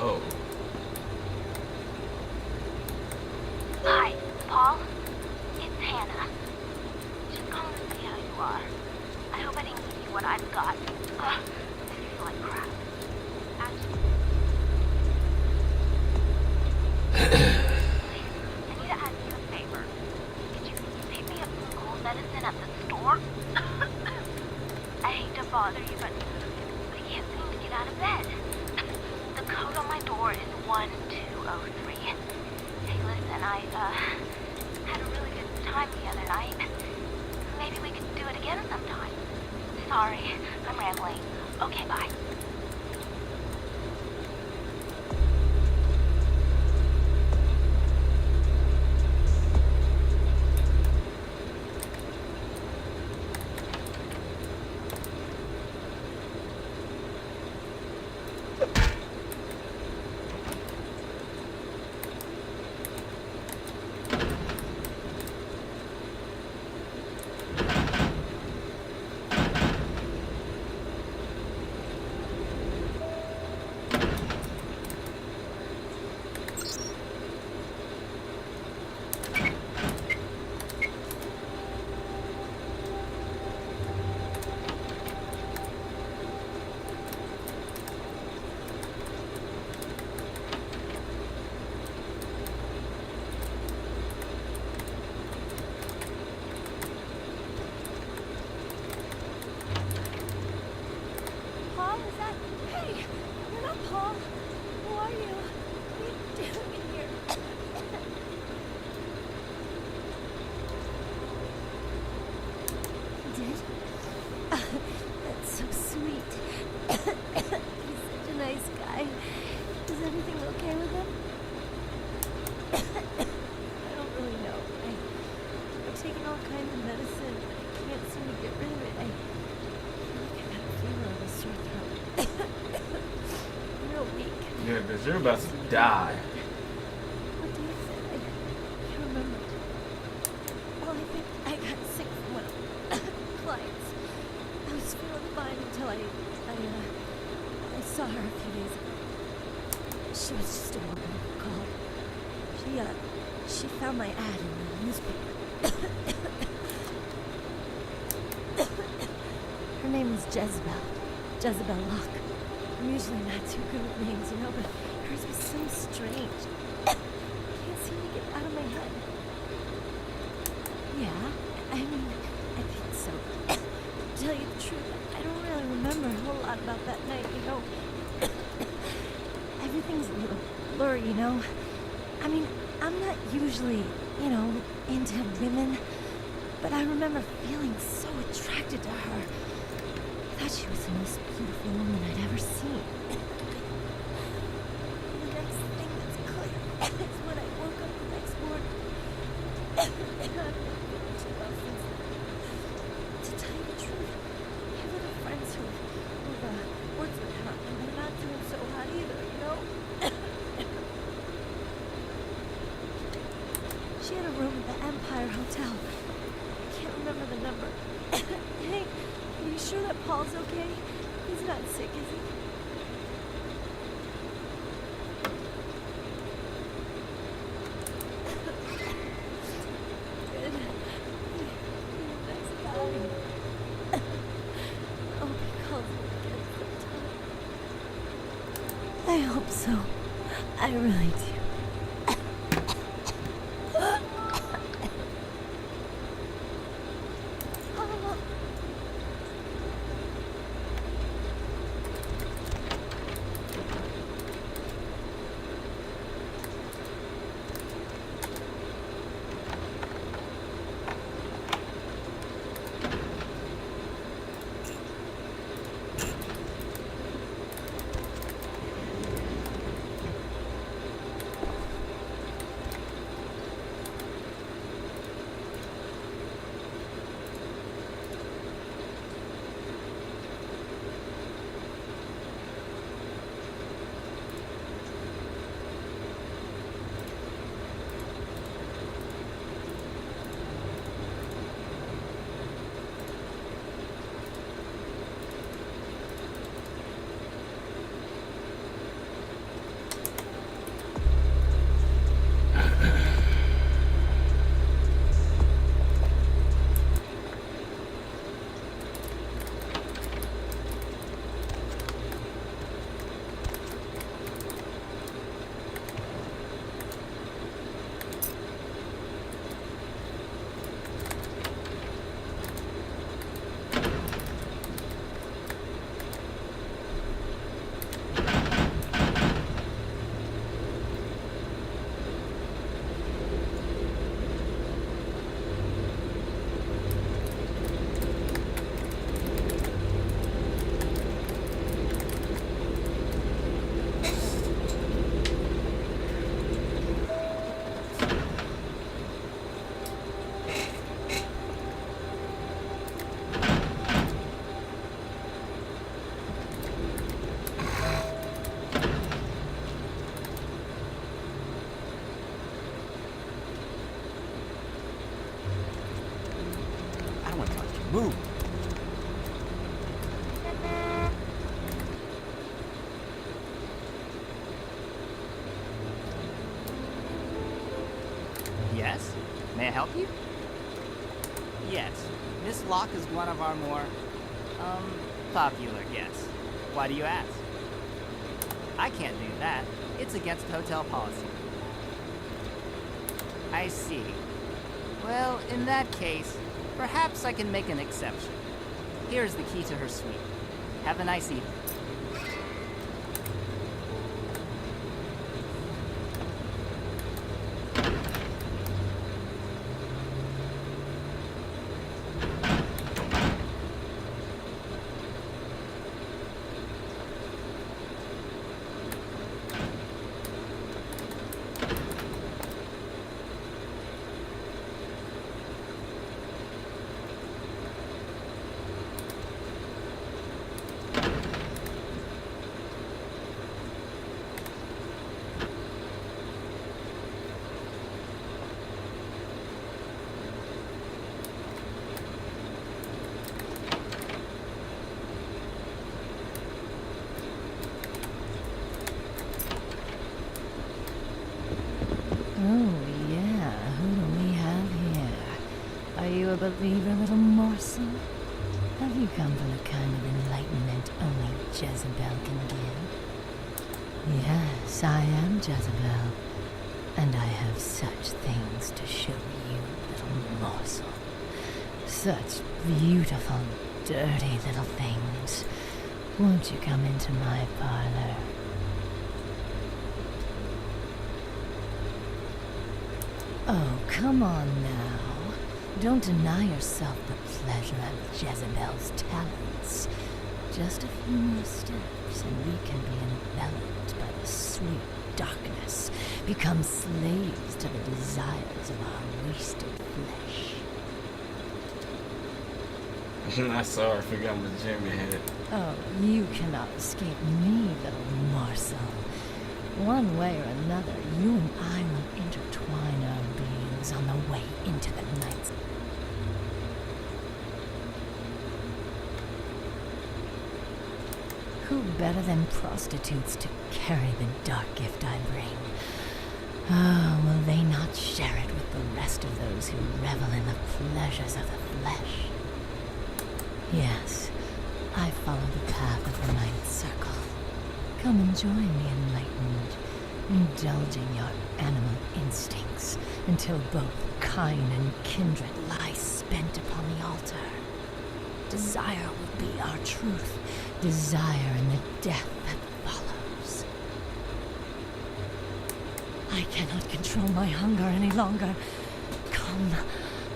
Oh. Hi, Paul. It's Hannah. Just calling to see how you are. I hope I didn't give you what I've got. I feel like crap. Actually, I need to ask you a favor. Could you pick me up some cold medicine at the store? I hate to bother you, but I can't seem to get out of bed. The code on my door is 1203. Hey, listen, I had a really good time the other night. Maybe we could do it again sometime. Sorry, I'm rambling. Okay, bye. Paul, is that... Hey, you're not Paul. Who are you? What are you doing in here? You did? That's so sweet. He's such a nice guy. Is everything okay with him? I don't really know. I've taken all kinds of medicine, but I can't seem to get rid of it. I feel like I've got a fever on my sore throat. I'm real weak. Yeah, because you're about to die. What do you say? I can't remember. Well, I think I got sick from one of the clients. I was feeling fine until I saw her a few days ago. She was just a woman who called. She found my ad in the newspaper. Her name was Jezebel Locke. I'm usually not too good with names, you know, but hers was so strange. Can't seem to get out of my head. Yeah, I mean, I think so. To tell you the truth, I don't really remember a whole lot about that night, you know. Everything's a little blurry, you know. I mean, I'm not usually, you know, into women, but I remember feeling so attracted to her. I thought she was the most beautiful woman I'd ever seen. The next thing that's clear is when I woke up the next morning. And I've been feeling too well since then. To tell you the truth, I have other friends who've worked with her, and they're not doing so hot either, you know? She had a room at the Empire Hotel. I can't remember the number. Hey, are you sure that Paul's okay? He's not sick, is he? Good. He's a nice guy. I hope he calls me again sometime. I hope so. I really do. Move. Yes? May I help you? Yes. Miss Locke is one of our more, popular guests. Why do you ask? I can't do that. It's against hotel policy. I see. Well, in that case, perhaps I can make an exception. Here's the key to her suite. Have a nice evening. Oh, yeah. Who do we have here? Are you a believer, little morsel? Have you come for the kind of enlightenment only Jezebel can give? Yes, I am Jezebel. And I have such things to show you, little morsel. Such beautiful, dirty little things. Won't you come into my parlor? Oh, come on now. Don't deny yourself the pleasure of Jezebel's talents. Just a few more steps and we can be enveloped by the sweet darkness, become slaves to the desires of our wasted flesh. I saw her, forgot my Jimmy hat. Oh, you cannot escape me, little morsel. One way or another, you and I will intertwine our beings on the way into the night. Who better than prostitutes to carry the dark gift I bring? Oh, will they not share it with the rest of those who revel in the pleasures of the flesh? Yes, I follow the path of the ninth circle. Come and join me, enlightened, indulging your animal instincts until both kind and kindred lie spent upon the altar. Desire will be our truth, desire in the death that follows. I cannot control my hunger any longer. Come,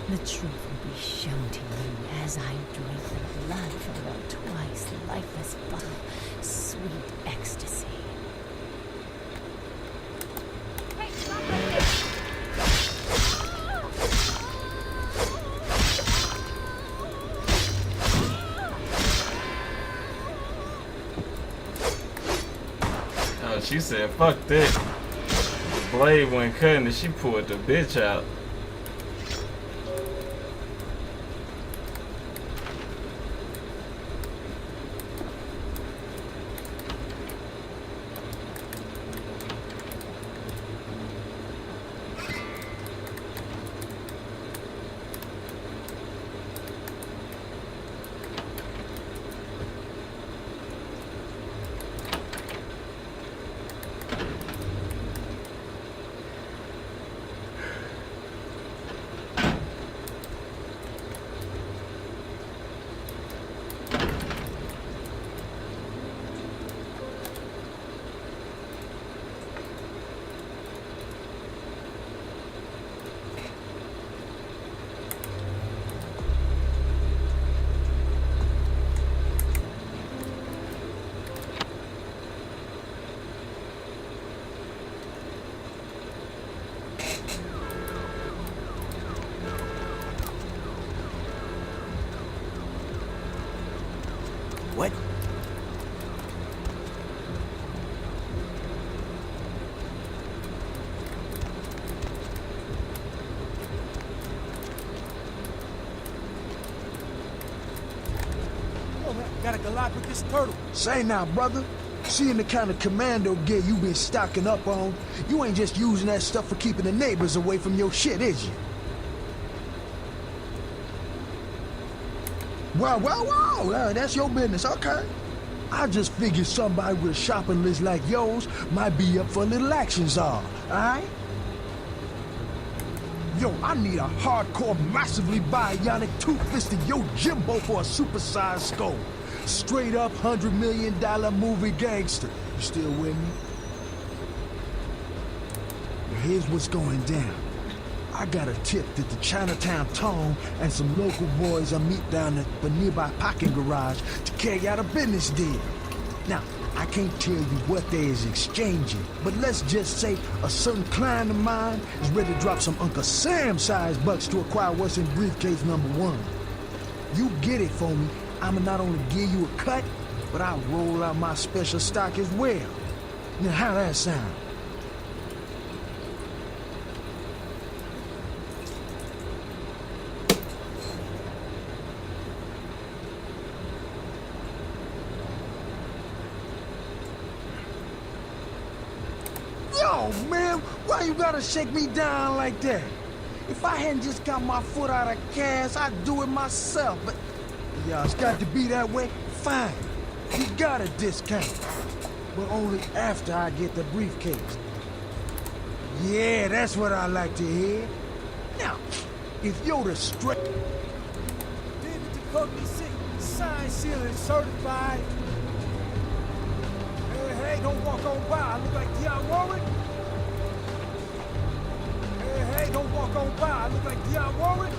the truth will be shown to you as I drink the blood from your twice lifeless bottle, sweet ecstasy. Oh, she said, fuck this. The blade went cutting and she pulled the bitch out. got a Galapagos turtle. Say now, brother. Seeing the kind of commando gear you been stocking up on, you ain't just using that stuff for keeping the neighbors away from your shit, is you? Well, that's your business, okay. I just figured somebody with a shopping list like yours might be up for a little action czar, alright? Yo, I need a hardcore, massively bionic, two-fisted Yojimbo for a supersized skull. Straight up $100 million movie gangster. You still with me? Well, here's what's going down. I got a tip that the Chinatown Tone and some local boys are meet down at the nearby parking garage to carry out a business deal. Now, I can't tell you what they is exchanging, but let's just say a certain client of mine is ready to drop some Uncle Sam-sized bucks to acquire what's in briefcase number 1. You get it for me, I'ma not only give you a cut, but I'll roll out my special stock as well. Now, how that sound? Yo, man, why you gotta shake me down like that? If I hadn't just got my foot out of gas, I'd do it myself, but... yeah, it's got to be that way? Fine. You got a discount. But only after I get the briefcase. Yeah, that's what I like to hear. Now, if you're the straight... David Jacoby, signed, sealed, and certified. Hey, don't walk on by. I look like Dionne Warwick. Hey, don't walk on by. I look like Dionne Warwick.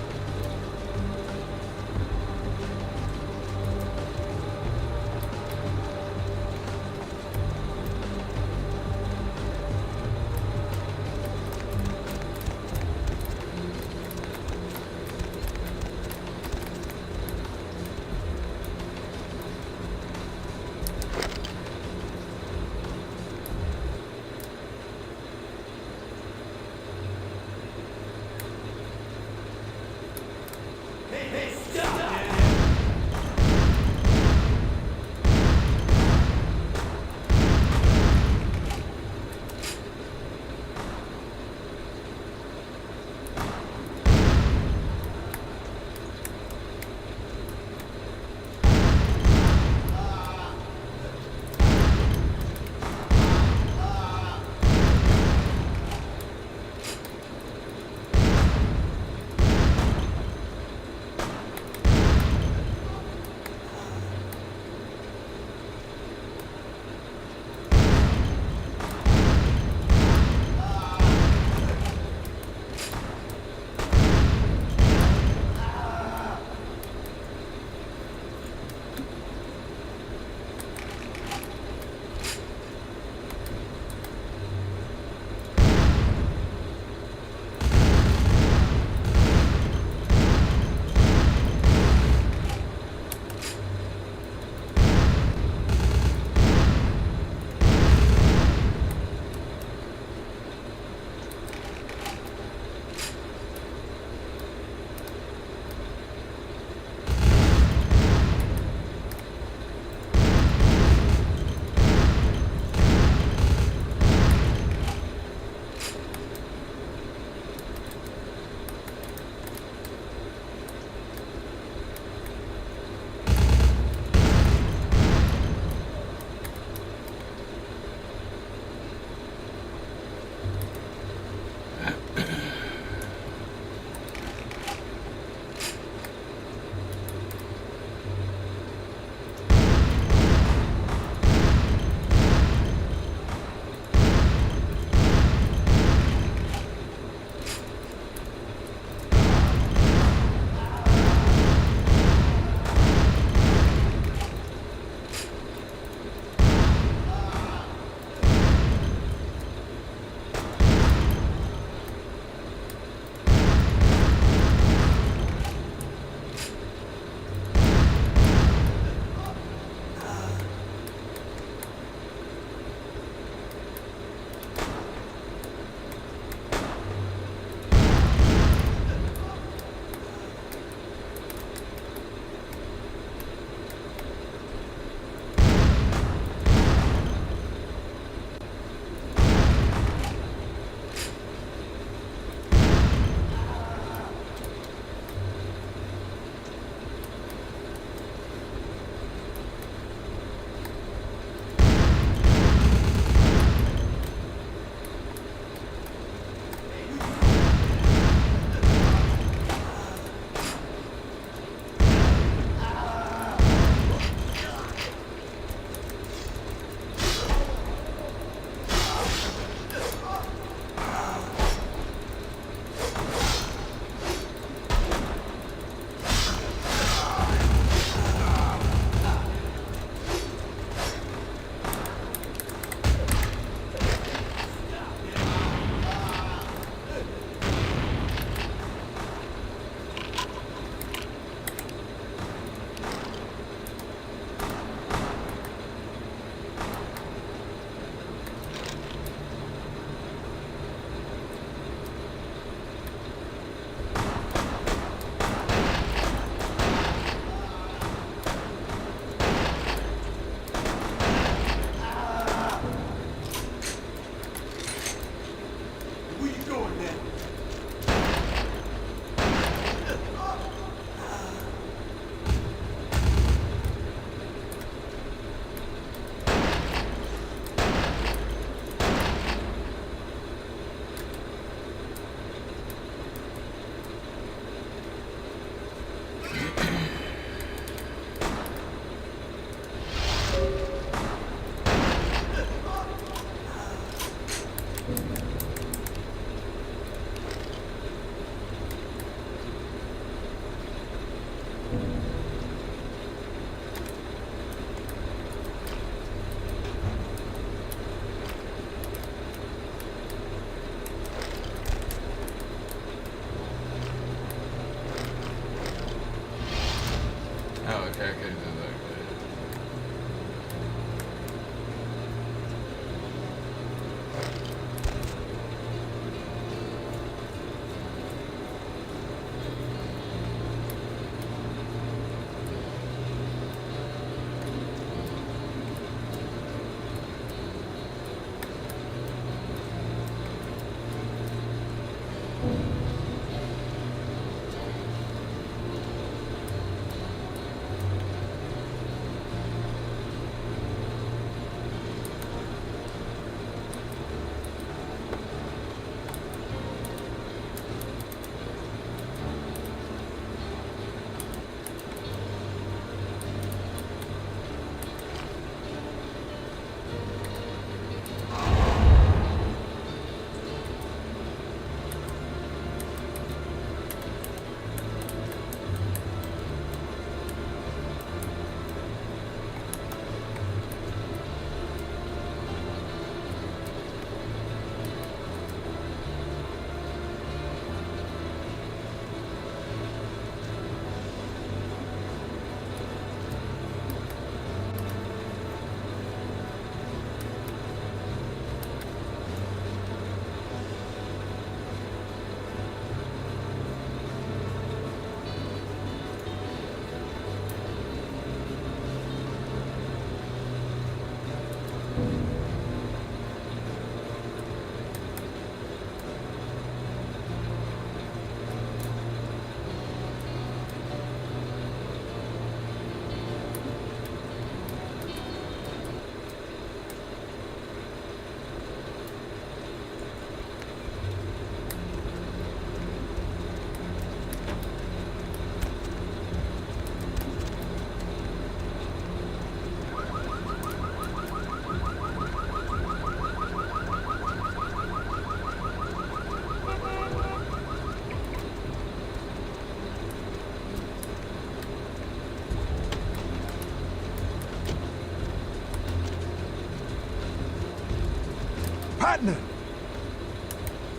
Partner!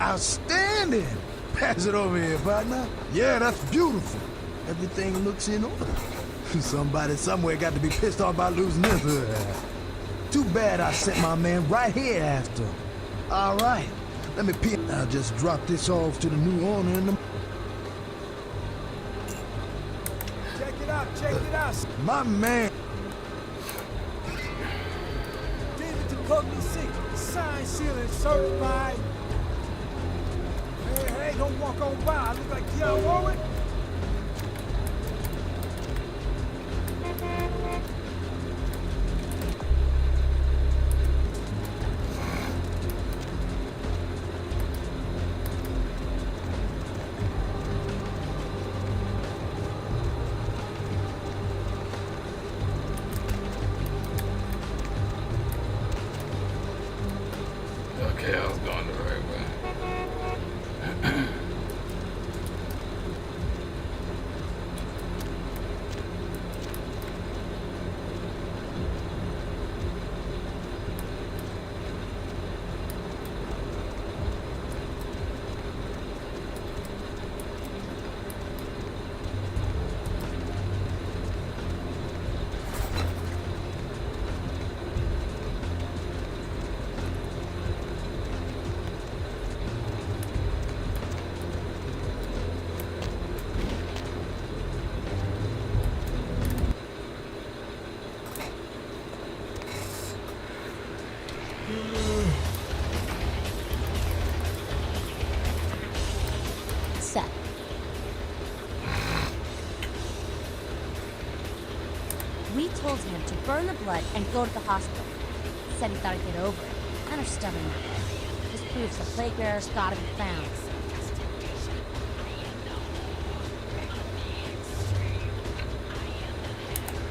Outstanding! Pass it over here, partner. Yeah, that's beautiful. Everything looks in order. Somebody somewhere got to be pissed off about losing this. Too bad I sent my man right here after. All right, let me pee. I'll just drop this off to the new owner in the... Check it out. My man. David Tacogny 6, signed, sealed, and certified. Hey, don't walk on by. I look like Young Warwick. Okay, I was going the right way. Set. We told him to burn the blood and go to the hospital. Said he thought he'd get over it. Kind of stubborn that way. This proves the plague bearer's gotta be found.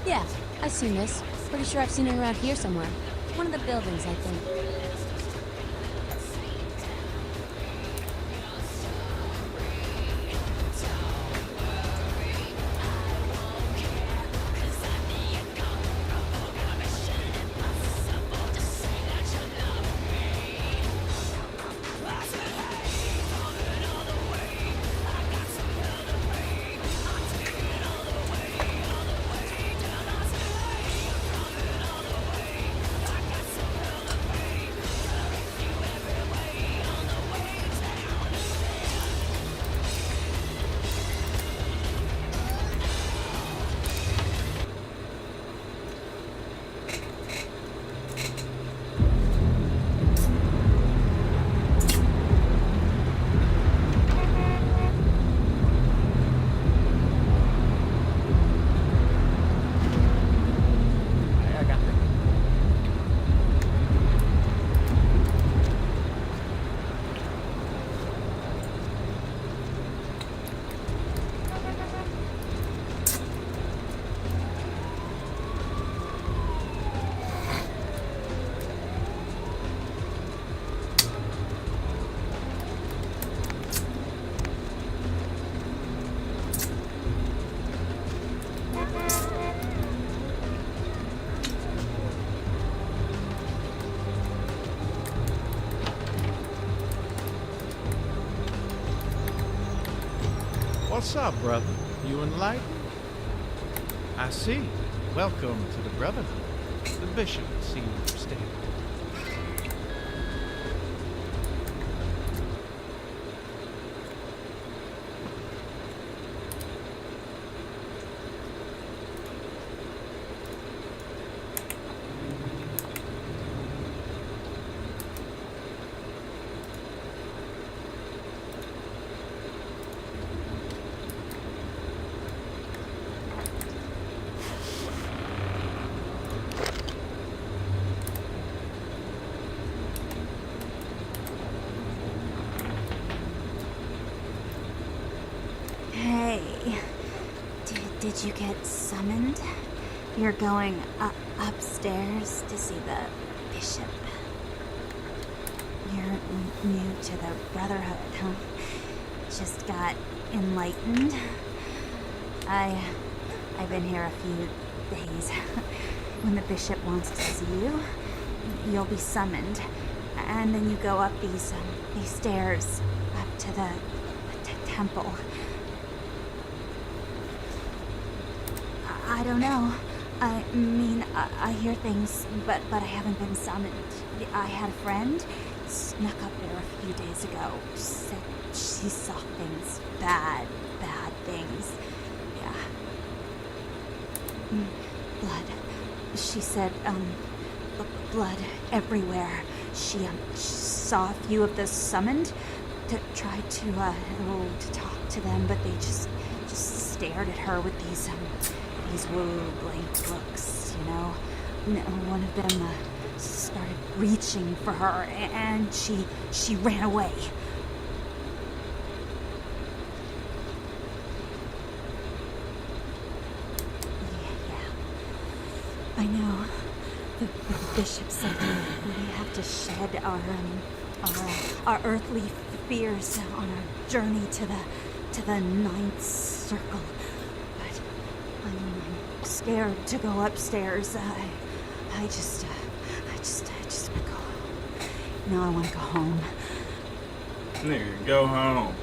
Yeah, I've seen this. Pretty sure I've seen it around here somewhere. One of the buildings, I think. What's up, brother? You enlightened? I see. Welcome to the Brotherhood. The bishop will see you upstairs. Hey, did you get summoned? You're going upstairs to see the bishop. You're new to the Brotherhood, huh? Just got enlightened. I've been here a few days. When the bishop wants to see you, you'll be summoned. And then you go up these stairs up to the temple. I don't know. I mean, I hear things, but I haven't been summoned. I had a friend snuck up there a few days ago. She said she saw things, bad things. Yeah. Blood. She said, blood everywhere. She saw a few of the summoned, tried to talk to them, but they just stared at her with these blank looks, you know. One of them started reaching for her, and she ran away. I know. The bishop said we have to shed our earthly fears on our journey to the ninth circle. But I'm scared to go upstairs. I just want to go. No, I want to go home. Nigga, go home.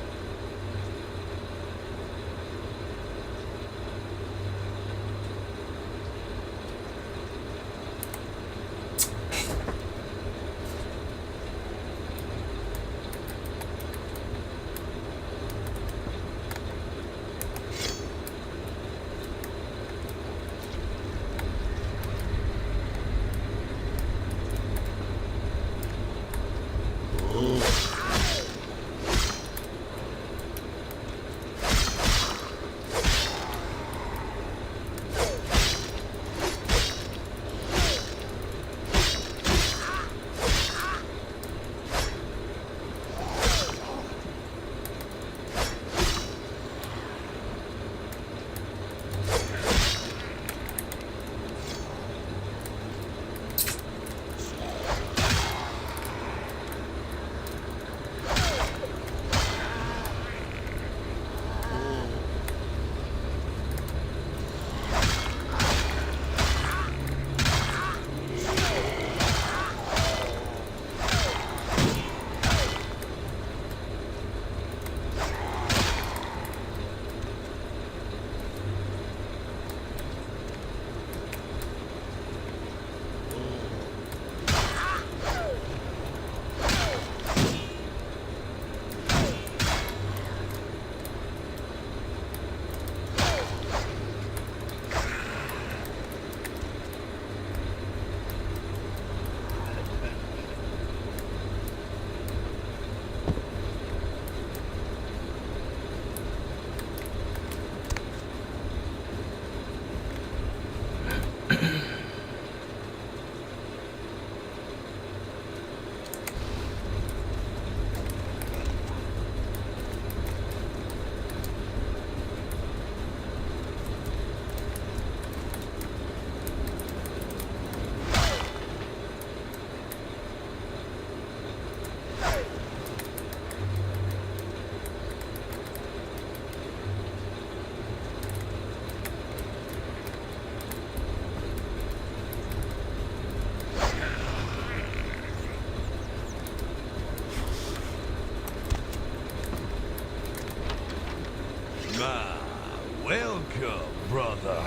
Welcome, brother.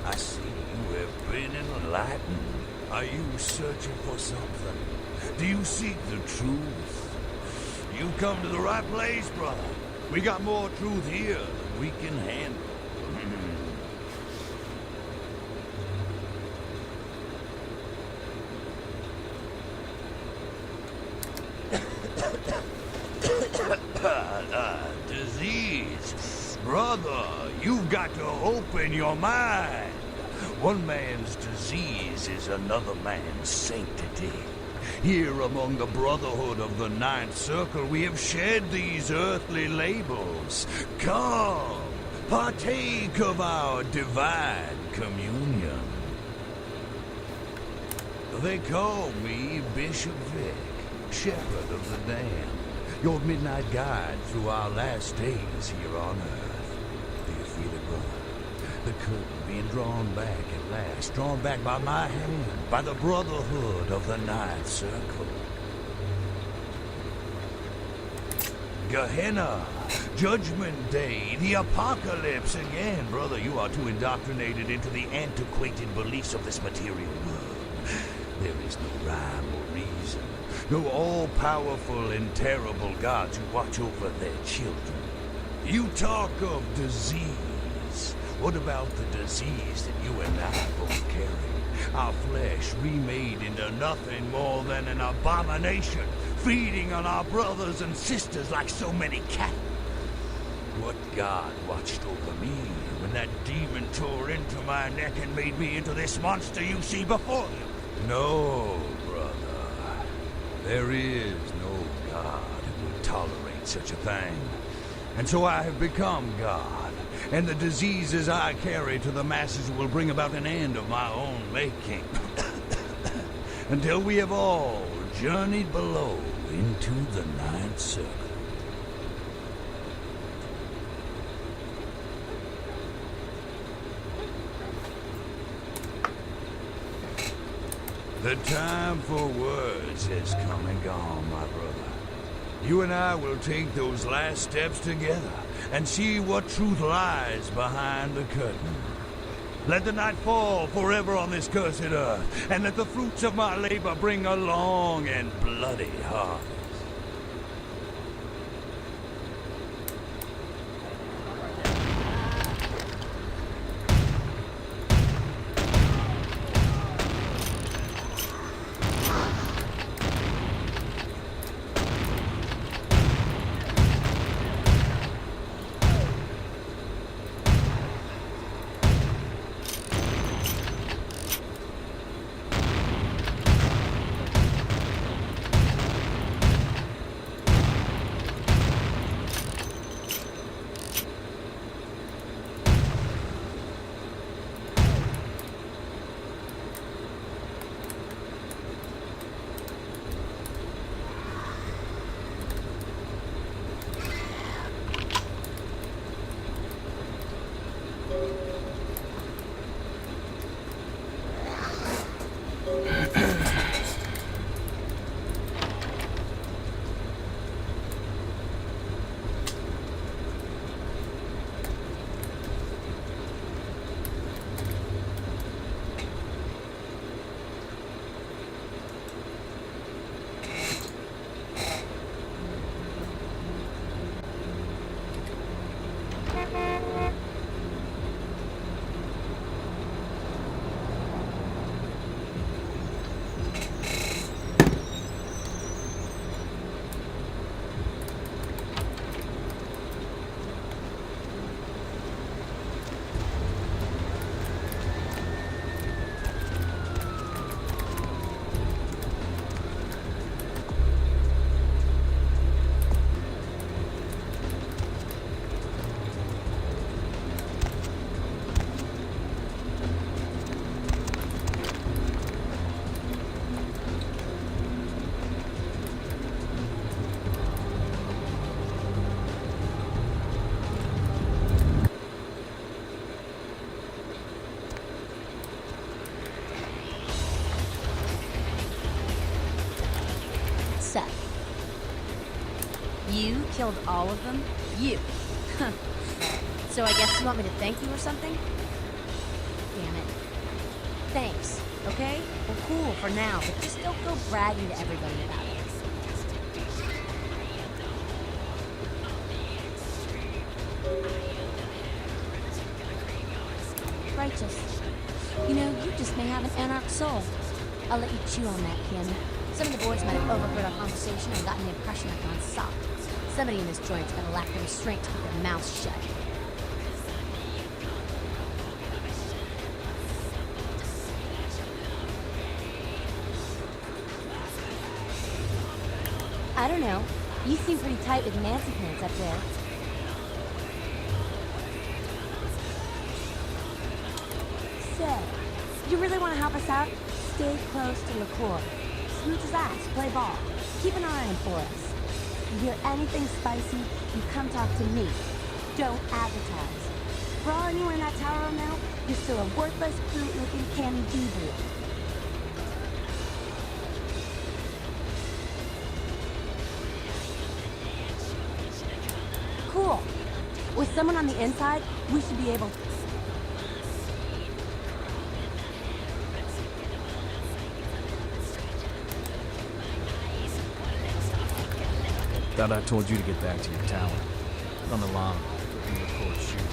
I see you have been enlightened. Are you searching for something? Do you seek the truth? You come to the right place, brother. We got more truth here than we can handle. Disease. Brother, you've got to open your mind. One man's disease is another man's sanctity. Here among the Brotherhood of the Ninth Circle, we have shed these earthly labels. Come, partake of our divine communion. They call me Bishop Vic, Shepherd of the Damned, your midnight guide through our last days here on Earth. Do you feel it, brother? The curtain being drawn back at last, drawn back by my hand, by the Brotherhood of the Ninth Circle. Gehenna, Judgment Day, the apocalypse again. Brother, you are too indoctrinated into the antiquated beliefs of this material world. There is no rhyme or reason, no all-powerful and terrible gods who watch over their children. You talk of disease. What about the disease that you and I both carry? Our flesh remade into nothing more than an abomination, feeding on our brothers and sisters like so many cattle. What God watched over me when that demon tore into my neck and made me into this monster you see before you? No, brother. There is no God who would tolerate such a thing. And so I have become God, and the diseases I carry to the masses will bring about an end of my own making. Until we have all journeyed below into the ninth circle. The time for words has come and gone, my brother. You and I will take those last steps together and see what truth lies behind the curtain. Let the night fall forever on this cursed earth, and let the fruits of my labor bring a long and bloody harvest. You killed all of them? You. So I guess you want me to thank you or something? Damn it. Thanks, okay? Well, cool for now, but just don't go bragging to everybody about it. Righteous. You know, you just may have an anarch soul. I'll let you chew on that, Kim. Some of the boys might have overheard our conversation and gotten the impression I've gone soft. Somebody in this joint's gonna lack the restraint to keep their mouths shut. I don't know. You seem pretty tight with Nancy pants up there. So, you really want to help us out? Stay close to LaCroix. Smooth his ass, play ball. Keep an eye on for us. You hear anything spicy, you come talk to me. Don't advertise. For all anyone in that tower will know, you're still a worthless, boot-looking candy boo-boo. there's someone on the inside, we should be able... Thought I told you to get back to your tower. On the lawn, we can record shooting.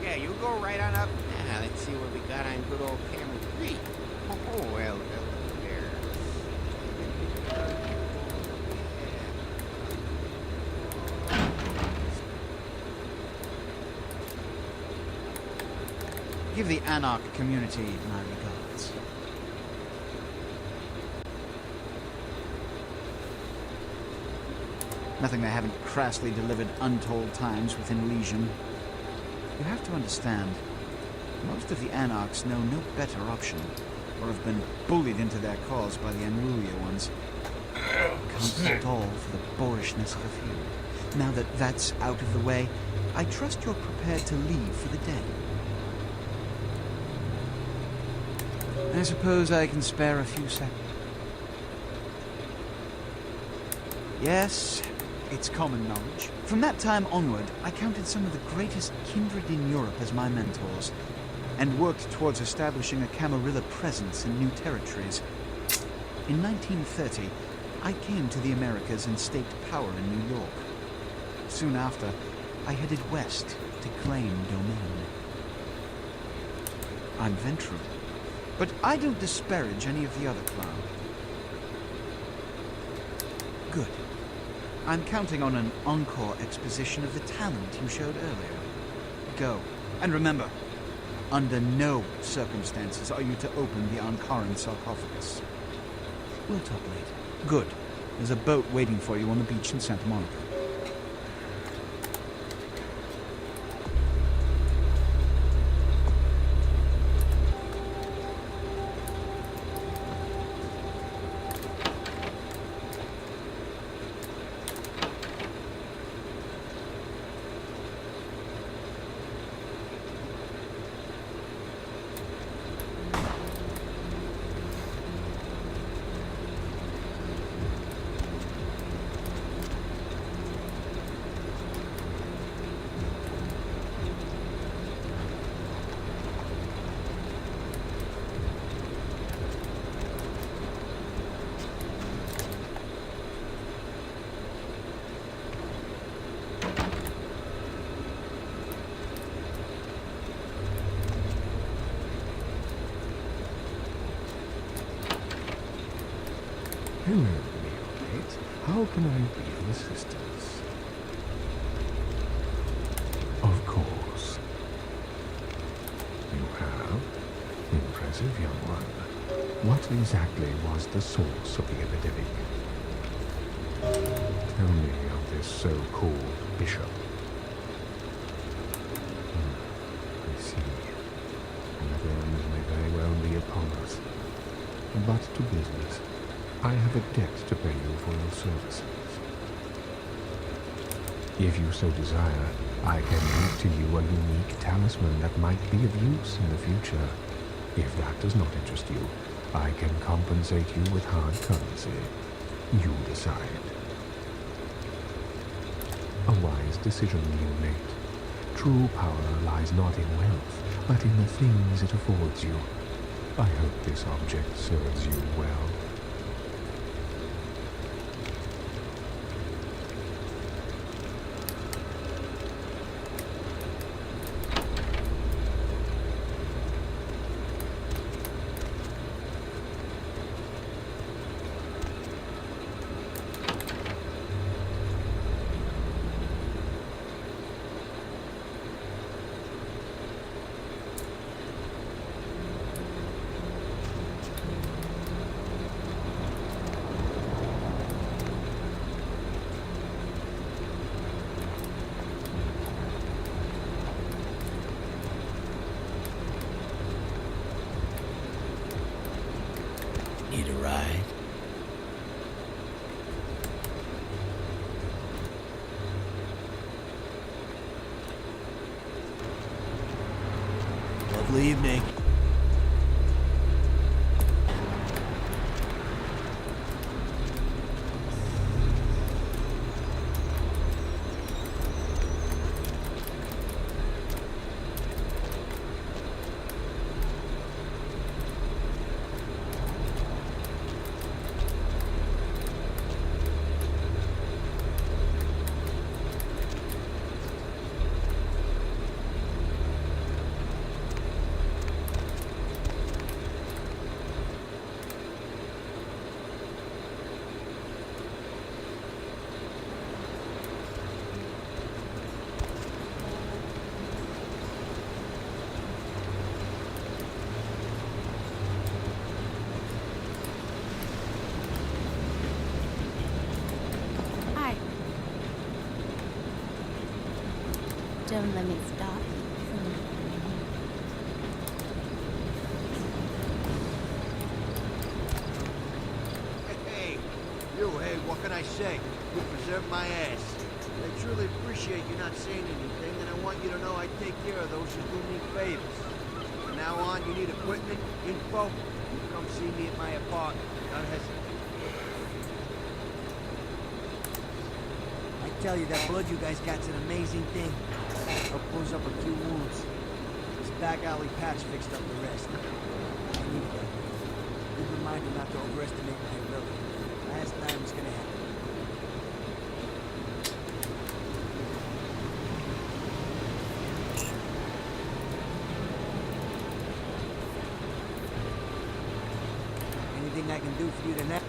Yeah, you go right on up. Now, let's see what we got on good old camera 3. Oh, well, there. Give the Anarch community my regards. Nothing they haven't crassly delivered untold times within Legion. You have to understand, most of the Anarchs know no better option, or have been bullied into their cause by the unrulier ones. Can't stall for the boorishness of a few. Now that that's out of the way, I trust you're prepared to leave for the day. I suppose I can spare a few seconds. Yes, it's common knowledge. From that time onward, I counted some of the greatest kindred in Europe as my mentors, and worked towards establishing a Camarilla presence in new territories. In 1930, I came to the Americas and staked power in New York. Soon after, I headed west to claim domain. I'm venturing, but I don't disparage any of the other clan. Good. I'm counting on an encore exposition of the talent you showed earlier. Go. And remember, under no circumstances are you to open the Ankaran sarcophagus. We'll talk later. Good. There's a boat waiting for you on the beach in Santa Monica. Hello, neophyte. How can I be of assistance? Of course. You have? Impressive, young one. What exactly was the source of the epidemic? Tell me of this so-called bishop. I see. Revenge may very well be upon us. But to business. I have a debt to pay you for your services. If you so desire, I can give to you a unique talisman that might be of use in the future. If that does not interest you, I can compensate you with hard currency. You decide. A wise decision you made. True power lies not in wealth, but in the things it affords you. I hope this object serves you well. Believe me. Don't let me stop. Hey, what can I say? You preserved my ass. I truly appreciate you not saying anything, and I want you to know I take care of those who do me favors. From now on, you need equipment, info, you come see me at my apartment. Don't hesitate. I tell you, that blood you guys got's an amazing thing. I'll close up a few wounds. This back alley patch fixed up the rest. I need that. Good reminder not to overestimate my ability. Last time it's gonna happen. Anything I can do for you tonight?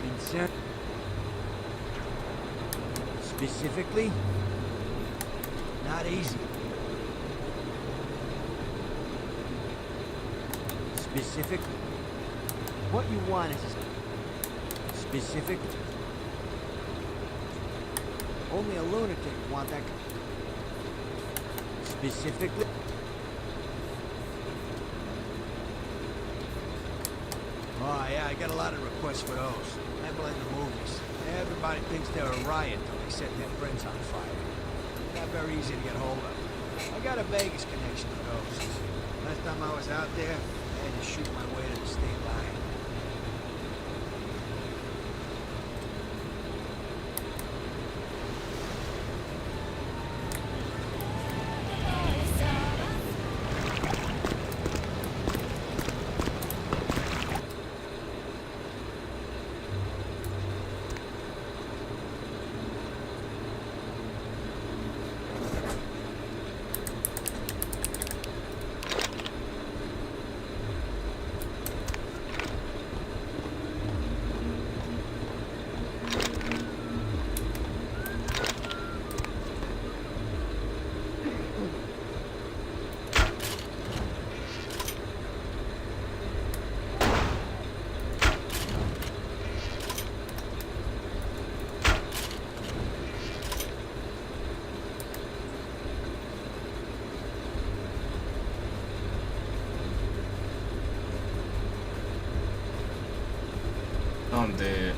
Concern? Specifically? Not easy. Specific? What you want is specific. Only a lunatic would want that. Specifically? Oh yeah, I got a lot of requests for those. I blame the movies. Everybody thinks they're a riot till they set their friends on fire. Not very easy to get hold of. I got a Vegas connection for those. Last time I was out there, I had to shoot my way to the state line. I'm dead.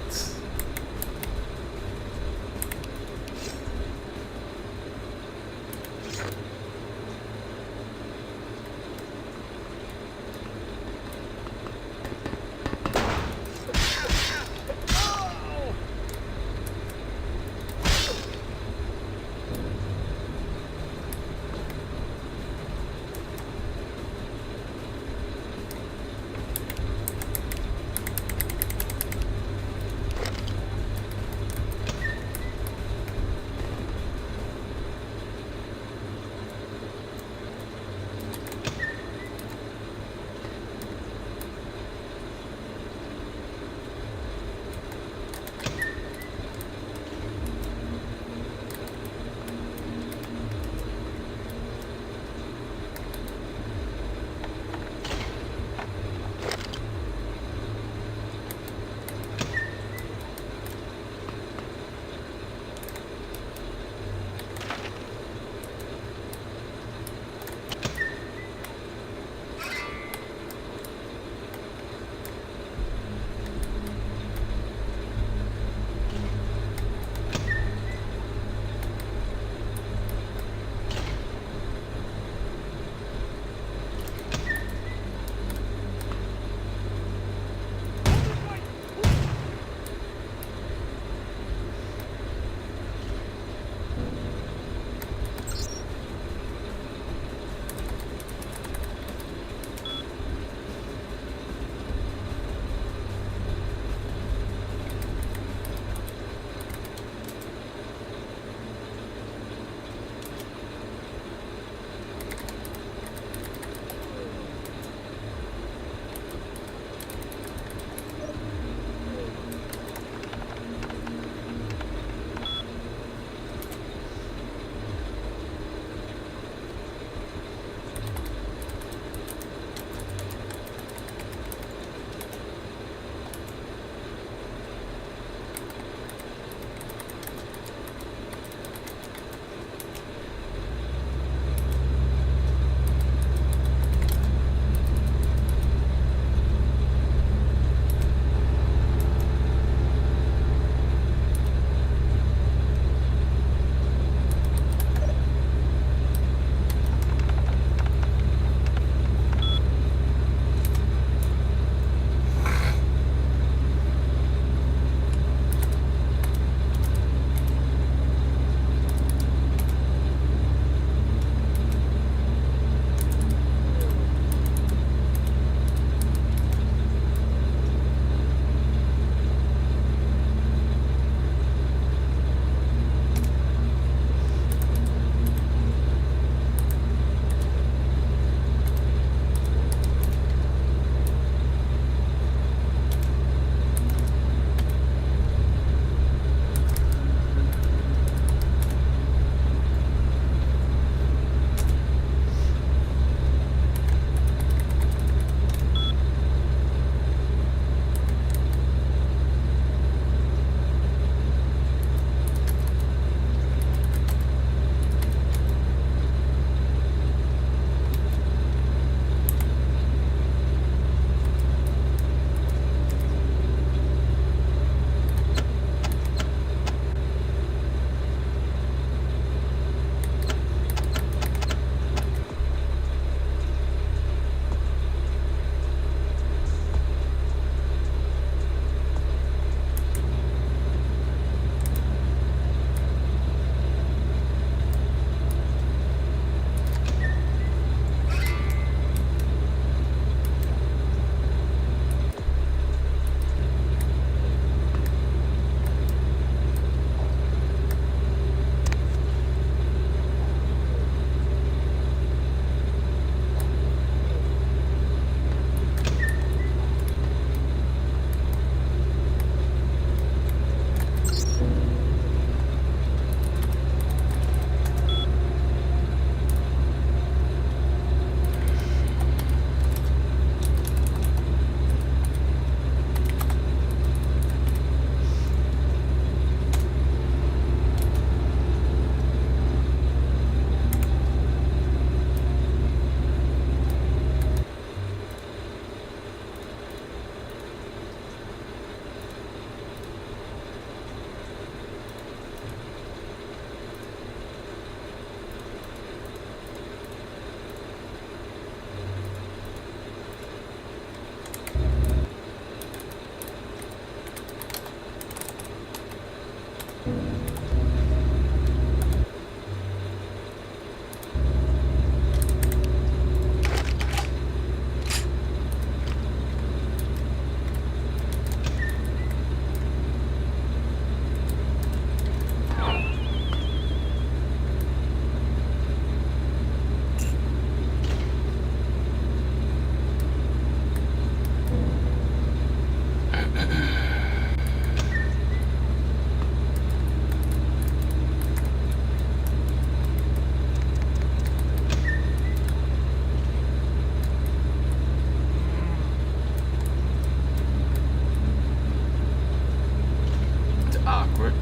Awkward.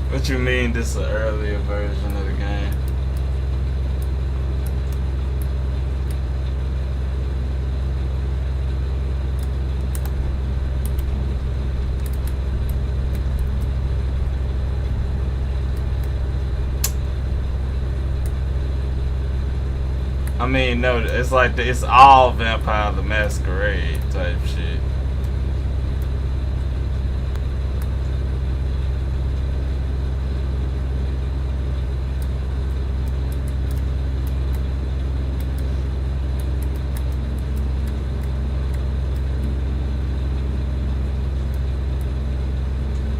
What you mean this is an earlier version of the game? I mean, no, it's like it's all Vampire the Masquerade type shit.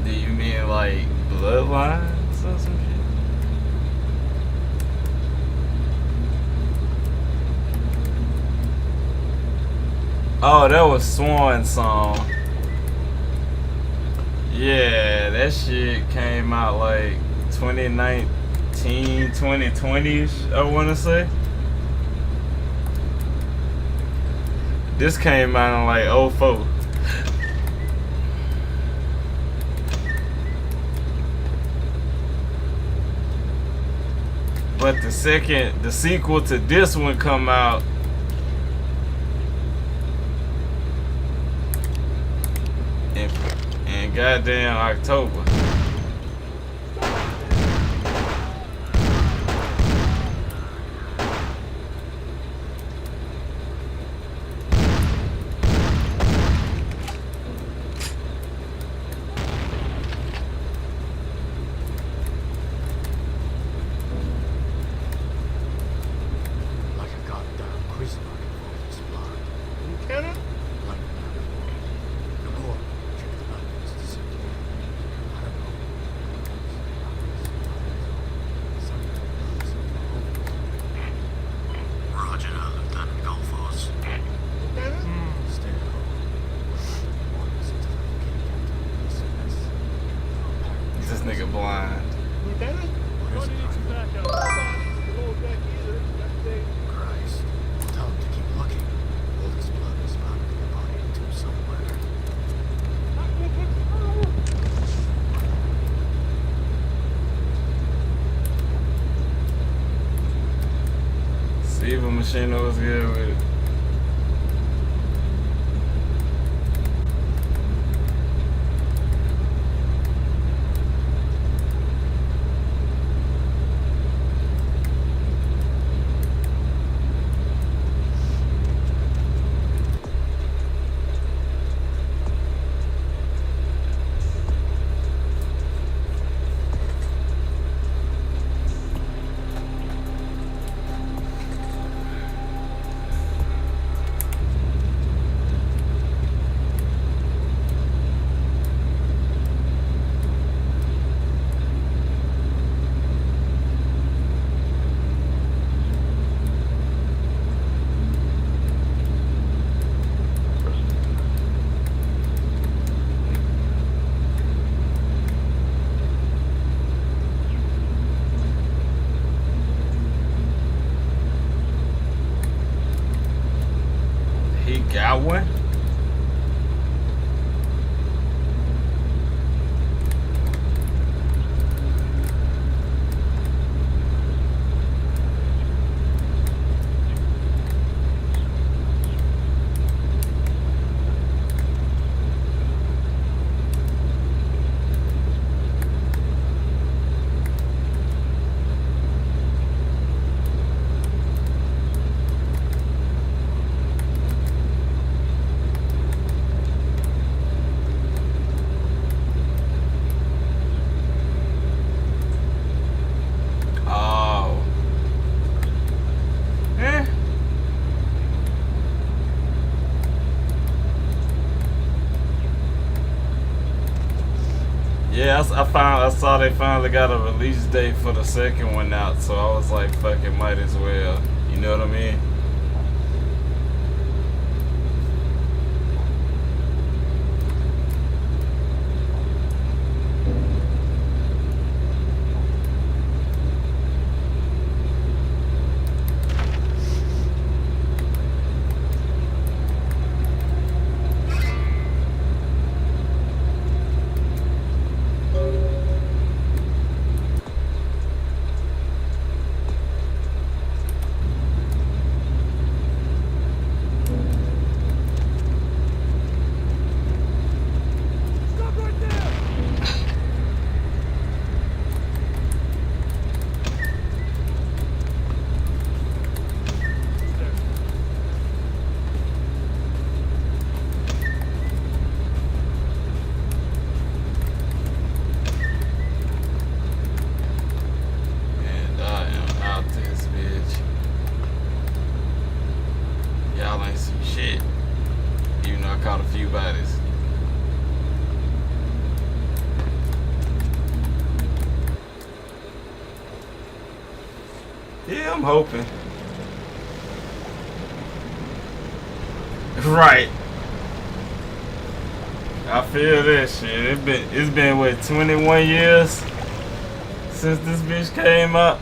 Do you mean like Bloodlines or some shit? Oh, that was Swan Song. Yeah, that shit came out like 2019, 2020-ish, I want to say. This came out in like 04. But the sequel to this one come out in goddamn October. Like a goddamn prison architect is blind. You cannot? Like the more check the numbers to see. I don't know. Roger that, Lieutenant Golfos. Stay at home. Is this nigga blind? Lieutenant? What is it? Christ. Tell him to keep looking. All this blood is found in the body too somewhere. See if a machine was good with it. He got one? Yeah, I saw they finally got a release date for the second one out, so I was like, fuck it, might as well. You know what I mean? Yeah, I'm hoping. Right. I feel this shit. It's been what, 21 years since this bitch came up.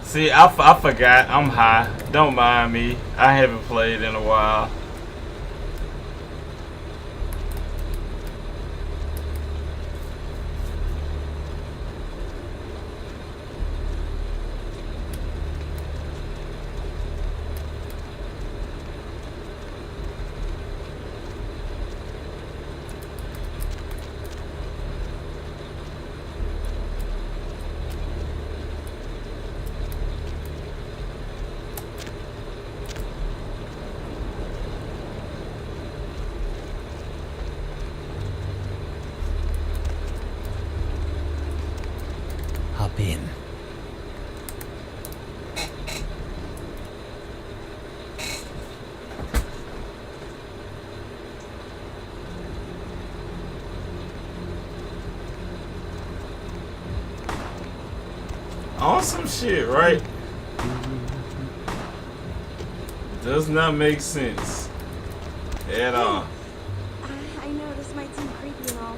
See, I forgot. I'm high. Don't mind me. I haven't played in a while. Hop in. On some shit, right? Does not make sense at all. I know this might seem creepy and all,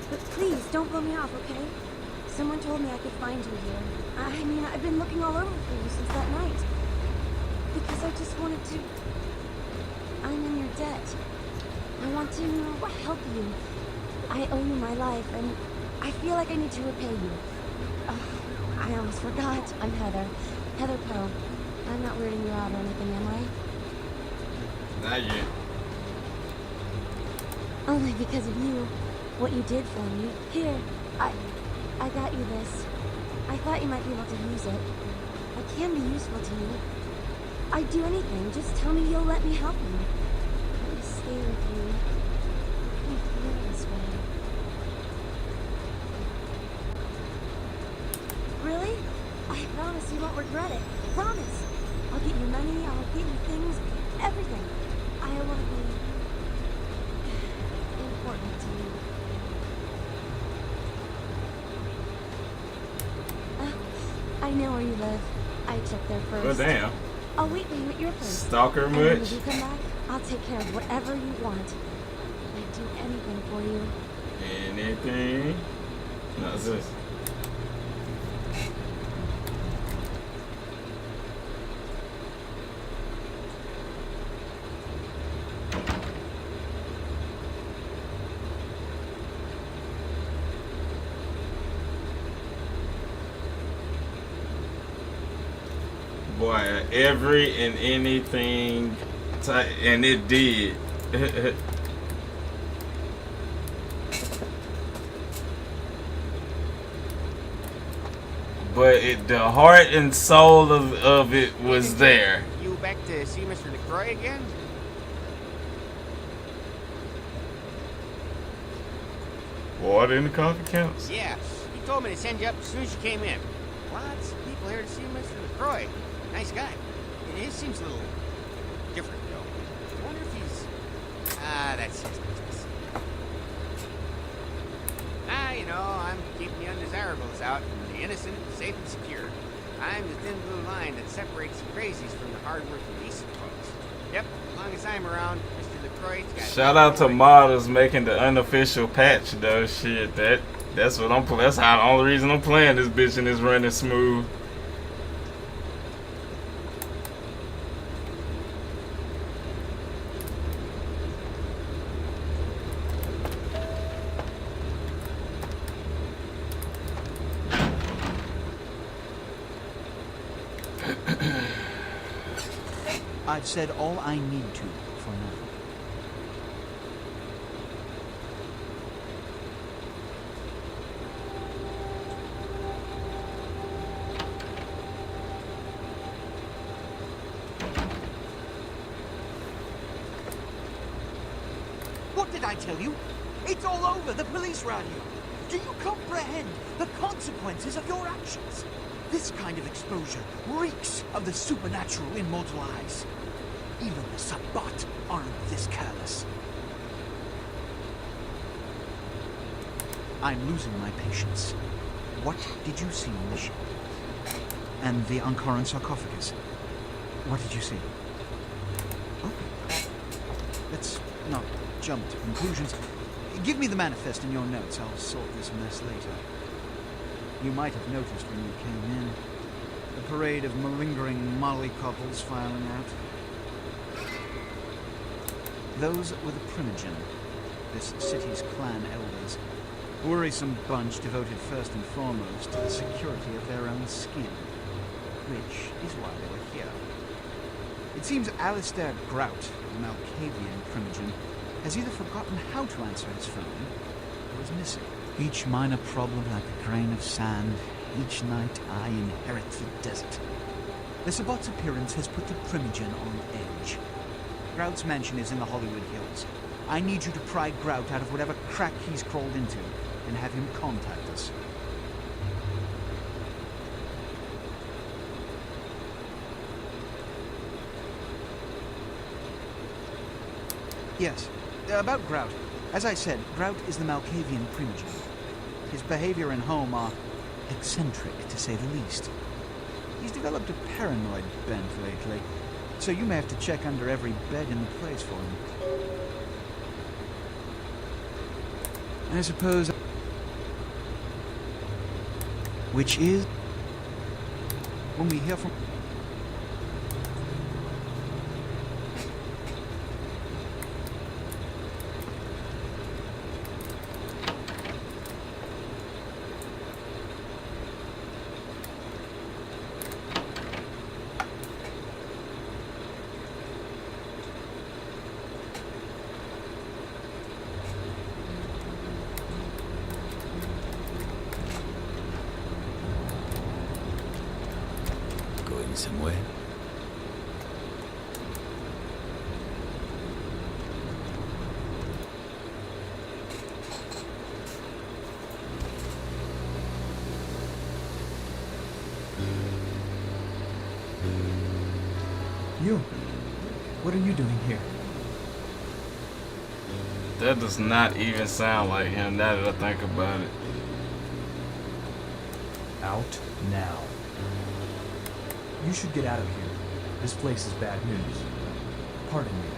but please don't blow me off, okay? Someone told me I could find you here. I mean, I've been looking all over for you since that night. Because I just wanted to... I'm in your debt. I want to help you. I owe you my life, and I feel like I need to repay you. I almost forgot. I'm Heather. Heather Poe. I'm not weirding you out or anything, am I? Not yet. Only because of you. What you did for me. Here, I got you this. I thought you might be able to use it. I can be useful to you. I'd do anything. Just tell me you'll let me help you. Let me stay with you. I feel this way. Really? I promise you won't regret it. Promise. I'll get you money. I'll get you things. Everything. I want to be important to you. know where you live. I checked there first. Oh, damn. I'll wait for you at your place. Stalker And when much? you come back, I'll take care of whatever you want. I'd do anything for you. Anything? No, it's this. Boy, every and anything, and it did. But the heart and soul of it was there. You back to see Mr. LaCroix again? Water in the coffee counts. Yeah, he told me to send you up as soon as you came in. Lots of people here to see Mr. LaCroix. Nice guy. He seems a little different, though. I wonder if he's... that's his business. You know, I'm keeping the undesirables out and the innocent safe and secure. I'm the thin blue line that separates the crazies from the hard-working decent folks. Yep, as long as I'm around, Mr. LaCroix's got... Shout out to modders making the unofficial patch though. Shit, that's what I'm. That's how the only reason I'm playing this bitch and it's running smooth. I've said all I need to for now. What did I tell you? It's all over, the police round here. Do you comprehend the consequences of your actions? This kind of exposure reeks of the supernatural in mortal eyes. Even the Sabbat aren't this careless. I'm losing my patience. What did you see in the ship? And the Ankaran sarcophagus? What did you see? Okay. Let's not jump to conclusions. Give me the manifest in your notes. I'll sort this mess later. You might have noticed when you came in. The parade of malingering mollycoddles filing out. Those were the Primogen, this city's clan elders. A worrisome bunch devoted first and foremost to the security of their own skin. Which is why they were here. It seems Alistair Grout, the Malkavian Primogen, has either forgotten how to answer his phone, or is missing. Each minor problem like a grain of sand. Each night I inherit the desert. The Sabbat's appearance has put the Primogen on edge. Grout's mansion is in the Hollywood Hills. I need you to pry Grout out of whatever crack he's crawled into and have him contact us. Yes, about Grout. As I said, Grout is the Malkavian Primogen. His behavior and home are eccentric, to say the least. He's developed a paranoid bent lately, so you may have to check under every bed in the place for him. I suppose... Which is... when we hear from... Somewhere. You? What are you doing here? That does not even sound like him now that I think about it. Out now. You should get out of here. This place is bad news. Pardon me.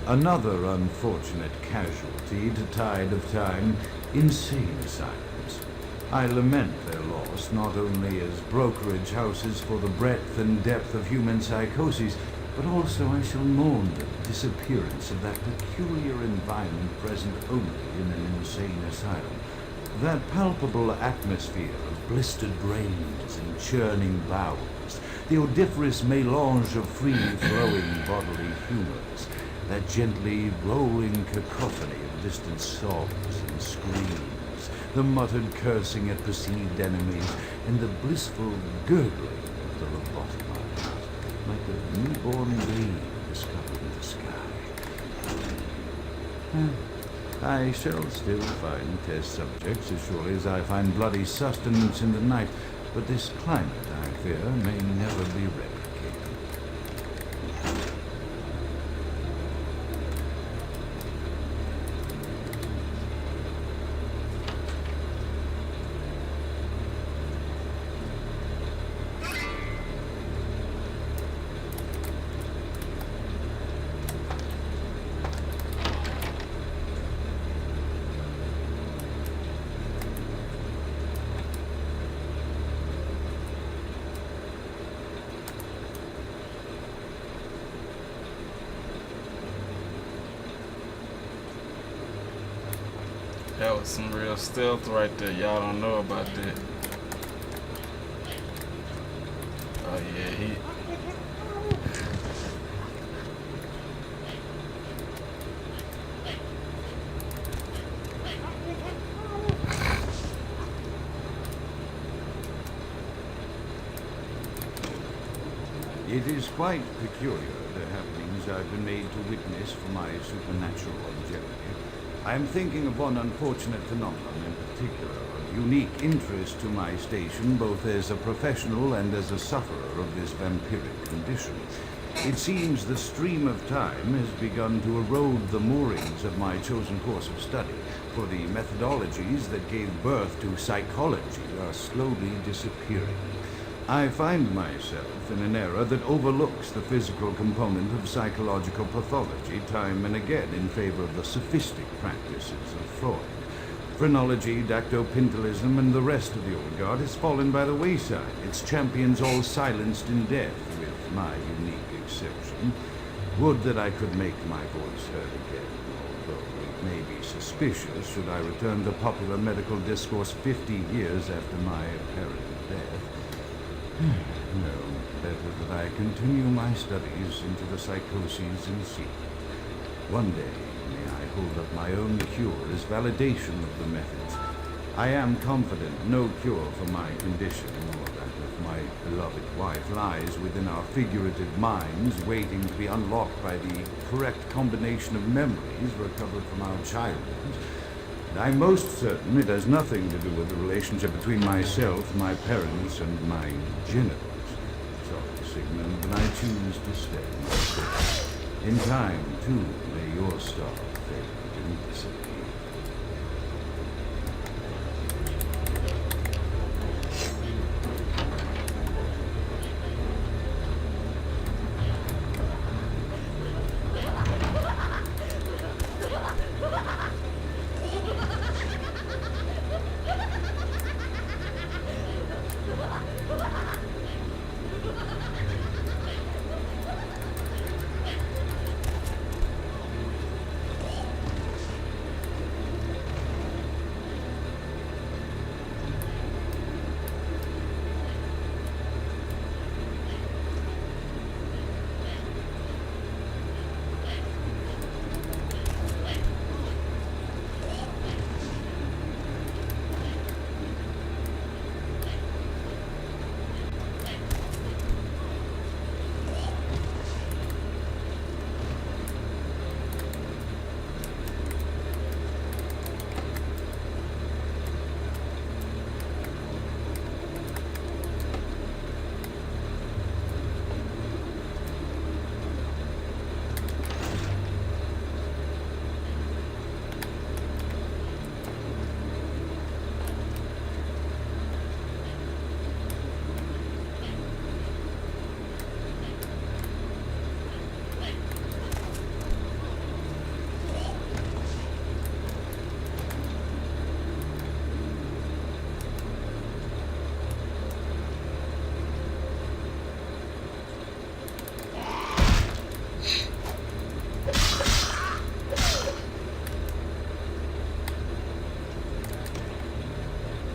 Another unfortunate casualty to tide of time, insane asylums. I lament their loss not only as brokerage houses for the breadth and depth of human psychoses, but also I shall mourn the disappearance of that peculiar environment present only in an insane asylum. That palpable atmosphere of blistered brains and churning bowels, the odoriferous melange of free-flowing bodily humors, that gently rolling cacophony of distant sobs and screams, the muttered cursing at perceived enemies, and the blissful gurgling of the lobotomized, like a newborn babe discovering the sky. I shall still find test subjects as surely as I find bloody sustenance in the night, but this climate, I fear, may never be replicated. That was some real stealth right there. Y'all don't know about that. Oh yeah, he... It is quite peculiar, the happenings I've been made to witness for my supernatural longevity. I am thinking of one unfortunate phenomenon in particular, of unique interest to my station, both as a professional and as a sufferer of this vampiric condition. It seems the stream of time has begun to erode the moorings of my chosen course of study, for the methodologies that gave birth to psychology are slowly disappearing. I find myself in an era that overlooks the physical component of psychological pathology time and again in favor of the sophistic practices of Freud. Phrenology, dactopintilism, and the rest of the old guard has fallen by the wayside, its champions all silenced in death, with my unique exception. Would that I could make my voice heard again, although it may be suspicious should I return to popular medical discourse 50 years after my apparent death. No, better that I continue my studies into the psychoses in secret. One day, may I hold up my own cure as validation of the methods. I am confident no cure for my condition, or that of my beloved wife, lies within our figurative minds, waiting to be unlocked by the correct combination of memories recovered from our childhood. And I'm most certain it has nothing to do with the relationship between myself, my parents, and my genitals. Sorry, Sigmund, but I choose to stay. In time, too, may your star fade and disappear.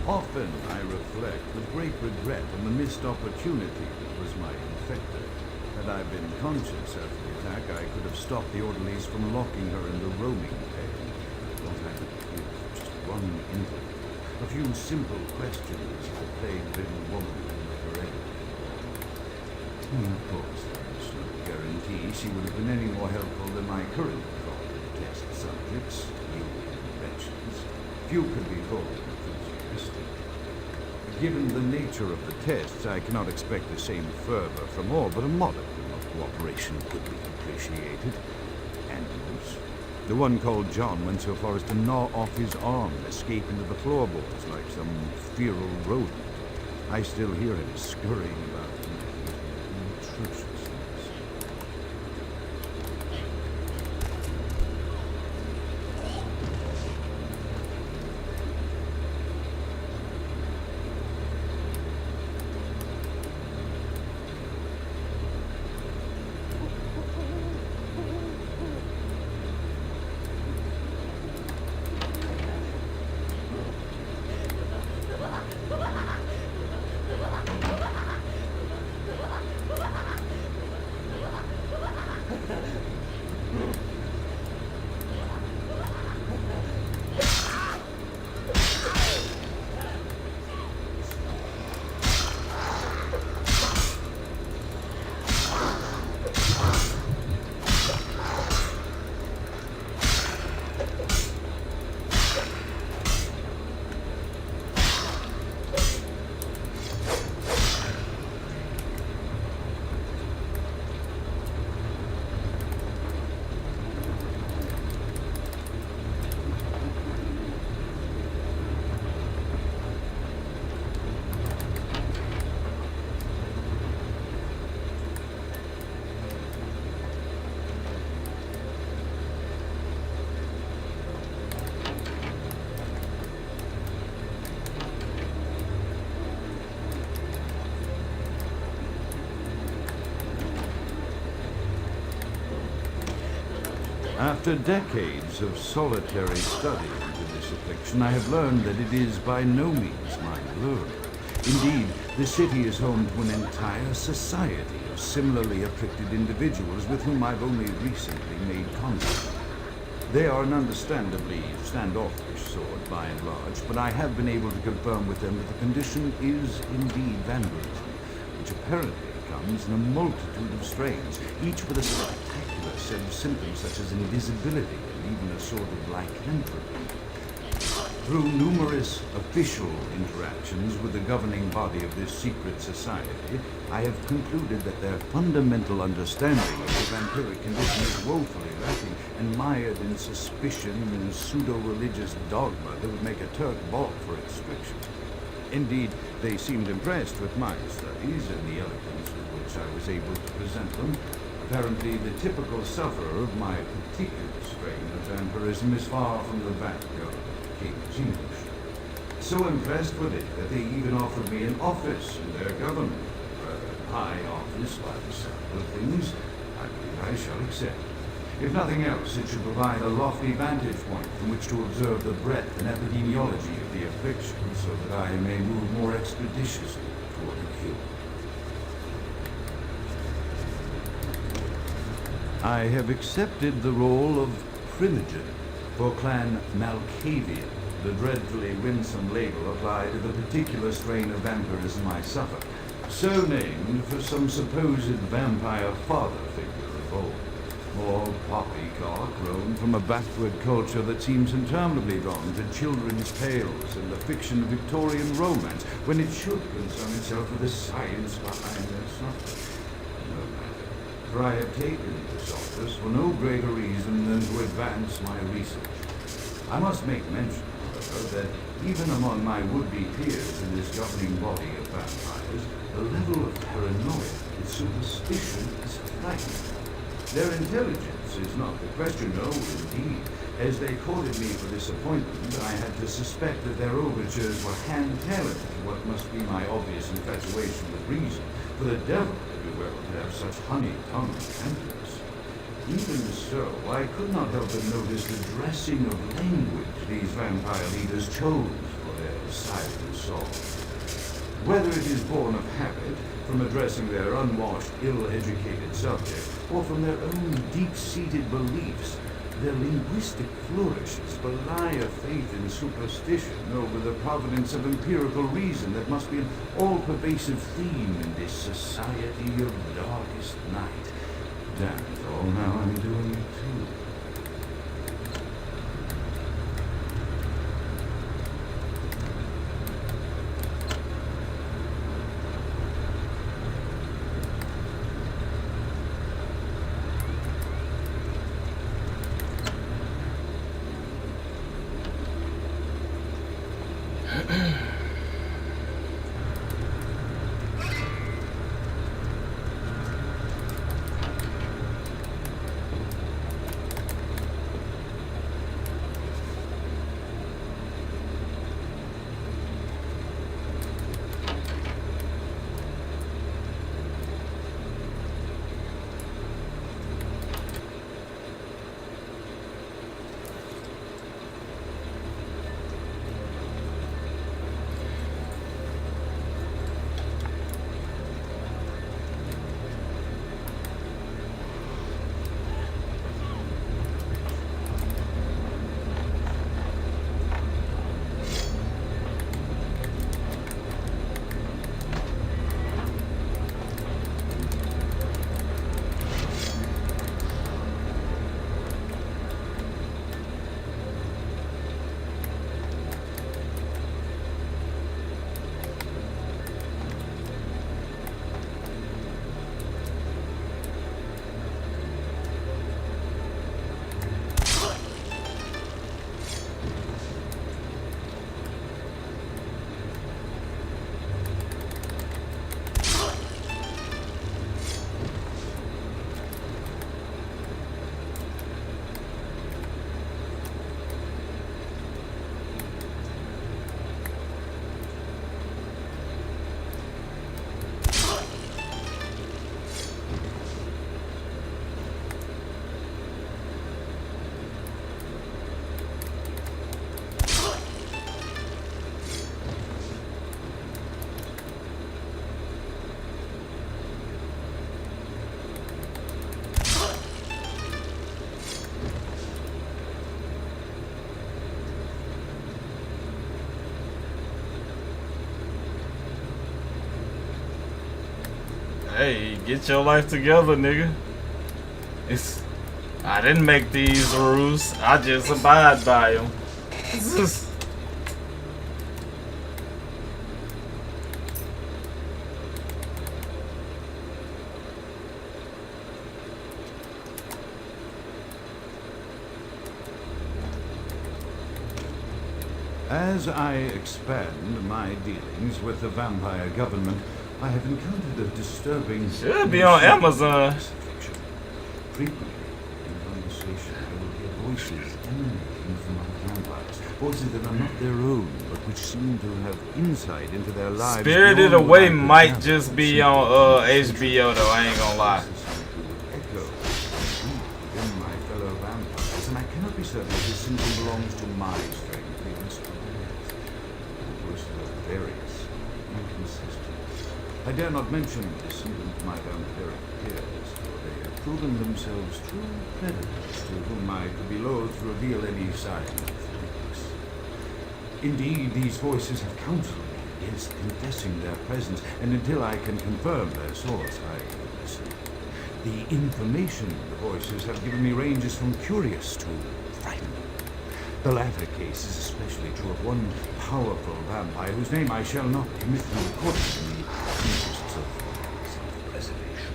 Often I reflect with great regret on the missed opportunity that was my infector. Had I been conscious after the attack, I could have stopped the orderlies from locking her in the roaming pen. What I could give just one interview, a few simple questions to the plague-ridden woman never ended. Of course, there is no guarantee she would have been any more helpful than my current crop of test subjects, you inventions. Few could be called enthusiastic. Given the nature of the tests, I cannot expect the same fervor from all, but a modicum of cooperation could be appreciated. Animals. The one called John went so far as to gnaw off his arm and escape into the floorboards like some feral rodent. I still hear him scurrying about in atrociousness. After decades of solitary study into this affliction, I have learned that it is by no means mind-blowing. Indeed, the city is home to an entire society of similarly afflicted individuals with whom I've only recently made contact. They are an understandably standoffish sort by and large, but I have been able to confirm with them that the condition is indeed vampirism, which apparently comes in a multitude of strains, each with a spectacular set of symptoms such as invisibility and even a sort of lycanthropy. Through numerous official interactions with the governing body of this secret society, I have concluded that their fundamental understanding of the vampiric condition is woefully lacking and mired in suspicion and pseudo-religious dogma that would make a Turk balk for its strictures. Indeed, they seemed impressed with my studies and the eloquence with which I was able to present them. Apparently, the typical sufferer of my particular strain of vampirism is far from the back of King's English. So impressed with it that they even offered me an office in their government. A rather high office by the sound of things. I believe I shall accept. If nothing else, it should provide a lofty vantage point from which to observe the breadth and epidemiology of the affliction, so that I may move more expeditiously toward a cure. I have accepted the role of Primogen for Clan Malkavian, the dreadfully winsome label applied to the particular strain of vampirism I suffer, so named for some supposed vampire father figure of old. More poppycock grown from a backward culture that seems interminably drawn to children's tales and the fiction of Victorian romance, when it should concern itself with the science behind their suffering. No matter, for I have taken this office for no greater reason than to advance my research. I must make mention, however, that even among my would-be peers in this governing body of vampires, the level of paranoia and superstition is frightening. Their intelligence is not the question, no, indeed. As they courted me for this appointment, I had to suspect that their overtures were hand-tailored to what must be my obvious infatuation with reason, for the devil to do well to have such honey-tongued temperance. Even so, I could not help but notice the dressing of language these vampire leaders chose for their silent assaults. Whether it is born of habit, from addressing their unwashed, ill-educated subject, or from their own deep-seated beliefs, their linguistic flourishes belie a faith in superstition over the providence of empirical reason that must be an all-pervasive theme in this society of darkest night. Damn it all, now I'm doing it too. Hey, get your life together, nigga. I didn't make these rules. I just abide by them. As I expand my dealings with the vampire government, I have encountered a disturbing... Should be on Amazon. Frequently, in conversation, I will hear voices emanating from other vampires. Voices that are not their own, but which seem to have insight into their lives. Spirited Away might just be on HBO though, I ain't gonna lie. Echo within my fellow vampires, and I cannot be certain if this simply belongs to my strength. Various, inconsistent. I dare not mention this even to my vampiric peers, for they have proven themselves true predators to whom I could be loath to reveal any sign of weakness. Indeed, these voices have counseled me against confessing their presence, and until I can confirm their source, I will listen. The information the voices have given me ranges from curious to frightening. The latter case is especially true of one powerful vampire whose name I shall not commit to recording in the interests of self-preservation.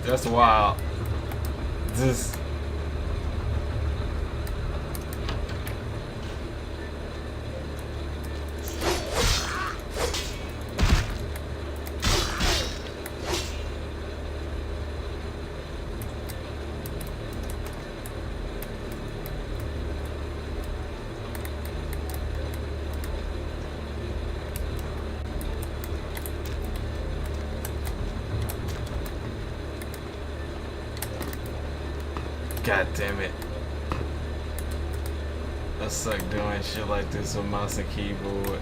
That's wild. This. God damn it. I suck doing shit like this with mouse and keyboard.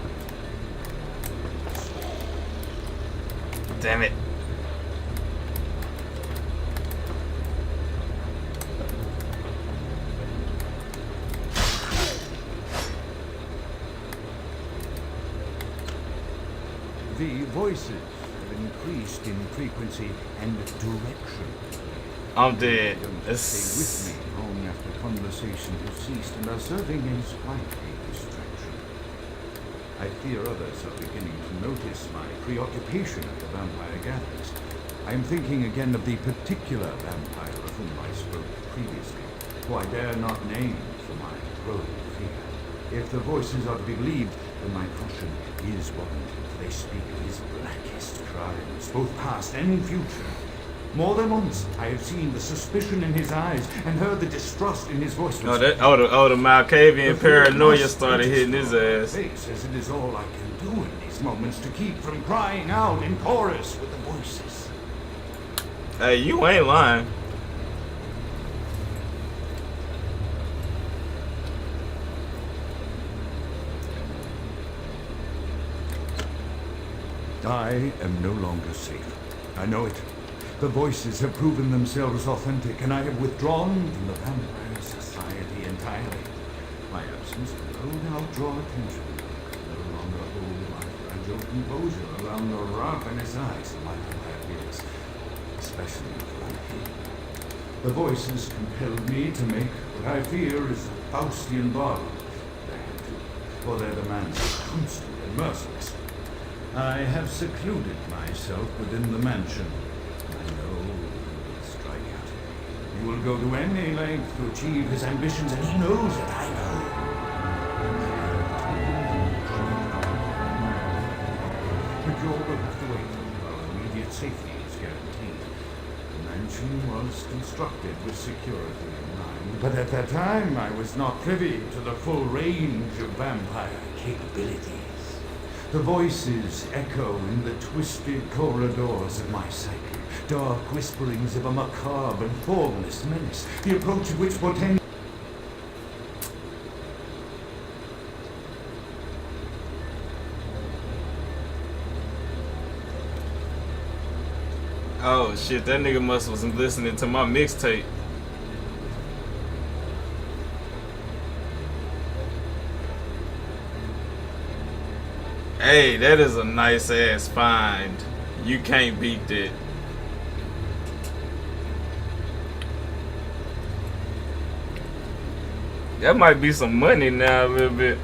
Damn it. The voices have increased in frequency and direction. I'm dead. Don't stay with me long after conversation has ceased and are serving as quite a distraction. I fear others are beginning to notice my preoccupation at the vampire gatherings. I am thinking again of the particular vampire of whom I spoke previously, who I dare not name for my growing fear. If the voices are to be believed, then my caution is warranted. They speak of his blackest crimes, both past and future. More than once, I have seen the suspicion in his eyes and heard the distrust in his voice. The Malkavian paranoia started hitting his ass. As it is all I can do in these moments to keep from crying out in chorus with the voices. Hey, you ain't lying. I am no longer safe. I know it. The voices have proven themselves authentic, and I have withdrawn from the vampire society entirely. My absence will no doubt draw attention. No longer hold my fragile composure around the ravenous eyes of my vampire peers, especially for him. The voices compelled me to make what I fear is a Faustian bargain. They had to, for their demands are constant and merciless. I have secluded myself within the mansion. I know he will strike out. He will go to any length to achieve his ambitions, and he knows that I know. But you will have to wait until our immediate safety is guaranteed. dimension was constructed with security in mind, but at that time I was not privy to the full range of vampire capabilities. The voices echo in the twisted corridors of my psyche, dark whisperings of a macabre and formless menace, the approach of which portends. Oh shit, that nigga must was listening to my mixtape. Hey, that is a nice ass find. You can't beat that. That might be some money now a little bit.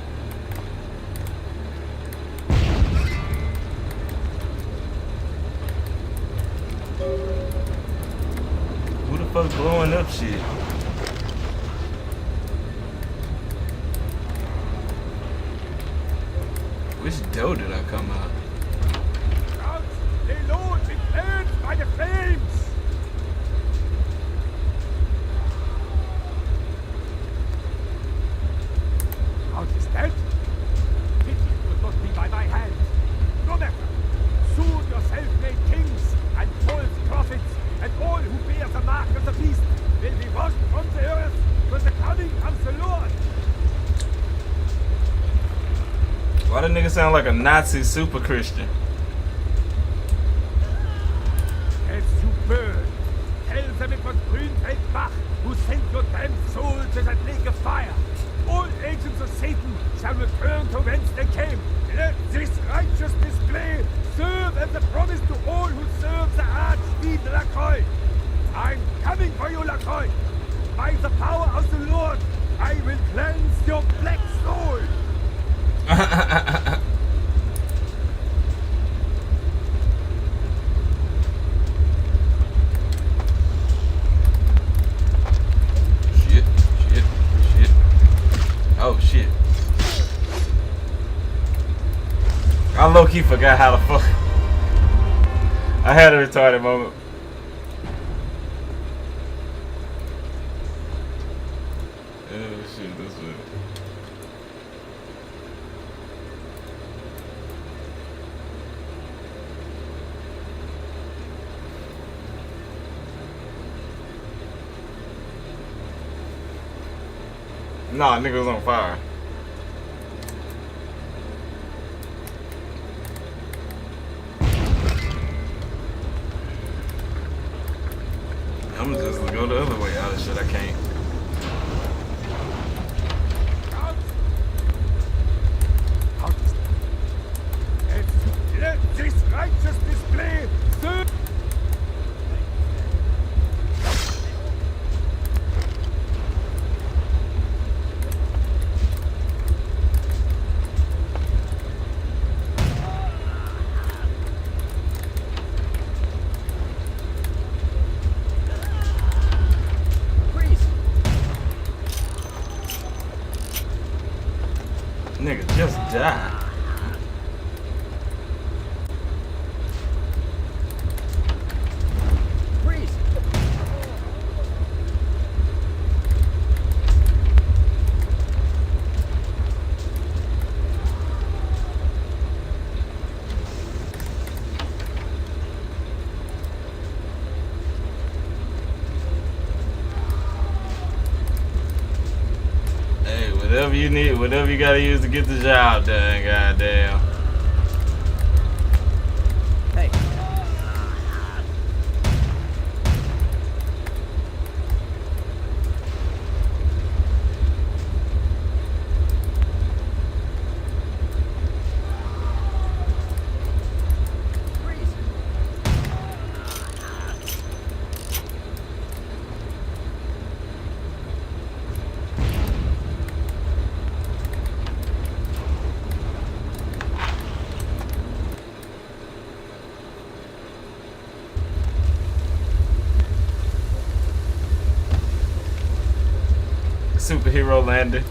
Who the fuck blowing up shit? Which door did I come out? They lord be burnt by the flames! Out is dead? Pity it would not be by my hand. No matter. Soon your self-made kings and false prophets and all who bear the mark of the beast will be washed from the earth with the coming of the Lord. Why the nigga sound like a Nazi super Christian? As you burn, tell them it was Grünfeldbach who sent your damned soul to that lake of fire. All agents of Satan shall return to whence they came. Let this righteous display serve as a promise to all who serve the Archfiend Lacroix. I'm coming for you, Lacroix. By the power of the Lord, I will cleanse your black soul. Shit. Oh shit. I low-key forgot how the fuck. I had a retarded moment. Oh shit, this way. Nah, nigga was on fire. I'm just gonna go the other way. Oh shit, I can't. Let this righteous display serve. Nigga, just die. Freeze! Hey, whatever you need, whatever you gotta use to get the job done, goddamn. Hey. Superhero landing.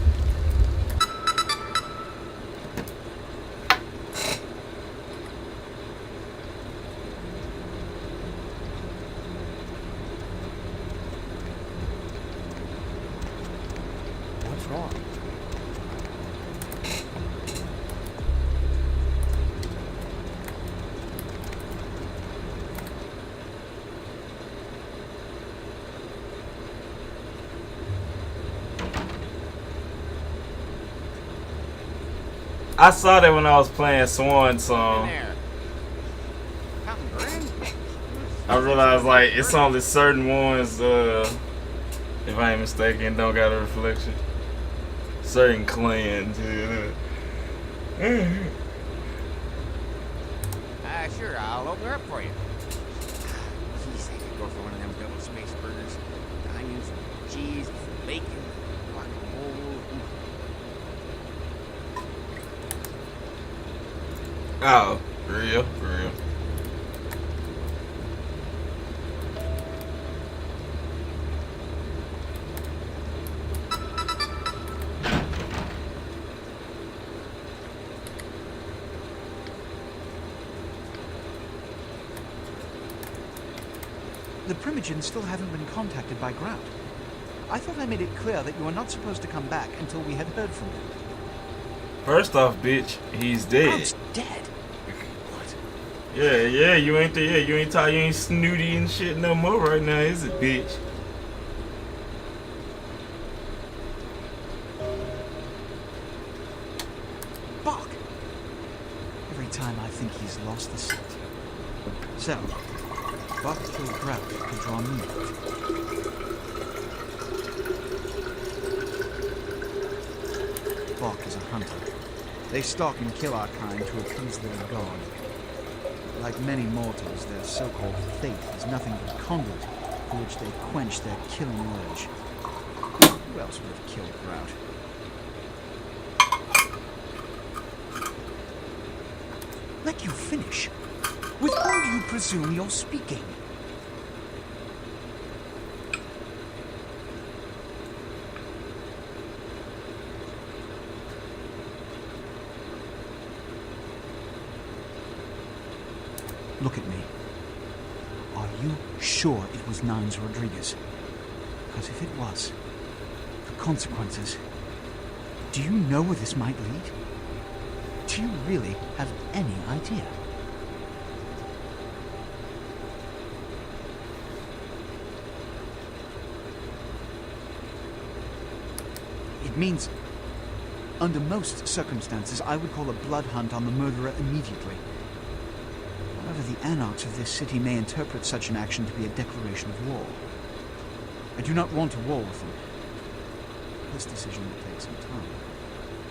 wrong? I saw that when I was playing Swan Song. I realized like it's only certain ones, if I ain't mistaken, don't got a reflection. Certain clans. Sure, I'll open her up for you. Jeez, I could go for one of them double space burgers. The onions, cheese, bacon, guacamole. Oh, for real, for real. The Primogens still haven't been contacted by Grout. I thought I made it clear that you were not supposed to come back until we had heard from him. First off, bitch, he's dead. Grout's dead? What? Yeah, you ain't there. Yeah, you ain't tired, you ain't snooty and shit no more right now, is it, bitch? Bach! Every time I think he's lost the scent. So, Bach killed Grout to draw me out. Bach is a hunter. They stalk and kill our kind to appease their god. Like many mortals, their so-called faith is nothing but a conduit through which they quench their killing urge. Who else would have killed Grout? Let you finish. With whom do you presume you're speaking? Look at me. Are you sure it was Nines Rodriguez? Because if it was, the consequences... Do you know where this might lead? Do you really have any idea? It means, under most circumstances, I would call a blood hunt on the murderer immediately. However, the anarchs of this city may interpret such an action to be a declaration of war. I do not want a war with them. This decision will take some time.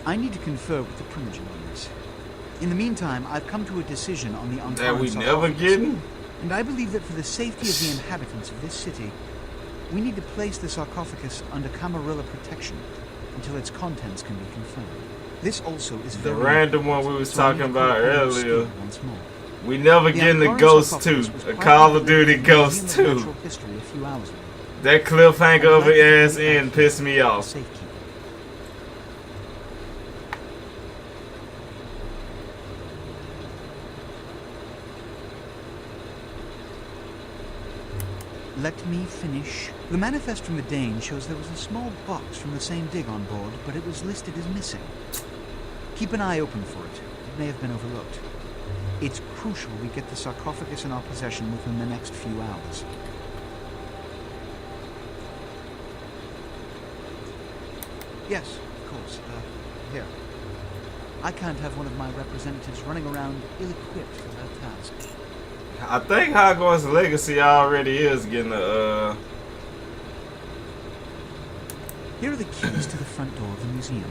I need to confer with the Primogen on this. In the meantime, I've come to a decision on the that we never getting. And I believe that for the safety of the inhabitants of this city, we need to place the sarcophagus under Camarilla protection until its contents can be confirmed. This also is the very random one we was talking about earlier. Once more. We never getting the Ghost 2, a Call of Duty Ghost 2. That cliffhanger over ass end pissed me off. Let me finish. The manifest from the Dane shows there was a small box from the same dig on board, but it was listed as missing. Keep an eye open for it. It may have been overlooked. It's crucial we get the sarcophagus in our possession within the next few hours. Yes, of course. Here. I can't have one of my representatives running around ill-equipped for that task. I think Hogwarts Legacy already is getting a, Here are the keys to the front door of the museum.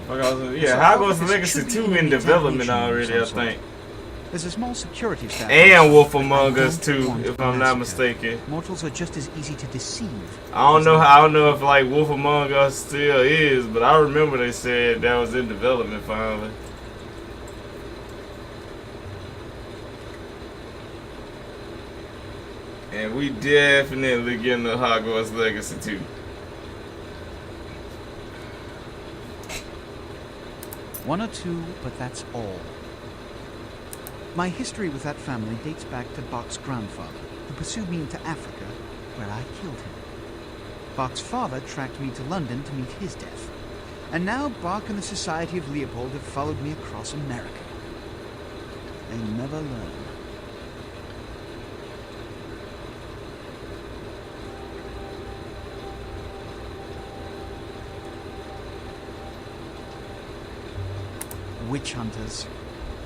Yeah, Hogwarts Legacy 2 in development already, I think. There's a small security staff. And Wolf Among Us 2, if I'm not mistaken. Mortals are just as easy to deceive. I don't know if like Wolf Among Us still is, but I remember they said that was in development finally. And we definitely getting a Hogwarts Legacy 2. One or two, but that's all. My history with that family dates back to Bach's grandfather, who pursued me into Africa, where I killed him. Bach's father tracked me to London to meet his death. And now Bach and the Society of Leopold have followed me across America. They never learn. Witch hunters,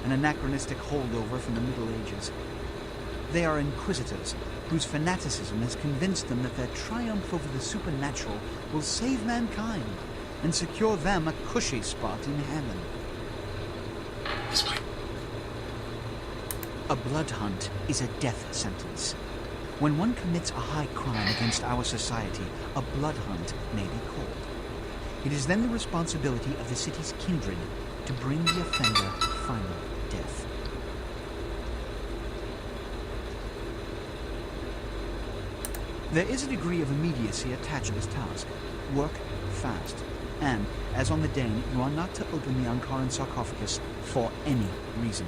an anachronistic holdover from the Middle Ages. They are inquisitors whose fanaticism has convinced them that their triumph over the supernatural will save mankind and secure them a cushy spot in heaven. This way. A blood hunt is a death sentence. When one commits a high crime against our society, a blood hunt may be called. It is then the responsibility of the city's kindred to bring the offender final death. There is a degree of immediacy attached to this task. Work fast. And, as on the Dane, you are not to open the Ankaran sarcophagus for any reason.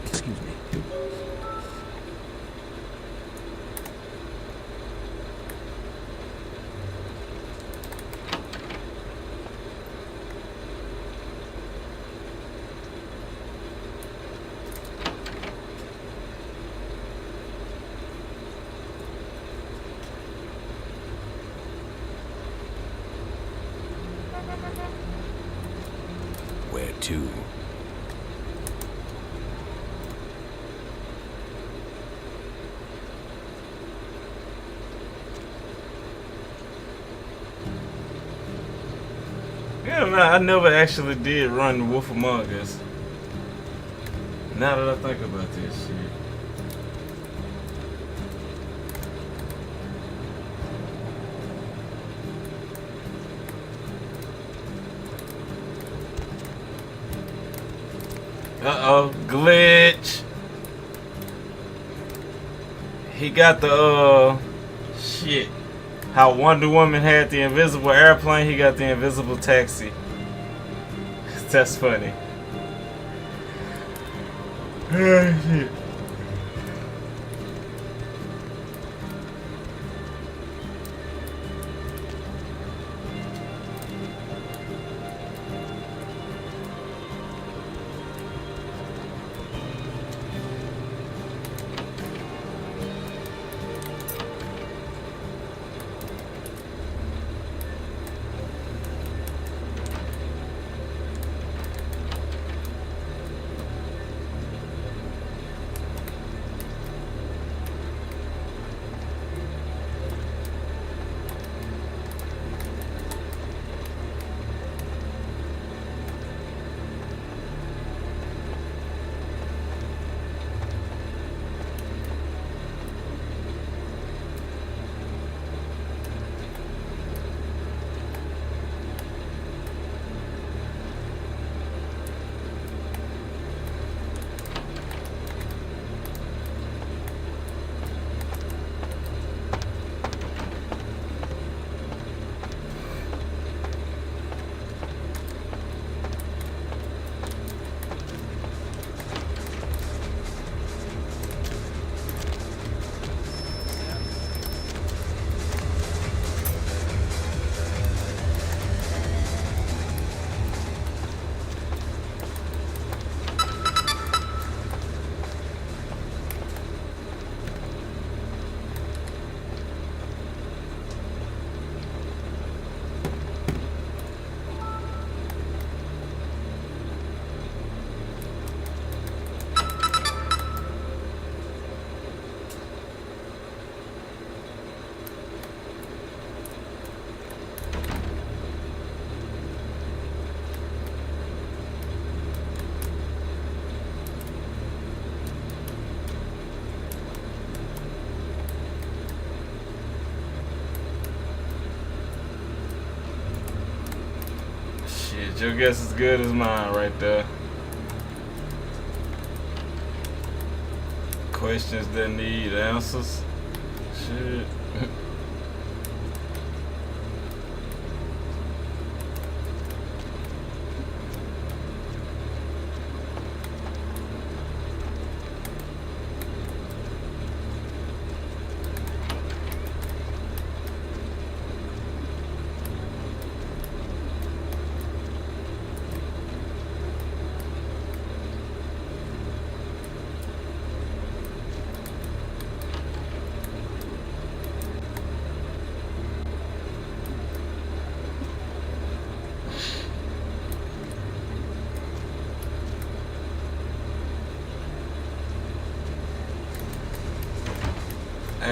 Excuse me. Where to? Yeah, man, I never actually did run Wolf Among Us. Now that I think about this shit. Uh-oh, glitch. He got the, shit. How Wonder Woman had the invisible airplane, he got the invisible taxi. That's funny. Shit. Your guess is good as mine right there. Questions that need answers. Shit.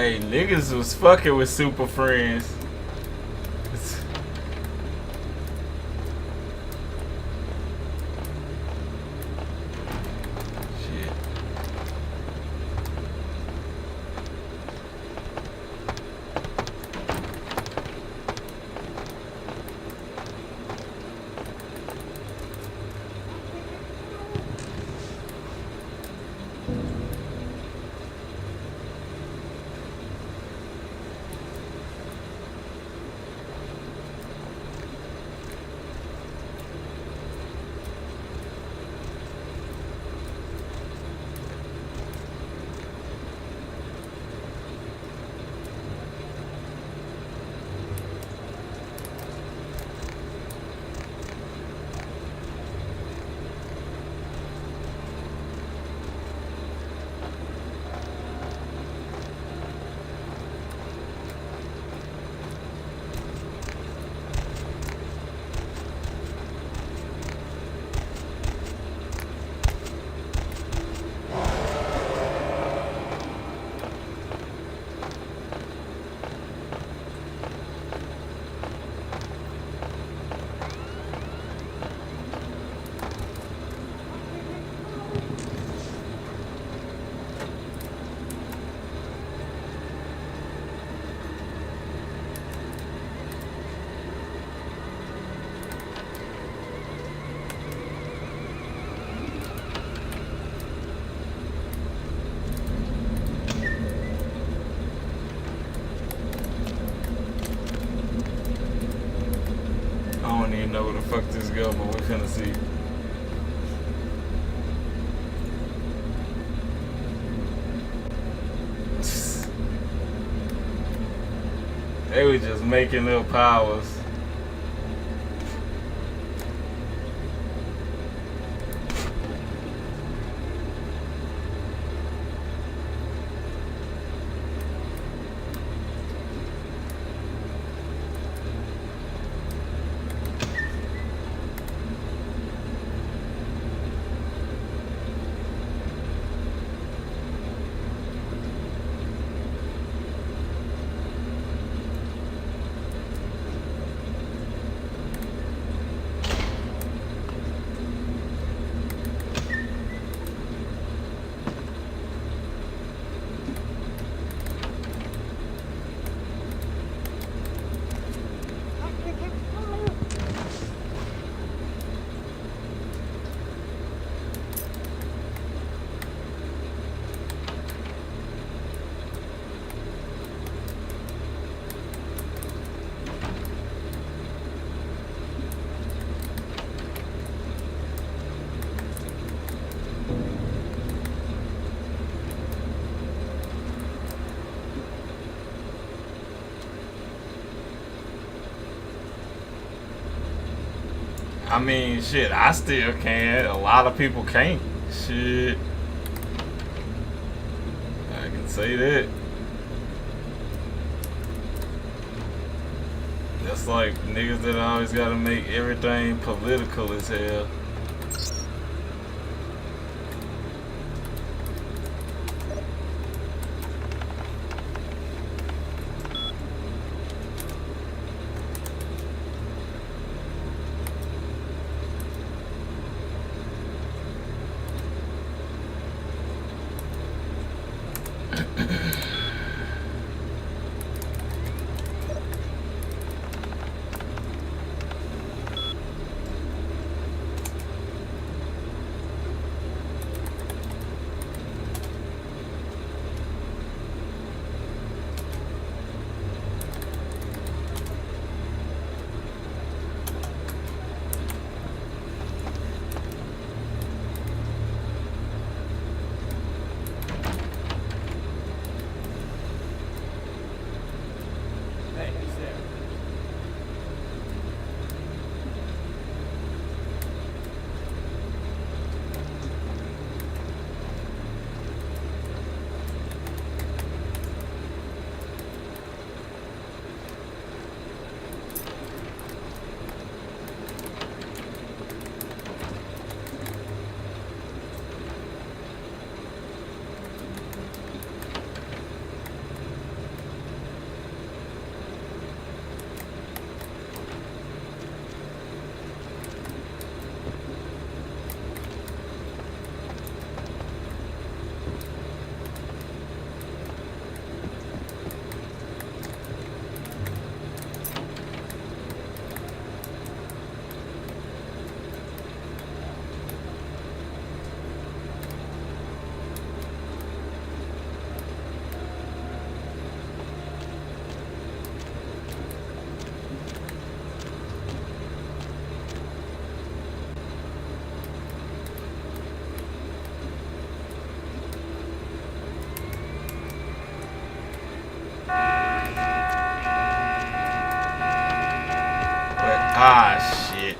Hey, niggas was fucking with super friends. I don't even know where the fuck this go, but we're finna see. They was just making little powers. I mean, shit, I still can. A lot of people can't. Shit. I can say that. That's like niggas that always gotta make everything political as hell. Ah, shit.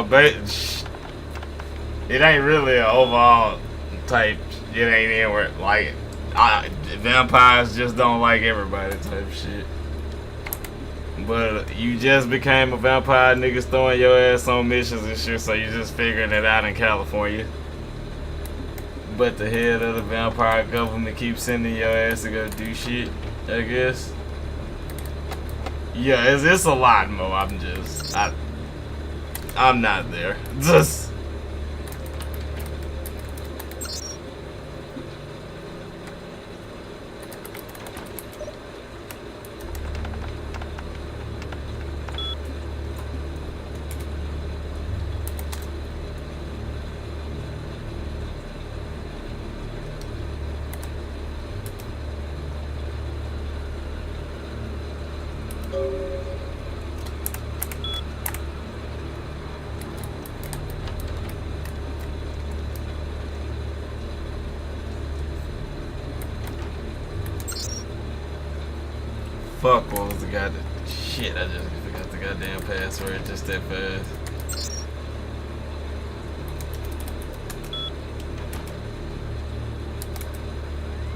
But it ain't really an overall type. It ain't anywhere like vampires just don't like everybody type shit. But you just became a vampire, niggas throwing your ass on missions and shit, so you just figuring it out in California. But the head of the vampire government keeps sending your ass to go do shit, I guess. Yeah, it's a lot more. I'm not there. Just. fuck what was the goddamn shit? I just forgot the goddamn password just that fast.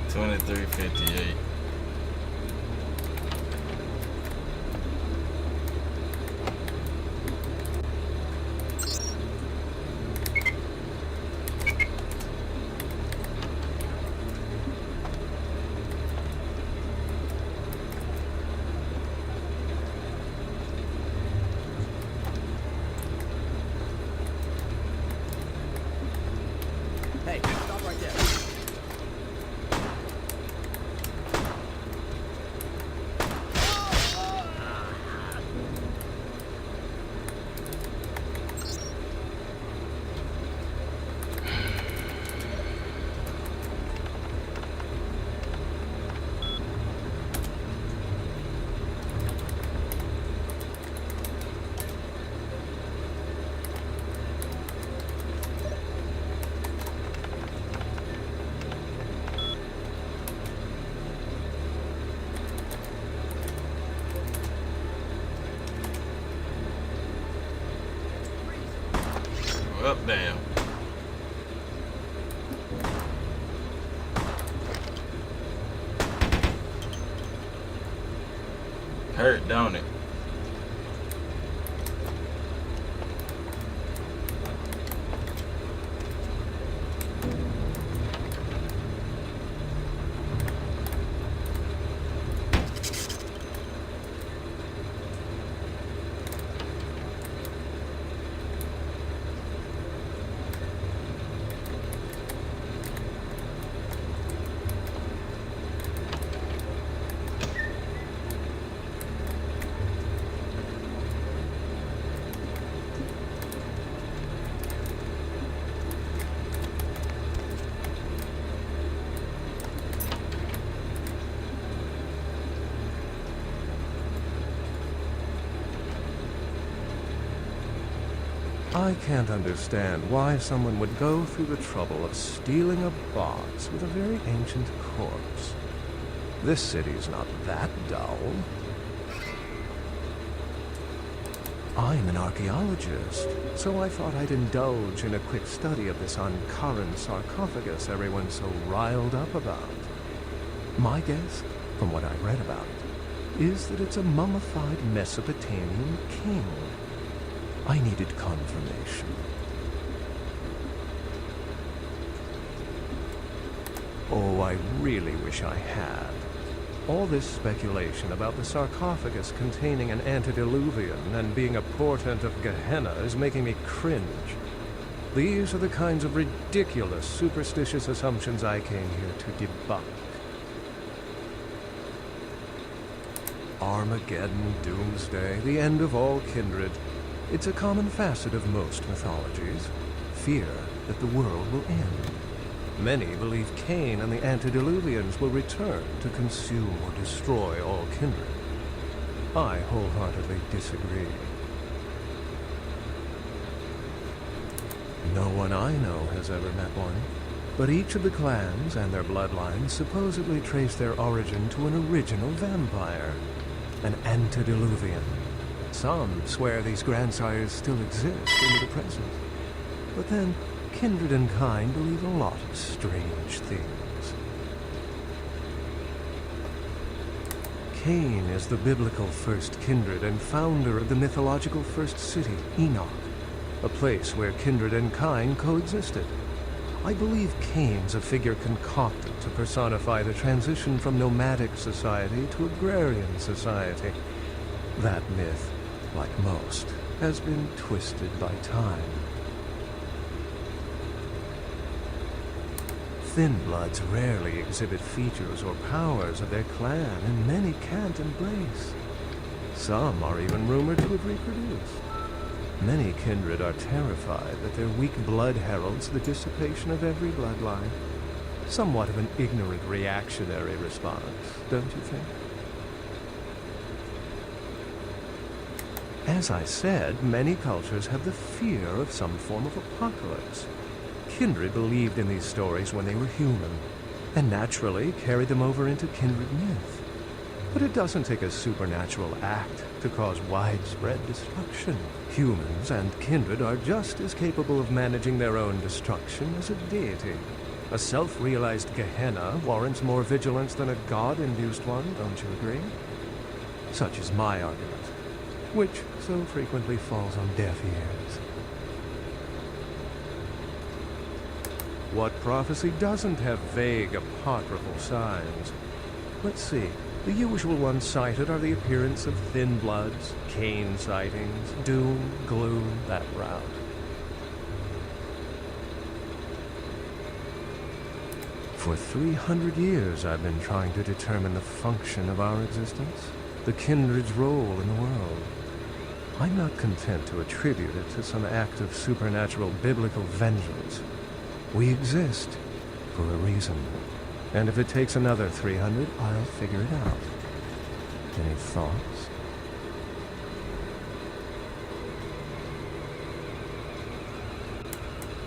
$23.58. Hey, stop right there. Well, damn. Hurt, don't it? I can't understand why someone would go through the trouble of stealing a box with a very ancient corpse. This city's not that dull. I'm an archaeologist, so I thought I'd indulge in a quick study of this uncurrent sarcophagus everyone's so riled up about. My guess, from what I read about it, is that it's a mummified Mesopotamian king. I needed confirmation. Oh, I really wish I had. All this speculation about the sarcophagus containing an antediluvian and being a portent of Gehenna is making me cringe. These are the kinds of ridiculous, superstitious assumptions I came here to debunk. Armageddon, doomsday, the end of all kindred. It's a common facet of most mythologies. Fear that the world will end. Many believe Cain and the antediluvians will return to consume or destroy all kindred. I wholeheartedly disagree. No one I know has ever met one, but each of the clans and their bloodlines supposedly trace their origin to an original vampire, an antediluvian. Some swear these grandsires still exist into the present, but then kindred and kind believe a lot of strange things. Cain is the biblical first kindred and founder of the mythological first city, Enoch, a place where kindred and kind coexisted. I believe Cain's a figure concocted to personify the transition from nomadic society to agrarian society. That myth, like most, has been twisted by time. Thin bloods rarely exhibit features or powers of their clan, and many can't embrace. Some are even rumored to have reproduced. Many kindred are terrified that their weak blood heralds the dissipation of every bloodline. Somewhat of an ignorant reactionary response, don't you think? As I said, many cultures have the fear of some form of apocalypse. Kindred believed in these stories when they were human, and naturally carried them over into kindred myth. But it doesn't take a supernatural act to cause widespread destruction. Humans and kindred are just as capable of managing their own destruction as a deity. A self-realized Gehenna warrants more vigilance than a god-induced one, don't you agree? Such is my argument, which so frequently falls on deaf ears. What prophecy doesn't have vague apocryphal signs? Let's see. The usual ones cited are the appearance of thin bloods, Cain sightings, doom, gloom, that route. For 300 years I've been trying to determine the function of our existence, the kindred's role in the world. I'm not content to attribute it to some act of supernatural biblical vengeance. We exist for a reason. And if it takes another 300, I'll figure it out. Any thoughts?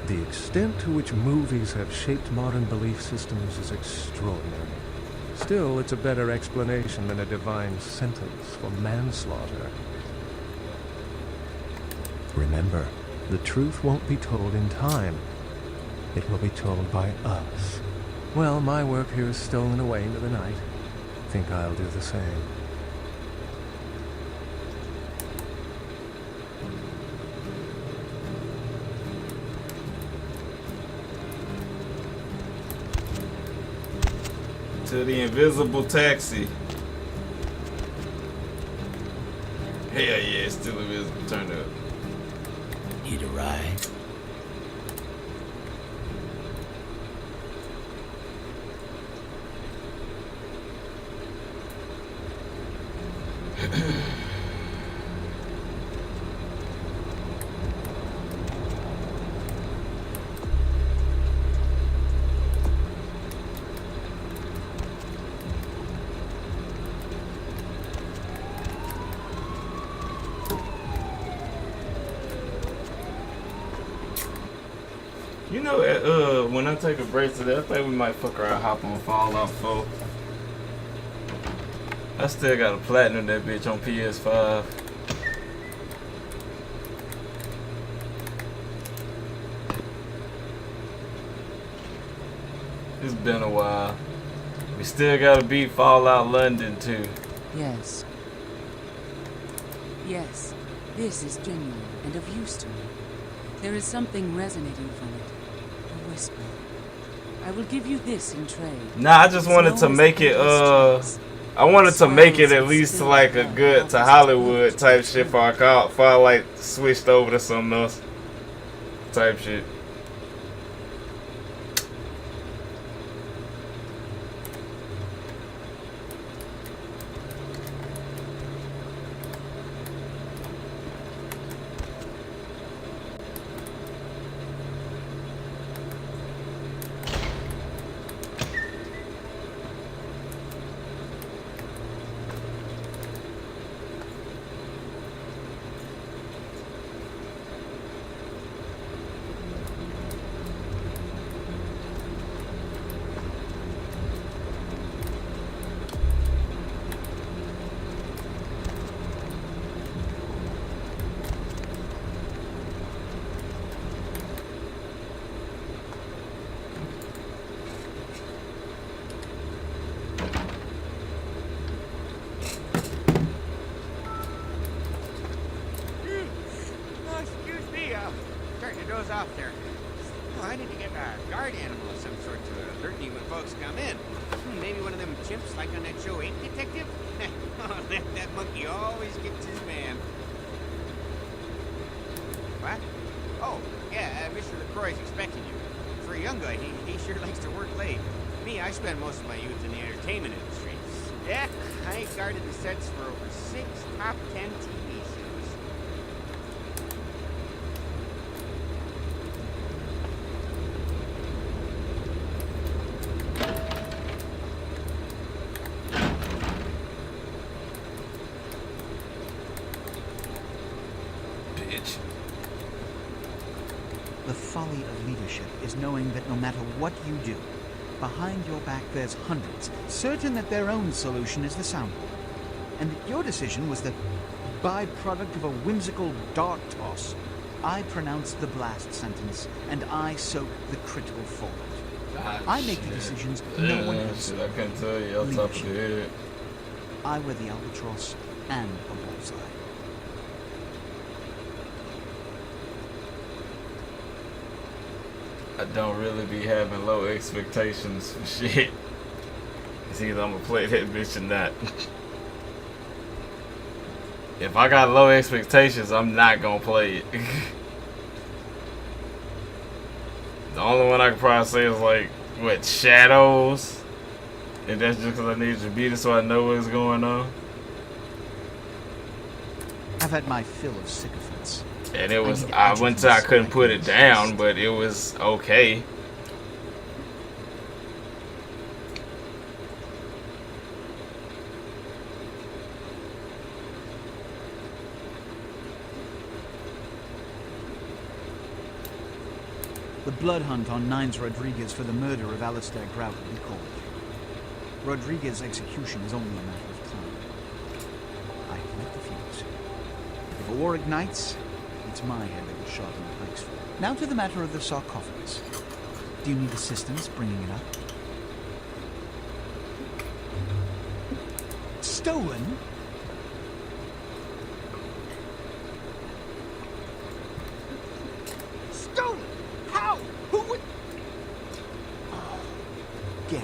The extent to which movies have shaped modern belief systems is extraordinary. Still, it's a better explanation than a divine sentence for manslaughter. Remember, the truth won't be told in time. It will be told by us. Well, my work here is stolen away into the night. Think I'll do the same. To the invisible taxi. Hell yeah, it's still invisible. Turn up. Need a ride? You know, when I take a break today, I think we might fuck around, hop on Fallout 4. I still got a platinum that bitch on PS5. It's been a while. We still gotta beat Fallout London too. Yes. Yes, this is genuine and of use to me. There is something resonating from it. A whisper. I will give you this in trade. Nah, I just wanted to make it, I wanted to make it at least to like a good, to Hollywood type shit before I like switched over to something else type shit. Off there. Well, I need to get a guard animal of some sort to alert me when folks come in. Maybe one of them chimps like on that show 8 Detective? that monkey always gets his man. What? Oh, yeah, Mr. LaCroix's expecting you. For a young guy, he sure likes to work late. Me, I spend most of my youth in the entertainment industry. Yeah, I guarded the sets for over 6 top 10 TV shows. The folly of leadership is knowing that no matter what you do, behind your back there's hundreds, certain that their own solution is the soundboard, and that your decision was the byproduct of a whimsical dart toss. I pronounce the blast sentence, and I soak the critical fallout. I make the decisions no one else. I can't tell you off the top of the head. I wear the albatross and a bullseye. I don't really be having low expectations for shit. It's either I'm gonna play that bitch or not. If I got low expectations, I'm not gonna play it. The only one I can probably say is like, what, Shadows? And that's just because I need to beat it so I know what's going on. I've had my fill of sycophants. And it was, I went to, I couldn't put it down, but it was okay. The blood hunt on Nines Rodriguez for the murder of Alistair Grout will be called. Rodriguez's execution is only a matter of time. I have lit the fuse. If a war ignites, it's my head that will sharpen the pikes for. Now to the matter of the sarcophagus. Do you need assistance bringing it up? Stolen? Stolen? How? Who would... Oh, Gary.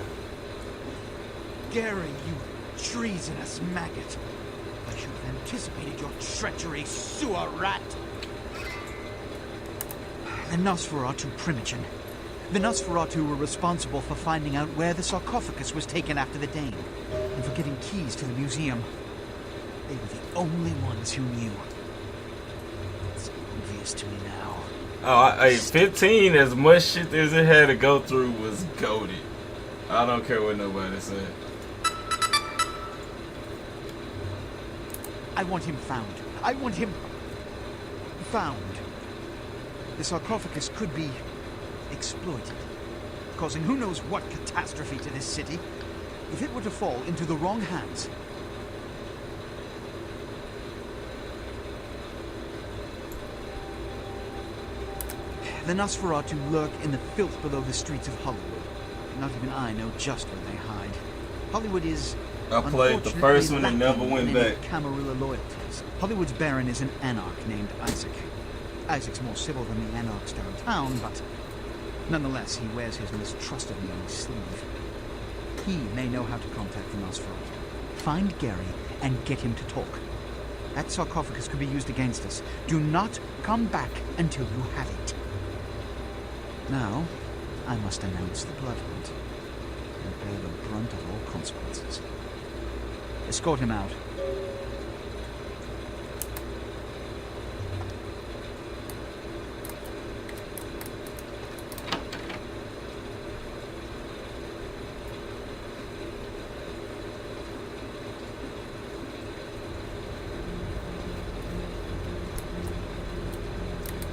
Gary, you treasonous maggot. I should have anticipated your treachery, sewer rat. The Nosferatu Primogen. The Nosferatu were responsible for finding out where the sarcophagus was taken after the Dane, and for getting keys to the museum. They were the only ones who knew. It's obvious to me now. Oh, 15, as much shit as it had to go through, was goated. I don't care what nobody said. I want him found. I want him found. The sarcophagus could be exploited, causing who knows what catastrophe to this city if it were to fall into the wrong hands. The Nosferatu lurk in the filth below the streets of Hollywood. Not even I know just where they hide. Hollywood is... I played the first one and never went back. Camarilla loyalties. Hollywood's baron is an anarch named Isaac. Isaac's more civil than the anarchs downtown, but nonetheless, he wears his mistrust of me on his sleeve. He may know how to contact the Nosferatu. Find Gary and get him to talk. That sarcophagus could be used against us. Do not come back until you have it. Now, I must announce the blood hunt and bear the brunt of all consequences. Escort him out.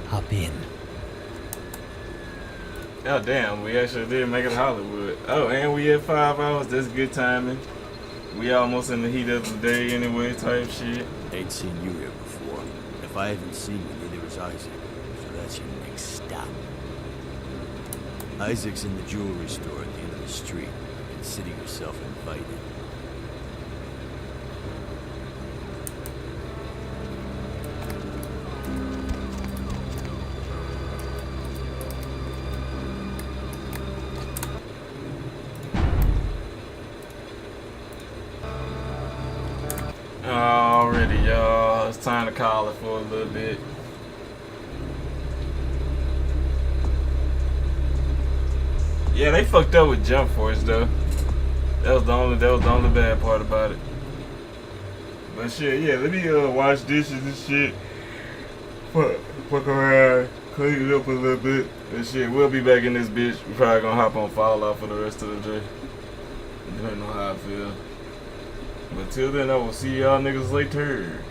Hop in. Oh damn, we actually did make it Hollywood. Oh, and we had 5 hours, that's good timing. We almost in the heat of the day anyway, type shit. Ain't seen you here before. If I haven't seen you, neither has Isaac. So that's your next stop. Isaac's in the jewelry store at the end of the street. Consider yourself invited. Already, y'all. It's time to call it for a little bit. Yeah, they fucked up with Jump Force though. That was the only bad part about it. But shit, yeah, let me wash dishes and shit. Fuck around, clean it up a little bit. And shit, we'll be back in this bitch. We probably gonna hop on Fallout for the rest of the day. Depending on how I feel. But till then, I will see y'all niggas later.